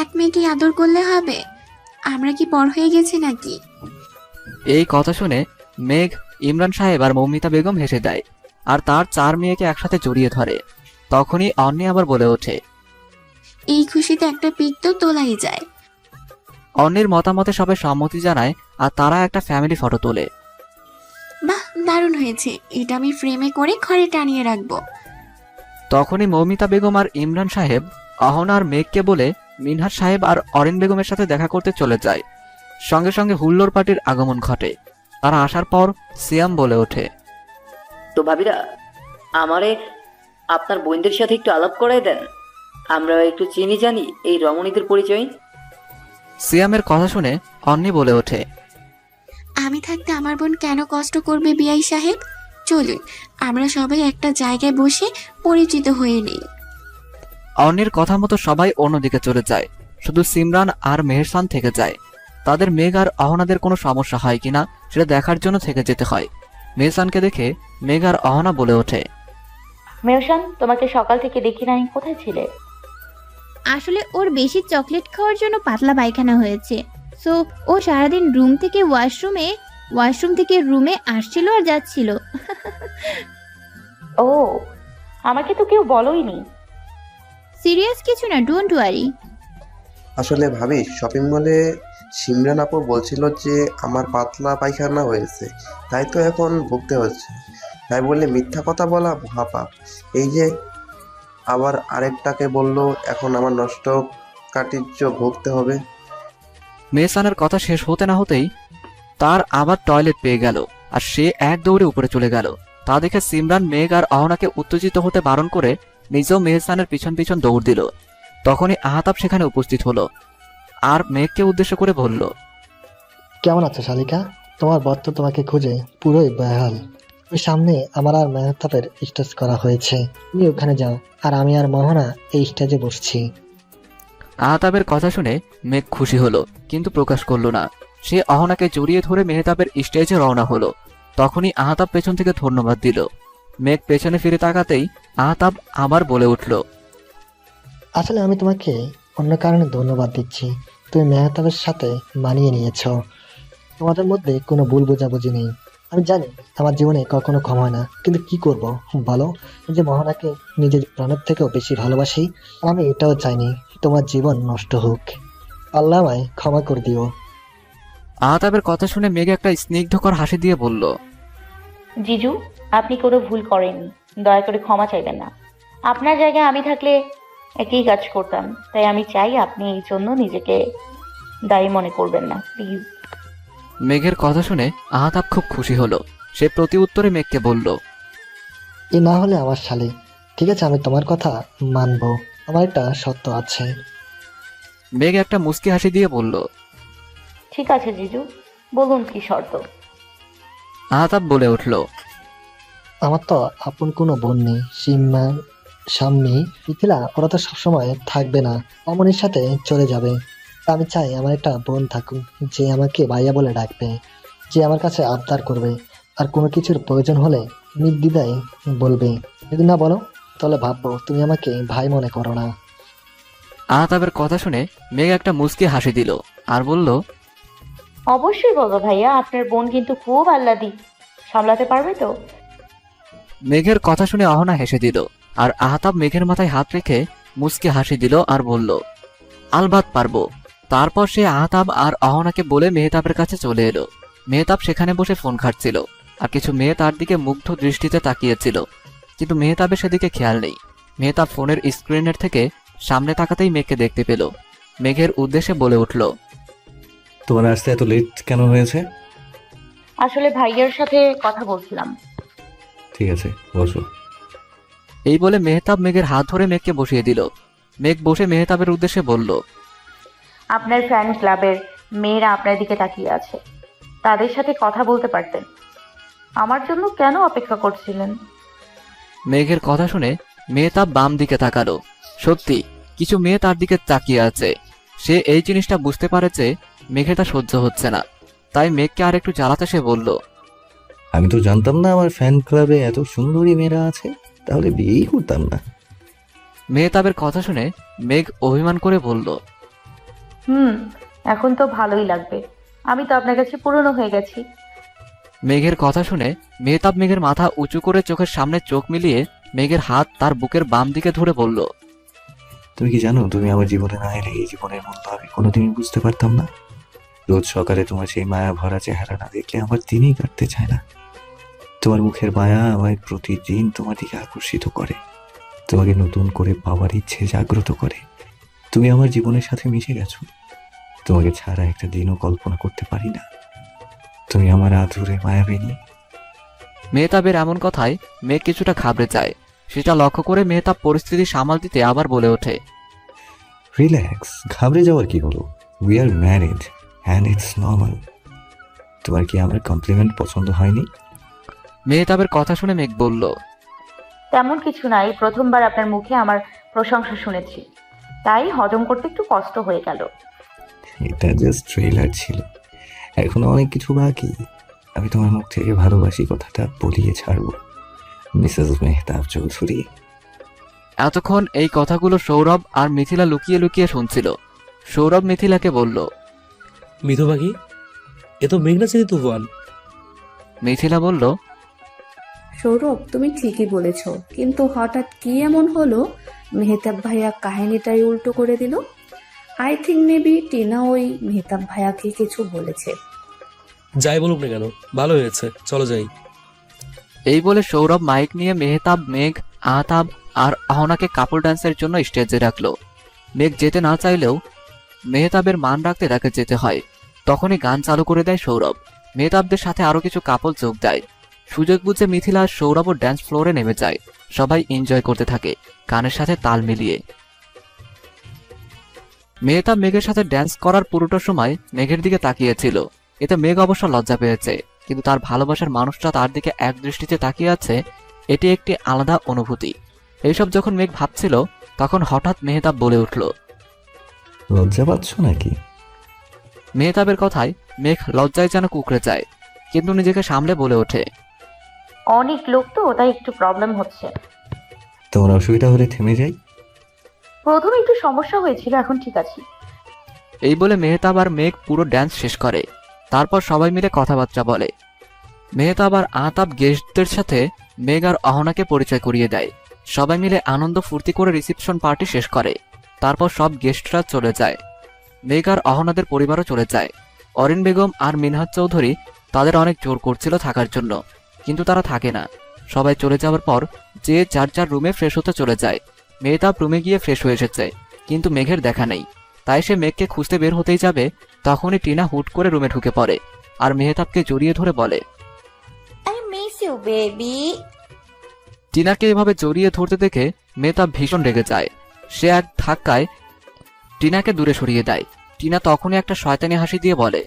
Speaker 20: এক মেয়েকে আদর করলে হবে? আমরা কি বড় হয়ে গেছি নাকি?
Speaker 3: এই কথা শুনে মেঘ, ইমরান সাহেব আর মৌমিতা বেগম হেসে দেয় আর তার 4 মেয়েকে একসাথে জড়িয়ে ধরে। তখনই অন্নি আবার বলে ওঠে,
Speaker 20: এই খুশিতে একটা পিক তো তোলাই যায়।
Speaker 3: অন্নির মতামতে সবাই সম্মতি জানায় আর তারা একটা ফ্যামিলি ফটো তোলে।
Speaker 20: বাহ, দারুণ হয়েছে, এটা আমি ফ্রেমে করে ঘরে টানিয়ে রাখবো।
Speaker 3: তখনই মৌমিতা বেগম আর ইমরান সাহেব অহনা আর মেঘকে বলে মিনহাজ সাহেব আর অরিন বেগমের সাথে দেখা করতে চলে যায়। সঙ্গে সঙ্গে হুল্লোড় পার্টির আগমন ঘটে। তারা আসার পর সিয়াম বলে ওঠে,
Speaker 9: তো ভাবিরা, আমারে আপনার বোনদের সাথে একটু আলাপ করাই দেন, আমরা একটু চিনি জানি এই রমণীদের পরিচয়।
Speaker 3: সিয়ামের কথা শুনে অন্নি বলে ওঠে,
Speaker 20: আমি থাকতে আমার বোন কেন কষ্ট করবে বিআই সাহেব? চলুন আমরা সবাই একটা জায়গায় বসে পরিচিত হয়ে নেই।
Speaker 3: অন্নির কথা মতো সবাই অন্যদিকে চলে যায়, শুধু সিমরান আর মেহসান থেকে যায়। তাদের মেঘ আর অহনাদের কোনো সমস্যা হয় কিনা সেটা দেখার জন্য থেকে যেতে হয়। মেহসানকে দেখে মেঘ আর অহনা বলে ওঠে,
Speaker 1: মেহসান, তোমাকে সকাল থেকে দেখি নাই, কোথায় ছিলে?
Speaker 8: আসলে ওর বেশি চকলেট খাওয়ার জন্য পাতলা পায়খানা হয়েছে, সো ও সারাদিন ওয়াশরুম থেকে রুমে আসছিল আর যাচ্ছিল।
Speaker 1: ও, আমাকে তো কেউ বলোইনি।
Speaker 8: সিরিয়াস কিছু না, ডোন্ট ওয়ারি।
Speaker 12: আসলে ভাবি, শপিং মলে সিমরান আপু বলছিল যে আমার পাতলা পায়খানা হয়েছে, তাই তো এখন ভুগতে হচ্ছে। তাই বললে মিথ্যা কথা বলা মহাপাপ। এই যে আবার আরেকটাকে বললো এখন আমার নষ্ট কাটিজ্য ভুগতে হবে।
Speaker 3: মেহসানের কথা শেষ হতে না হতেই তার আবার টয়লেট পেয়ে গেল আর সে এক দৌড়ে উপরে চলে গেল। তা দেখে সিমরান মেঘ আর অহনাকে উত্তেজিত হতে বারণ করে নিজেও মেহসানের পিছন পিছন দৌড় দিল। তখনই আহতাব সেখানে উপস্থিত হলো আর মেঘকে উদ্দেশ্য করে বলল,
Speaker 19: কেমন আছো শালিকা? তোমার বর তো তোমাকে খুঁজে পুরোই বেহাল। ওই সামনে আমার আর মেহতাবের স্টেজ করা হয়েছে, তুমি ওখানে যাও আর আমি আর মোহনা এই স্টেজে বসছি।
Speaker 3: আহতাবের কথা শুনে মেঘ খুশি হলো কিন্তু প্রকাশ করলো না। সে অহনাকে জড়িয়ে ধরে মেহতাবের স্টেজে রওনা হলো। তখনই আহতাব পেছন থেকে ধন্যবাদ দিল। মেঘ পেছনে ফিরে তাকাতেই আহতাব আবার বলে উঠল,
Speaker 19: আসলে আমি তোমাকে অন্য কারণে ধন্যবাদ দিচ্ছি। তুমি মেহতাবের সাথে মানিয়ে নিয়েছ, তোমাদের মধ্যে কোনো ভুল বোঝাবুঝি নেই। আমি জানি আমার জীবনে কখনো ক্ষমা হয় না, কিন্তু কি করব বলো? এই যে মোহনাকে নিজের প্রাণের থেকেও বেশি ভালোবাসি, আর আমি এটাও চাইনি তোমার জীবন নষ্ট হোক। আল্লাহ আমায় ক্ষমা করে দিও।
Speaker 3: আহতাবের কথা শুনে মেঘ একটা স্নিগ্ধকর হাসি দিয়ে বলল,
Speaker 1: জিজু, আপনি কোনো ভুল করেননি, দয়া করে ক্ষমা চাইবেন না। আপনার জায়গায় আমি থাকলে একই কাজ করতাম, তাই আমি চাই আপনি এই জন্য নিজেকে দায়ী মনে করবেন না, প্লিজ।
Speaker 3: মেঘের কথা শুনে আহতাব খুব খুশি হলো। সে প্রতি উত্তরে মেঘকে বলল,
Speaker 19: এ না হলে আমার শালি, ঠিক আছে আমি তোমার কথা মানবো, আমার একটা সত্য আছে।
Speaker 3: মেঘ একটা মুচকি হাসি দিয়ে বলল,
Speaker 1: ঠিক আছে জিজু, বলুন কি শর্ত?
Speaker 3: আহতাব বলে উঠল,
Speaker 19: আমার তো আপন কোনো বোন নেই। সিম্মা, শাম্মী, মিথিলা ওরা তো সবসময় থাকবে না, অমনের সাথে চলে যাবে। আমি চাই আমার একটা বোন থাকুক, যে আমাকে ভাইয়া বলে ডাকবে, যে আমার কাছে আবদার করবে, আর কোনো কিছুর প্রয়োজন হলে নির্দ্বিধায় বলবে। যদি না বলো তাহলে ভাববো তুমি আমাকে ভাই মনে করো না।
Speaker 3: আহতাবের কথা শুনে মেঘ একটা মুচকি হাসি দিল আর বলল,
Speaker 1: অবশ্যই বলবো ভাইয়া, আপনার বোন কিন্তু খুব আহ্লাদি, সামলাতে পারবে তো?
Speaker 3: মেঘের কথা শুনে অহনা হেসে দিল আর আহতাব মেঘের মাথায় হাত রেখে মুচকি হাসি দিল আর বলল, আলবাত পারবো। তারপর সে আহতাব আর অহনাকে বলে মেহতাবের কাছে চলে এলো। মেহতাব সেখানে বসে ফোন ঘাঁটছিল আর কিছু মেয়ে তার দিকে মুগ্ধ দৃষ্টিতে তাকিয়েছিল, কিন্তু মেহতাবের সেদিকে খেয়াল নেই। মেহতাব ফোনের স্ক্রিনের থেকে সামনে তাকাতেই মেঘকে দেখতে পেল। মেঘের উদ্দেশ্যে বলে উঠল,
Speaker 6: তোমার আসতে এত লেট কেন হয়েছে?
Speaker 1: আসলে ভাইয়ার সাথে কথা বলছিলাম।
Speaker 6: ঠিক আছে, বসো।
Speaker 3: এই বলে মেহতাব মেঘের হাত ধরে মেঘকে বসিয়ে দিল। মেঘ বসে মেহতাবের উদ্দেশ্যে বলল,
Speaker 1: আপনার ফ্যান ক্লাবের মেয়েরা আপনার দিকে তাকিয়ে আছে, তাদের সাথে কথা বলতে পারতেন। আমার জন্য কেন অপেক্ষা করছিলেন?
Speaker 3: মেঘের কথা শুনে মেহতাব বাম দিকে তাকালো। সত্যি কিছু মেয়ে তার দিকে তাকিয়ে আছে। সে এই জিনিসটা বুঝতে পারে যে মেঘে তা সহ্য হচ্ছে না, তাই মেঘকে আর একটু জ্বালাতে সে বলল,
Speaker 6: আমি তো জানতাম না আমার ফ্যান ক্লাবে এত সুন্দরী মেয়েরা আছে, তাহলে বিয়েই করতাম না।
Speaker 3: মেহতাবের কথা শুনে মেঘ অভিমান করে বলল,
Speaker 1: এখন তো ভালোই লাগবে, আমি তো আপনার কাছে পুরনো হয়ে গেছি।
Speaker 3: মেঘের কথা শুনে মেহতাব মেঘের মাথা উঁচু করে চোখের সামনে চোখ মিলিয়ে মেঘের হাত তার বুকের বাম দিকে ধরে বলল,
Speaker 6: তুমি কি জানো, তুমি আমার জীবনে না এলে এই জীবনের মূল্য আমি কোনোদিনই বুঝতে পারতাম না। রোজ সকালে তোমার সেই মায়া ভরা চেহারা না দেখলে আমার দিনই কাটতে চায় না। তোমার মুখের মায়া আমায় প্রতিদিন তোমার দিকে আকর্ষিত করে, তোমাকে নতুন করে পাওয়ার ইচ্ছে জাগ্রত করে। তুমি আমার জীবনের সাথে মিশে গেছো, তোমাকে ছাড়া একটা দিনও কল্পনা করতে পারি না। তুমি আমার আদুরে মায়াবিনী।
Speaker 3: মেহতাবের এমন কথায় মেঘ কিছুটা ঘাবড়ে যায়। সেটা লক্ষ্য করে মেহতাব পরিস্থিতি সামাল দিতে আবার বলে ওঠে,
Speaker 6: রিল্যাক্স, ঘাবড়ে যাওয়ার কি হলো? We are married and it's normal. তোমার কি আমার কমপ্লিমেন্ট পছন্দ হয়নি?
Speaker 3: মেহতাবের কথা শুনে মেঘ বলল,
Speaker 1: তেমন কিছু নাই, প্রথমবার আপনার মুখে আমার প্রশংসা শুনেছি, তাই হজম করতে একটু কষ্ট হয়ে গেল।
Speaker 6: এটা জাস্ট ট্রেলার ছিল, এখনো অনেক কিছু বাকি। আমি তোমার মুখ থেকে ভালোবাসি কথাটা বলিয়ে ছাড়বো, মিসেস মেহতাব চৌধুরী।
Speaker 3: এতক্ষণ এই কথাগুলো সৌরভ আর মিথিলা লুকিয়ে লুকিয়ে শুনছিল। সৌরভ মিথিলাকে বলল,
Speaker 7: মিথু পাখি, এ তো মেঘনা চিনি তুফান।
Speaker 3: মিথিলা বলল,
Speaker 10: সৌরভ তুমি ঠিকই বলেছ, কিন্তু হঠাৎ কি এমন হলো মেহতাব ভাইয়া কাহিনীটাই উল্টো করে দিল? আই থিঙ্ক মেবি টিনা ওই মেহতাব ভাইয়াকে কিছু বলেছে।
Speaker 7: যাই বলুক না কেন, ভালো হয়েছে, চলো যাই।
Speaker 3: এই বলে সৌরভ মাইক নিয়ে মেহতাব, মেঘ, আহতাব আর অহনাকে কাপল ডান্সের জন্য স্টেজে রাখলো। মেঘ যেতে না চাইলেও মেহতাবের মান রাখতে তাকে যেতে হয়। তখনই গান চালু করে দেয় সৌরভ। মেহতাবদের সাথে আরো কিছু কাপল যোগ দেয়। সুযোগ বুঝে মিথিলা আর সৌরভও ড্যান্স ফ্লোরে নেমে যায়। সবাই এনজয় করতে থাকে গানের সাথে তাল মিলিয়ে। মেহতাব মেঘের সাথে ড্যান্স করার পুরোটা সময় মেঘের দিকে তাকিয়েছিল। এতে মেঘ অবশ্য লজ্জা পেয়েছে, কিন্তু তার ভালোবাসার মানুষটা তার দিকে এক দৃষ্টিতে তাকিয়ে আছে, এটি একটি আলাদা অনুভূতি। এইসব যখন মেঘ ভাবছিল, তখন হঠাৎ মেহতাব বলে উঠল,
Speaker 6: লজ্জা পাচ্ছ নাকি?
Speaker 3: মেহতাবের কথায় মেঘ লজ্জায় যেন কুকড়ে যায়, কিন্তু নিজেকে সামলে বলে ওঠে,
Speaker 1: অনেক লোক তো, তাই একটু প্রবলেম হচ্ছে।
Speaker 6: তোমার অসুবিধা হলে থেমে যাই।
Speaker 1: প্রথমে একটু সমস্যা হয়েছিল, এখন ঠিক আছে।
Speaker 3: এই বলে মেহতাব আর মেঘ পুরো ড্যান্স শেষ করে। তারপর সবাই মিলে কথাবার্তা বলে। মেহতাব আর আহতাব গেস্টদের সাথে মেঘ আর অহনাকে পরিচয় করিয়ে দেয়। সবাই মিলে আনন্দ ফুর্তি করে রিসেপশন পার্টি শেষ করে। তারপর সব গেস্টরা চলে যায়। মেঘ আর অহনাদের পরিবারও চলে যায়। অরিন বেগম আর মিনহাজ চৌধুরী তাদের অনেক জোর করছিল থাকার জন্য, কিন্তু তারা থাকে না। সবাই চলে যাওয়ার পর যে যার যার রুমে ফ্রেশ হতে চলে যায়। মেহতাব রুমে গিয়ে ফ্রেশ হয়ে এসেছে, কিন্তু মেঘের দেখা নেই। তাই সে মেঘকে খুঁজতে বের হতেই যাবে, তখনই টিনা হুট করে রুমে ঢুকে পড়ে আর মেহতাবকে জড়িয়ে ধরে বলে,
Speaker 8: আই মিস ইউ বেবি।
Speaker 3: টিনাকে এভাবে জড়িয়ে ধরতে দেখে মেহতাব ভীষণ রেগে যায়। সে এক ধাক্কায় টিনাকে দূরে সরিয়ে দেয়। টিনা তখনই একটা শয়তানি হাসি দিয়ে বলে,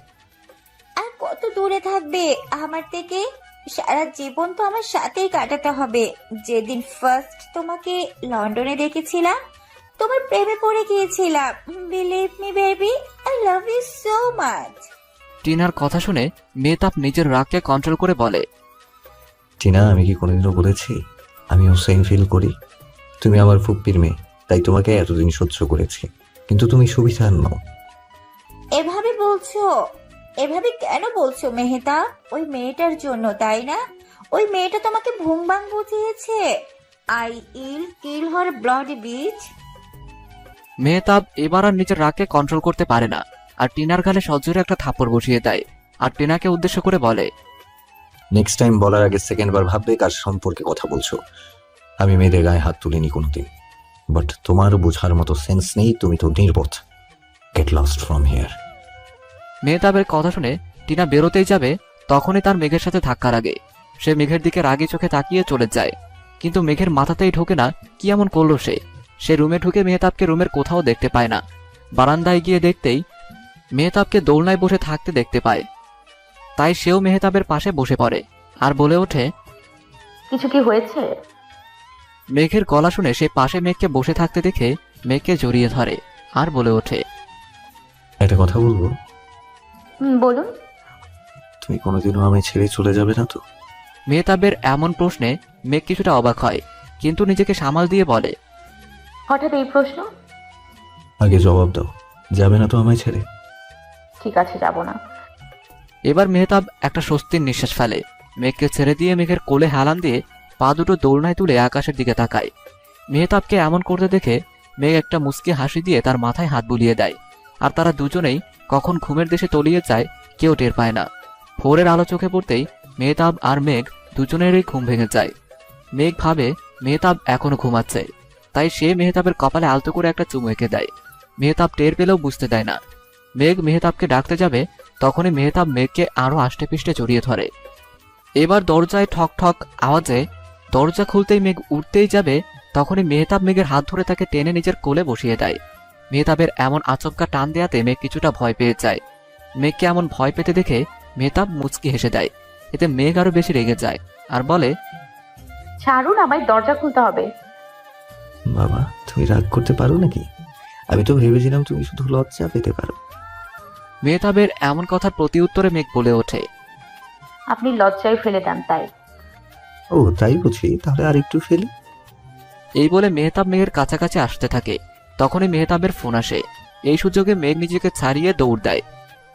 Speaker 8: আর কত দূরে থাকবে আমার থেকে? সারা জীবন তো আমার সাথেই কাটাতে হবে। যেদিন ফার্স্ট তোমাকে লন্ডনে দেখেছিলাম, তোমার প্রেমে পড়ে গিয়েছিলাম। Believe me baby, I love you so much.
Speaker 3: টিনার কথা শুনে মেহতাব নিজের রাগকে কন্ট্রোল করে বলে,
Speaker 6: টিনা, আমি কি কোনোদিনও বলেছি আমিও সেম ফিল করি? তুমি আমার ফুপ্পির মেয়ে, তাই তোমাকে এতদিন সহ্য করেছি, কিন্তু তুমি সুবিধার নও।
Speaker 8: এভাবে বলছো? এভাবে কেন বলছো মেহতা? ওই মেয়েটার জন্য, তাই না? ওই মেয়েটা তোমাকে ভুংবাং বুঝিয়েছে। I will kill her bloody beach.
Speaker 3: Mehtab এবার আর নিজের রাগকে কন্ট্রোল করতে পারে না, আর টিনার গালে সজোরে একটা থাপ্পড় বসিয়ে দেয়। আর টিনাকে উদ্দেশ্য করে বলে,
Speaker 6: নেক্সট টাইম বলার আগে সেকেন্ড বার ভাববে কার সম্পর্কে কথা বলছো। আমি মেয়েদের গায়ে হাত তুলিনি কোনোদিন, বাট তোমার বোঝার মতো সেন্স নেই। তুমি তো নির্বোধ। Get lost from here.
Speaker 3: মেহতাবের কথা শুনে টিনা বেরোতেই যাবে, তখনই তার মেঘের সাথে ধাক্কা লাগে। সে মেঘের দিকে রাগী চোখে তাকিয়ে চলে যায়, কিন্তু মেঘের মাথাতেই ঢোকে না কি এমন করলো সে রুমে ঢুকে মেহতাবকে রুমের কোথাও দেখতে পায় না। বারান্দায় গিয়ে দেখতেই মেহতাবকে দোলনায় বসে থাকতে দেখতে পায়। তাই সেও মেহতাবের পাশে বসে পড়ে আর বলে ওঠে,
Speaker 1: কিছু কি হয়েছে?
Speaker 3: মেঘের গলা শুনে সে পাশে মেঘকে বসে থাকতে দেখে মেঘকে জড়িয়ে ধরে আর বলে ওঠে,
Speaker 6: একটা কথা বলবো?
Speaker 1: বলুন।
Speaker 6: তুমি কোনোদিনও আমি ছেড়ে চলে যাবে না তো?
Speaker 3: মেহতাবের এমন প্রশ্নে মেঘ কিছুটা অবাক হয়, কিন্তু নিজেকে সামাল দিয়ে বলে,
Speaker 1: হঠাৎ এই প্রশ্ন?
Speaker 6: আগে জবাব দাও, যাবে না তো আমায় ছেড়ে?
Speaker 1: ঠিক আছে, যাব না।
Speaker 3: এবার মেহতাব একটা স্বস্তির নিঃশ্বাস ফেলে। মেঘকে ছেড়ে দিয়ে মেঘের কোলে হেলান দিয়ে পা দুটো দোলনায় তুলে আকাশের দিকে তাকায়। মেহতাবকে এমন করতে দেখে মেঘ একটা মুচকি হাসি দিয়ে তার মাথায় হাত বুলিয়ে দেয়। আর তারা দুজনেই কখন ঘুমের দেশে তলিয়ে যায় কেউ টের পায় না। ভোরের আলো চোখে পড়তেই মেহতাব আর মেঘ দুজনেরই ঘুম ভেঙে যায়। মেঘ ভাবে মেহতাব এখনো ঘুমাচ্ছে, তাই সে মেহতাবের কপালে আলতো করে একটা চুমু এঁকে দেয়। মেহতাব টের পেলেও বুঝতে দেয় না। মেঘ মেহতাবকে ডাকতে যাবে, তখনই মেহতাব মেঘকে আরো আষ্টে পিষ্টে জড়িয়ে ধরে। এবার দরজায় ঠক ঠক আওয়াজে দরজা খুলতেই মেঘ উঠতেই যাবে, তখনই মেহতাব মেঘের হাত ধরে তাকে টেনে নিজের কোলে বসিয়ে দেয়। মেহতাবের এমন আচমকা টান দেয়াতে মেঘ কিছুটা ভয় পেয়ে যায়। মেঘকে এমন ভয় পেতে দেখে মেহতাব মুচকি হেসে দেয়। এতে মেঘ আরো বেশি রেগে যায় আর বলে,
Speaker 1: ছাড়ুন, আমায় দরজা খুলতে হবে।
Speaker 6: বাবা, তুমি রাগ করতে পারো নাকি? আমি তো ভেবেছিলাম তুমি শুধু লজ্জা পেতে পারো।
Speaker 3: মেহতাবের এমন কথার প্রতি উত্তরে মেঘ বলে ওঠে,
Speaker 1: আপনি লজ্জায় ফেলে দেন তাই।
Speaker 6: ও তাই বুঝি, তাহলে আর একটু ফেলি।
Speaker 3: এই বলে মেহতাব মেঘের কাছাকাছি আসতে থাকে। তখনই মেহতাবের ফোন আসে। এই সুযোগে মেঘ নিজেকে ছাড়িয়ে দৌড় দেয়।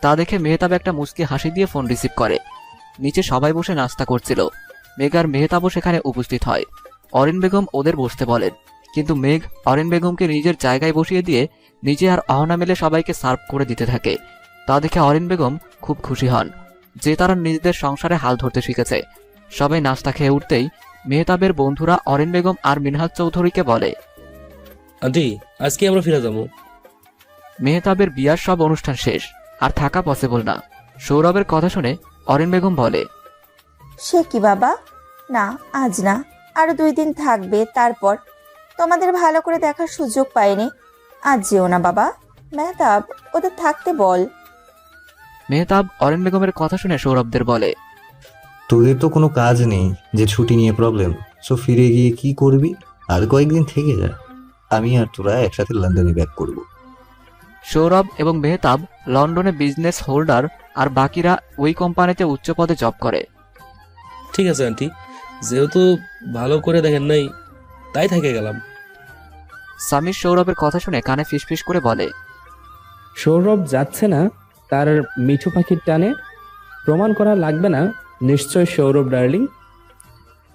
Speaker 3: তা দেখে মেহতাব একটা মুচকি হাসি দিয়ে ফোন রিসিভ করে। নিচে সবাই বসে নাস্তা করছিল। মেঘ আর মেহতাবও সেখানে উপস্থিত হয়। অরিন বেগম ওদের বসতে বলেন, কিন্তু মেঘ অরিন বেগমকে নিজের জায়গায় বসিয়ে দিয়ে নিজে আর অহনা মিলে সবাইকে সার্ভ করে দিতে থাকে। তা দেখে অরিন বেগম খুব খুশি হন যে তারা নিজেদের সংসারে হাল ধরতে শিখেছে। সবাই নাস্তা খেয়ে উঠতেই মেহতাবের বন্ধুরা অরিন বেগম আর মিনহাজ চৌধুরীকে বলে,
Speaker 7: আন্টি আজকে আমরা ফিরে যাবো।
Speaker 3: মেহতাবের বিয়ার সব অনুষ্ঠান শেষ, আর থাকা পসিবল না। সৌরভের কথা শুনে অরিন বেগম বলে,
Speaker 13: সে কি বাবা, না আজ না, আরো 2 দিন থাকবে, তারপর তোমাদের ভালো করে দেখার সুযোগ পাইনি। আজ যেও না বাবা, মেহতাব ওদের থাকতে বল।
Speaker 3: মেহতাব অরিন বেগমের কথা শুনে সৌরভদের বলে,
Speaker 6: তোদের তো কোনো কাজ নেই যে ছুটি নিয়ে প্রবলেম, সো ফিরে গিয়ে কি করবি? আর কয়েকদিন থেকে যা, আমি আর তোরা একসাথে লন্ডনে ব্যাক করব।
Speaker 3: সৌরভ এবং মেহতাব লন্ডনে বিজনেস হোল্ডার, আর বাকিরা ওই কোম্পানিতে উচ্চ পদে জব করে।
Speaker 7: ঠিক আছে আন্টি, যেহেতু ভালো করে দেখেন নাই তাই থেকে গেলাম।
Speaker 3: সামির সৌরভের কথা শুনে কানে ফিসফিস করে বলে,
Speaker 11: সৌরভ যাচ্ছে না তার মিঠু পাখির টানে? প্রমাণ করা লাগবে না নিশ্চয় সৌরভ ডার্লিং।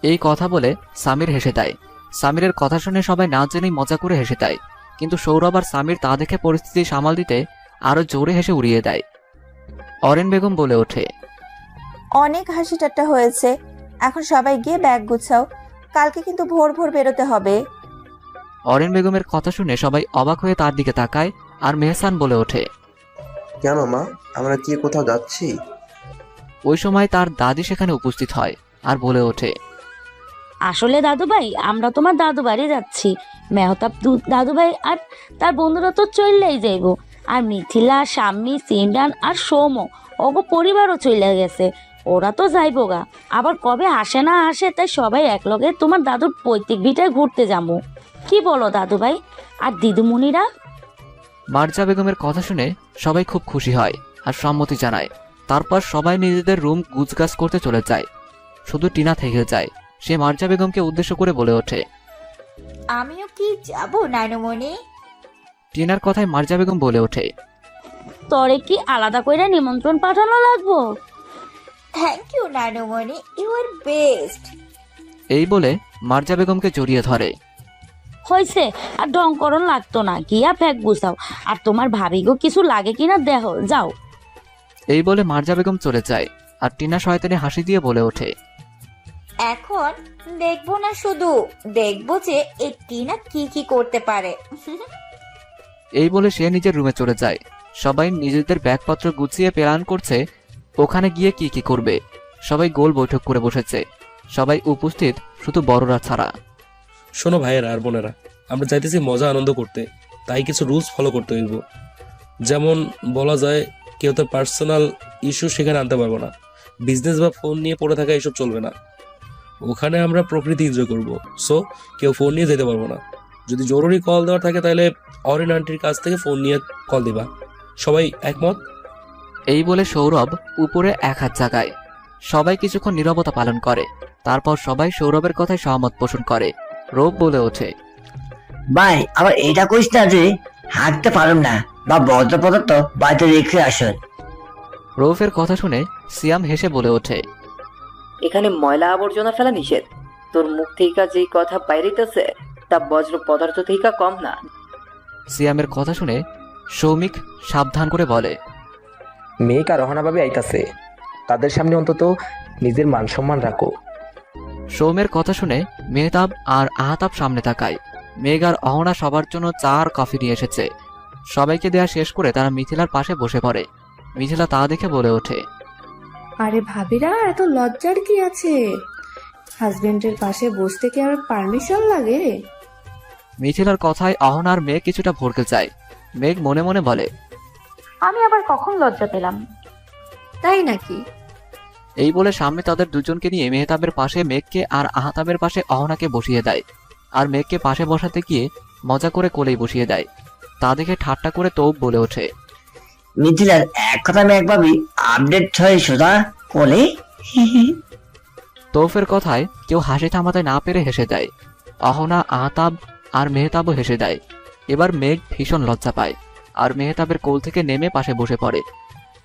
Speaker 3: এই কথা বলে সামির হেসে দেয়। সামিরের কথা শুনে সবাই না জেনেই মজা করে হেসে দেয়, কিন্তু সৌরভ আর সামির তা দেখে পরিস্থিতি সামাল দিতে আরো জোরে হেসে উড়িয়ে দেয়। অরিন বেগম বলে ওঠে,
Speaker 13: অনেক হাসি ঠাট্টা হয়েছে, এখন সবাই গিয়ে ব্যাগ গুছাও, কালকে কিন্তু ভোর ভোর বেরোতে হবে।
Speaker 3: অরিন বেগমের কথা শুনে সবাই অবাক হয়ে তার দিকে তাকায়, আর মেহসান বলে ওঠে,
Speaker 12: কেন মা, আমরা কি কোথাও যাচ্ছি?
Speaker 3: ওই সময় তার দাদি সেখানে উপস্থিত হয় আর বলে ওঠে,
Speaker 15: আসলে দাদু ভাই, আমরা তোমার দাদু বাড়ি যাচ্ছি। মেহতাব দাদু ভাই আর তার বন্ধুরা তো চললেই যাইব, আর মিথিলা, শাম্মী, সিমরান আর সৌম ওগো পরিবারও চলে গেছে, ওরা তো যাইব গা। আবার কবে আসে না আসে, তাই সবাই একলগে তোমার দাদুর পৈতৃক ভিটায় ঘুরতে যাবো। কি বলো দাদু ভাই আর দিদিমণিরা?
Speaker 3: মার্জা বেগমের কথা শুনে সবাই খুব খুশি হয় আর সম্মতি জানায়। তারপর সবাই নিজেদের রুম গুছগাছ করতে চলে যায়। শুধু টিনা থেকে যায়। সে মার্জা বেগমকে উদ্দেশ্য করে বলে ওঠে,
Speaker 5: আমিও কি যাব নানুমণি?
Speaker 3: টিনার কথায় মার্জা বেগম বলে ওঠে,
Speaker 15: তরে কি আলাদা করে নিমন্ত্রণ পাঠানো লাগবো?
Speaker 5: থ্যাংক ইউ নানুমণি, ইউ আর বেস্ট।
Speaker 3: এই বলে মার্জা বেগমকে জড়িয়ে ধরে।
Speaker 15: হয়েছে, আর ঢংকরণ লাগতো না, গিয়া ফ্যাক গুছাও, আর তোমার ভাবিগো কিছু লাগে কিনা দেখো, যাও।
Speaker 3: এই বলে মার্জা বেগম চলে যায়, আর টিনা শয়তানি হাসি দিয়ে বলে ওঠে,
Speaker 5: এখন দেখবো না, শুধু দেখবো যে এই টিনা কি কি করতে পারে।
Speaker 3: এই বলে সে নিজের রুমে চলে যায়। সবাই নিজেদের ব্যাগপত্র গুছিয়ে প্ল্যান করছে ওখানে গিয়ে কি কি করবে। সবাই গোল বৈঠক করে বসেছে, সবাই উপস্থিত শুধু বড়রা ছাড়া।
Speaker 7: শোনো ভাইয়েরা আর বোনেরা, আমরা চাইতেছি মজা আনন্দ করতে, তাই কিছু রুলস ফলো করতে হইব। যেমন বলা যায়, কেউ তার পার্সোনাল ইস্যু সেখানে আনতে পারবো না, বিজনেস বা ফোন নিয়ে পড়ে থাকা এসব চলবে না। ওখানে আমরা প্রকৃতি এনজয় করবো, সো কেউ ফোন নিয়ে যেতে পারবো না। যদি জরুরি কল দেওয়ার থাকে তাহলে অরিন আন্টির কাছ থেকে ফোন নিয়ে কল দিবা। সবাই একমত?
Speaker 3: এই বলে সৌরভ উপরে এক হাত জাগায়। সবাই কিছুক্ষণ নীরবতা পালন করে। তারপর সবাই সৌরভের কথায় সহমত পোষণ করে। রূপ বলে ওঠে,
Speaker 17: ভাই আবার এটা কইস না যে হাঁটতে পারুম না, বা বজ্র পদার্থ বাড়িতে রেখে আসুন।
Speaker 3: রৌফের কথা শুনে সিয়াম হেসে বলে ওঠে,
Speaker 9: এখানে ময়লা আবর্জনা ফেলা নিষেধ। তোর মুখ থেকে যেই কথা বাইরেতেছে তা বজ্র পদার্থ থেকে কম না।
Speaker 3: সিয়ামের কথা শুনে সৌমিক সাবধান করে বলে,
Speaker 16: মেঘ আর রহনা ভাবে আইতাছে, তাদের সামনে অন্তত নিজের মান সম্মান রাখো।
Speaker 3: সৌমের কথা শুনে মেহতাব আর আহতাব সামনে তাকায়। মেঘ আর অহনা সবার জন্য চা আর কফি নিয়ে এসেছে। সবাইকে দেয়া শেষ করে তারা মিথিলার পাশে বসে পড়ে। মিথিলা তা দেখে বলে ওঠে,
Speaker 10: আরে ভাবিরা, এত লজ্জার কি আছে? হাজবেন্ডের পাশে বসতে কি আর পারমিশন লাগে?
Speaker 3: মিথিলার কথায় অহনার মেঘ কিছুটা ভরকে যায়। মেঘ মনে মনে বলে,
Speaker 1: আমি আবার কখন লজ্জা পেলাম?
Speaker 18: তাই নাকি?
Speaker 3: এই বলে সামনে তাদের দুজনকে নিয়ে মেহতাবের পাশে মেঘকে আর আহতাবের পাশে অহনাকে বসিয়ে দেয়। আর মেঘকে পাশে বসাতে গিয়ে মজা করে কোলেই বসিয়ে দেয়। তা দেখে ঠাট্টা করে তৌব বলে ওঠে,
Speaker 17: মিথিলার এক কথা আমি একভাবে আপডেট হয়ে সোজা কোলে।
Speaker 3: তৌফের কথায় কেউ হাসি থামাতে না পেরে হেসে দেয়। অহনা, আহতাব আর মেহতাবও হেসে দেয়। এবার মেঘ ভীষণ লজ্জা পায় আর মেহতাবের কোল থেকে নেমে পাশে বসে পড়ে।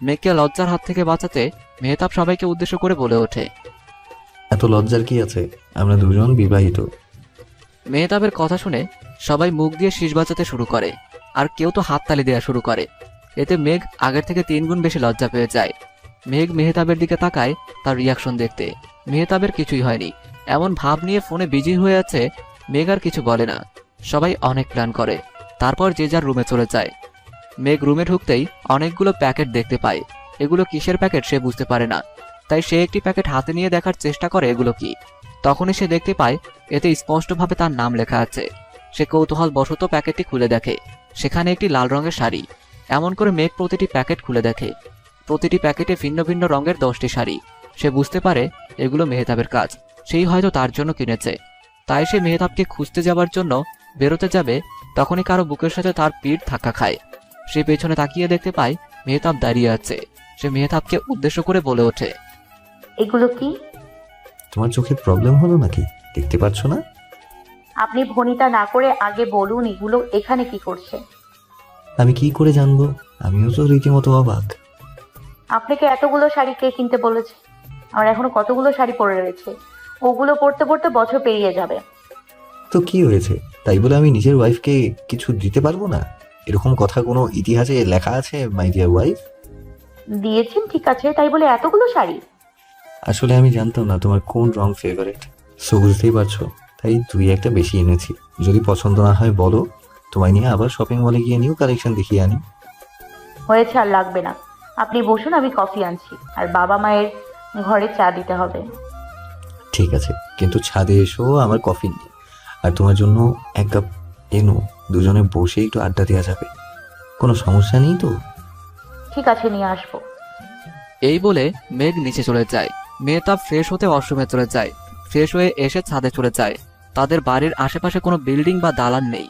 Speaker 3: মেঘকে লজ্জার হাত থেকে বাঁচাতে মেহতাব সবাইকে উদ্দেশ্য করে বলে ওঠে,
Speaker 6: এত লজ্জার কি আছে, আমরা দুজন বিবাহিত।
Speaker 3: মেহতাবের কথা শুনে সবাই মুখ দিয়ে শীষ বাজাতে শুরু করে, আর কেউ তো হাততালি দেওয়া শুরু করে। এতে মেঘ আগের থেকে 3 গুণ বেশি লজ্জা পেয়ে যায়। মেঘ মেহতাবের দিকে তাকায় তার রিয়াকশন দেখতে। মেহতাবের কিছুই হয়নি, এমন ভাব নিয়ে ফোনে বিজি হয়ে আছে। মেঘ আর কিছু বলে না। সবাই অনেক প্ল্যান করে, তারপর যে যার রুমে চলে যায়। মেঘ রুমে ঢুকতেই অনেকগুলো প্যাকেট দেখতে পায়। এগুলো কিসের প্যাকেট সে বুঝতে পারে না, তাই সে একটি প্যাকেট হাতে নিয়ে দেখার চেষ্টা করে এগুলো কি। তখনই সে দেখতে পায় এতে স্পষ্টভাবে তার নাম লেখা আছে। সে কৌতূহল বশত প্যাকেটটি খুলে দেখে, সেখানে একটি লাল রঙের শাড়ি। এমন করে মেঘ প্রতিটি প্যাকেট খুলে দেখে। প্রতিটি প্যাকেটে ভিন্ন ভিন্ন রঙের 10টি শাড়ি। সে বুঝতে পারে এগুলো মেহতাবের কাজ, সেই হয়তো তার জন্য কিনেছে। তাই সে মেহতাবকে খুঁজতে যাবার জন্য বেরোতে যাবে, তখনই কারো বুকের সাথে তার পিঠ ধাক্কা খায়। সে পেছনে তাকিয়ে দেখতে পায় মেহতাব দাঁড়িয়ে আছে। সে মেহতাবকে উদ্দেশ্য করে বলে ওঠে,
Speaker 1: এগুলো কি?
Speaker 6: তোমার চোখে প্রবলেম হলো নাকি, দেখতে পাচ্ছ না?
Speaker 1: আপনি ভনিতা না করে আগে বলুন এগুলো এখানে কি করছে?
Speaker 6: আমি কি করে জানবো, আমিও তো রীতিমতো অবাক।
Speaker 1: আপনাকে এতগুলো শাড়ি কে কিনতে বলেছে? আমার এখনো কতগুলো শাড়ি পরে রয়েছে, ওগুলো পরতে পরতে বছর পেরিয়ে যাবে।
Speaker 6: তো কি হয়েছে, তাই বলে আমি নিজের ওয়াইফকে কিছু দিতে পারবো না? এরকম কথা কোনো ইতিহাসে লেখা আছে মাই ডিয়ার ওয়াইফ?
Speaker 1: দিয়েছেন ঠিক আছে, তাই বলে এতগুলো শাড়ি?
Speaker 6: আসলে আমি জানতাম না তোমার কোন রং ফেভারিট, সো বুঝতেই পারছো, তাই 2-1টা বেশি এনেছি। যদি পছন্দ না হয় বলো, তোমায় নিয়ে আবার শপিং মলে গিয়ে নিউ কালেকশন দেখিয়ে আনি।
Speaker 1: হয়েছে, আর লাগবে না। আপনি বসুন, আমি কফি আনছি, আর বাবা মায়ের ঘরে চা দিতে হবে।
Speaker 6: ঠিক আছে, কিন্তু ছাদে এসো আমার কফি নিয়ে, আর তোমার জন্য 1 কাপ এনো, দুজনে বসে একটু আড্ডা দেওয়া যাবে। কোনো সমস্যা নেই তো?
Speaker 1: ঠিক আছে, নিয়ে আসবো।
Speaker 3: এই বলে মেঘ নিচে চলে যায়। মেহতাব ফ্রেশ হতে ওয়াশরুমে চলে যায়। ফ্রেশ হয়ে এসে ছাদে চলে যায়। তাদের বাড়ির আশেপাশে কোনো বিল্ডিং বা দালান নেই।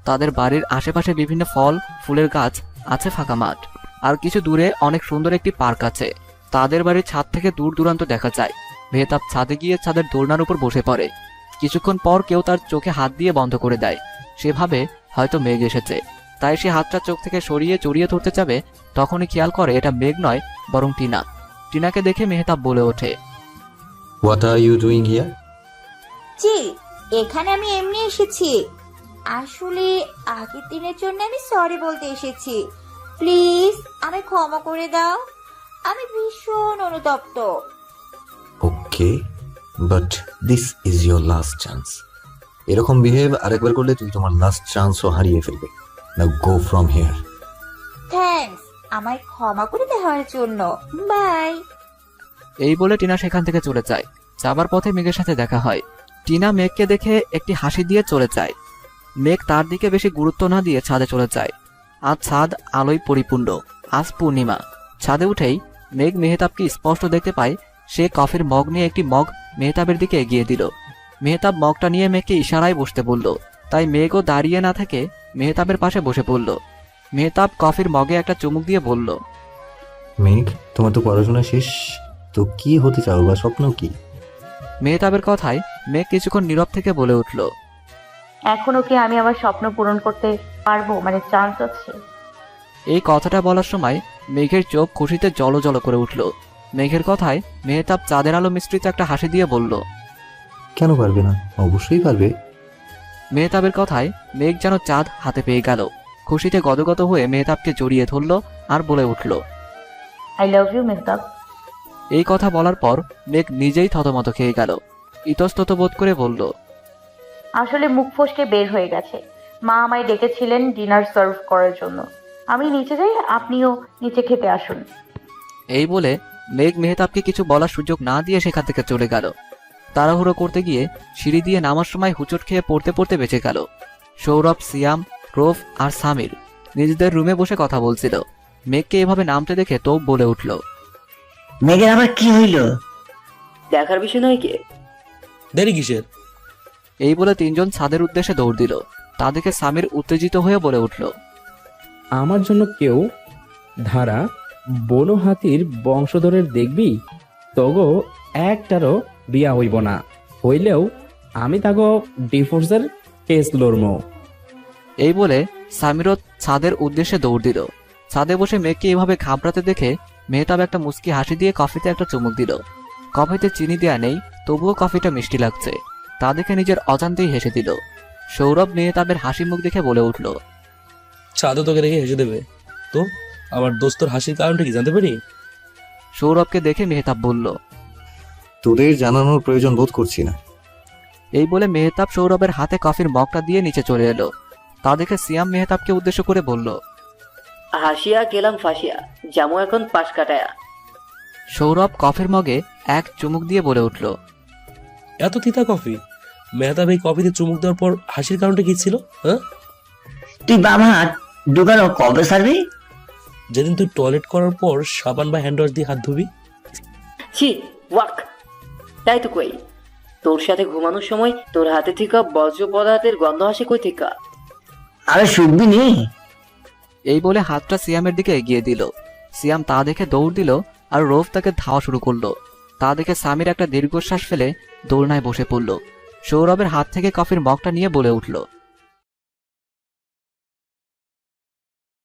Speaker 3: তাদের বাড়ির আশেপাশে বিভিন্ন ফল ফুলের গাছ আছে, ফাঁকা মাঠ, আর কিছু দূরে অনেক সুন্দর একটি পার্ক আছে। তাদের বাড়ির ছাদ থেকে দূর দূরান্ত দেখা যায়। মেহতাব ছাদে গিয়ে ছাদের দোলনার উপর বসে পড়ে। কিছুক্ষণ পর কেউ তার চোখে হাত দিয়ে বন্ধ করে দেয়। সেভাবে হয়তো মেঘ এসেছে, তাই সে হাতটা চোখ থেকে সরিয়ে জড়িয়ে ধরতে যাবে, তখনই খেয়াল করে এটা মেঘ নয় বরং টিনা। টিনাকে দেখে মেহতাব বলে ওঠে,
Speaker 6: what are you doing here?
Speaker 5: জি, এখানে আমি এমনি এসেছি। আসলে আগের দিনের জন্য আমি সরি বলতে এসেছি। প্লিজ আমায় ক্ষমা করে দাও, আমি ভীষণ অনুতপ্ত।
Speaker 6: Okay, but this is your last chance. এরকম বিহেভ আরেকবার করলে তুই তোমার লাস্ট চান্সও হারিয়ে ফেলবে। Now go from here.
Speaker 5: Thanks আমায় ক্ষমা করে দেওয়ার জন্য। বাই।
Speaker 3: এই বলে টিনা সেখান থেকে চলে যায়। যাবার পথে মেঘের সাথে দেখা হয়। টিনা মেঘকে দেখে একটি হাসি দিয়ে চলে যায়। মেঘ তার দিকে বেশি গুরুত্ব না দিয়ে ছাদে চলে যায়। আজ ছাদ আলোয় পরিপূর্ণ। আজ পূর্ণিমা। ছাদে উঠেই মেঘ মেহতাবকে স্পষ্ট দেখতে পায়। সে কফির মগ নিয়ে একটি মগ মেহতাবের দিকে এগিয়ে দিল। মেহতাব মগটা নিয়ে মেঘকে ইশারায় বসতে বলল, তাই মেঘও দাঁড়িয়ে না থেকে মেহতাবের পাশে বসে পড়ল। মেহতাব কফির মগে একটা চুমুক দিয়ে বলল,
Speaker 6: মেঘ, তোমার তো পড়াশোনা শেষ, তো কি হতে চাও বা স্বপ্ন কি?
Speaker 3: মেহতাবের কথায় মেঘ কিছুক্ষণ নীরব থেকে বলে উঠল,
Speaker 1: এখনো কি আমি আমার স্বপ্ন পূরণ করতে পারবো, মানে চান্স আছে?
Speaker 3: এই কথাটা বলার সময় মেঘের চোখ খুশিতে জলজল করে উঠল। মেঘের কথায় মেহতাব চাঁদের আলো মিশ্রিত একটা হাসি দিয়ে বলল,
Speaker 6: কেন পারবে না, অবশ্যই পারবে।
Speaker 3: মেহতাবের কথায় মেঘ যেন চাঁদ হাতে পেয়ে গেল। খুশিতে গদগদ হয়ে মেহতাবকে জড়িয়ে ধরল আর বলে উঠল,
Speaker 1: আই লাভ ইউ মেহতাব।
Speaker 3: এই কথা বলার পর মেঘ নিজেই থতমত খেয়ে গেল। ইতস্তত বোধ করে বলল,
Speaker 1: আসলে মুখ ফসকে বের হয়ে গেছে। মা আমায় ডেকেছিলেন ডিনার সার্ভ করার জন্য। আমি নিচে যাই, আপনিও নিচে খেতে আসুন।
Speaker 3: এই বলে মেঘ মেহতাবকে কিছু বলার সুযোগ না দিয়ে সেখান থেকে চলে গেল। তাড়াহুড়ো করতে গিয়ে সিঁড়ি দিয়ে নামার সময় হুচট খেয়ে পড়তে পড়তে বেঁচে গেল। সৌরভ, সিয়াম, রোফ আর সামির নিজেদের রুমে বসে কথা বলছিল। মেঘকে এভাবে নামতে দেখে তো বলে উঠল,
Speaker 17: মেঘের আবার কি হইল?
Speaker 9: দেখার বিষয় নয় কে,
Speaker 7: দেরি কিসের?
Speaker 3: এই বলে তিনজন ছাদের উদ্দেশ্যে দৌড় দিল। তা দেখে সামির উত্তেজিত হয়ে বলে উঠল,
Speaker 11: আমার জন্য কেউ ধারা বনো হাতির বংশধরের দেখবি, তগো একটারও বিয়া হইব না, হইলেও আমি তাগো ডিভোর্সের কেস লড়মো।
Speaker 3: এই বলে সামিরও ছাদের উদ্দেশ্যে দৌড় দিল। ছাদে বসে মেঘকে এভাবে ঘাবড়াতে দেখে মেহতাব একটা মুচকি হাসি দিয়ে কফিতে একটা চুমুক দিল। কফিতে চিনি দেয়া নেই, তবুও কফিটা মিষ্টি লাগছে। তা দেখে নিজের অজান্তেই হেসে দিল। সৌরভ মেহতাবের হাসি মুখ দেখে বলে উঠল,
Speaker 7: চাঁদও তোকে রেখে হেসে দেবে। তো আমার দোস্তর হাসির কারণটা কি জানতে পারি?
Speaker 3: সৌরভকে দেখে মেহতাব বলল,
Speaker 6: তোদের জানানোর প্রয়োজন বোধ করছি না।
Speaker 3: এই বলে মেহতাব সৌরভের হাতে কফির মগটা দিয়ে নিচে চলে এলো। তা দেখে সিয়াম মেহতাবকে উদ্দেশ্য করে বলল,
Speaker 9: হাসিয়া গেলাম ফাঁসিয়া, জামু এখন পাশ কাটায়া।
Speaker 3: সৌরভ কফির মগে এক চুমুক দিয়ে বলে উঠল,
Speaker 7: এত তিতা কফি? মেহতাব এই কফিতে চুমুক দেওয়ার পর হাসির কারণটা কি ছিল? হ্যাঁ,
Speaker 17: তুই বাম হাত দোকান কবে সারবি?
Speaker 7: যেদিন তুই টয়লেট করার পর সাবান বা হ্যান্ড ওয়াশ দিয়ে হাত ধুবি।
Speaker 9: ছি, ওয়াক। তাই তো কই, তোর সাথে ঘুমানোর সময় তোর হাতে থেকে বজ্র পদার্থের গন্ধ আসে কই থেকে?
Speaker 17: আরে শুকবি নি।
Speaker 3: এই বলে হাতটা সিয়ামের দিকে এগিয়ে দিল। সিয়াম তা দেখে দৌড় দিল আর রৌফ তাকে ধাওয়া শুরু করলো। তা দেখে সামির একটা দীর্ঘশ্বাস ফেলে দোলনায় বসে পড়ল। সৌরভের হাত থেকে কফির মগটা নিয়ে বলে উঠল,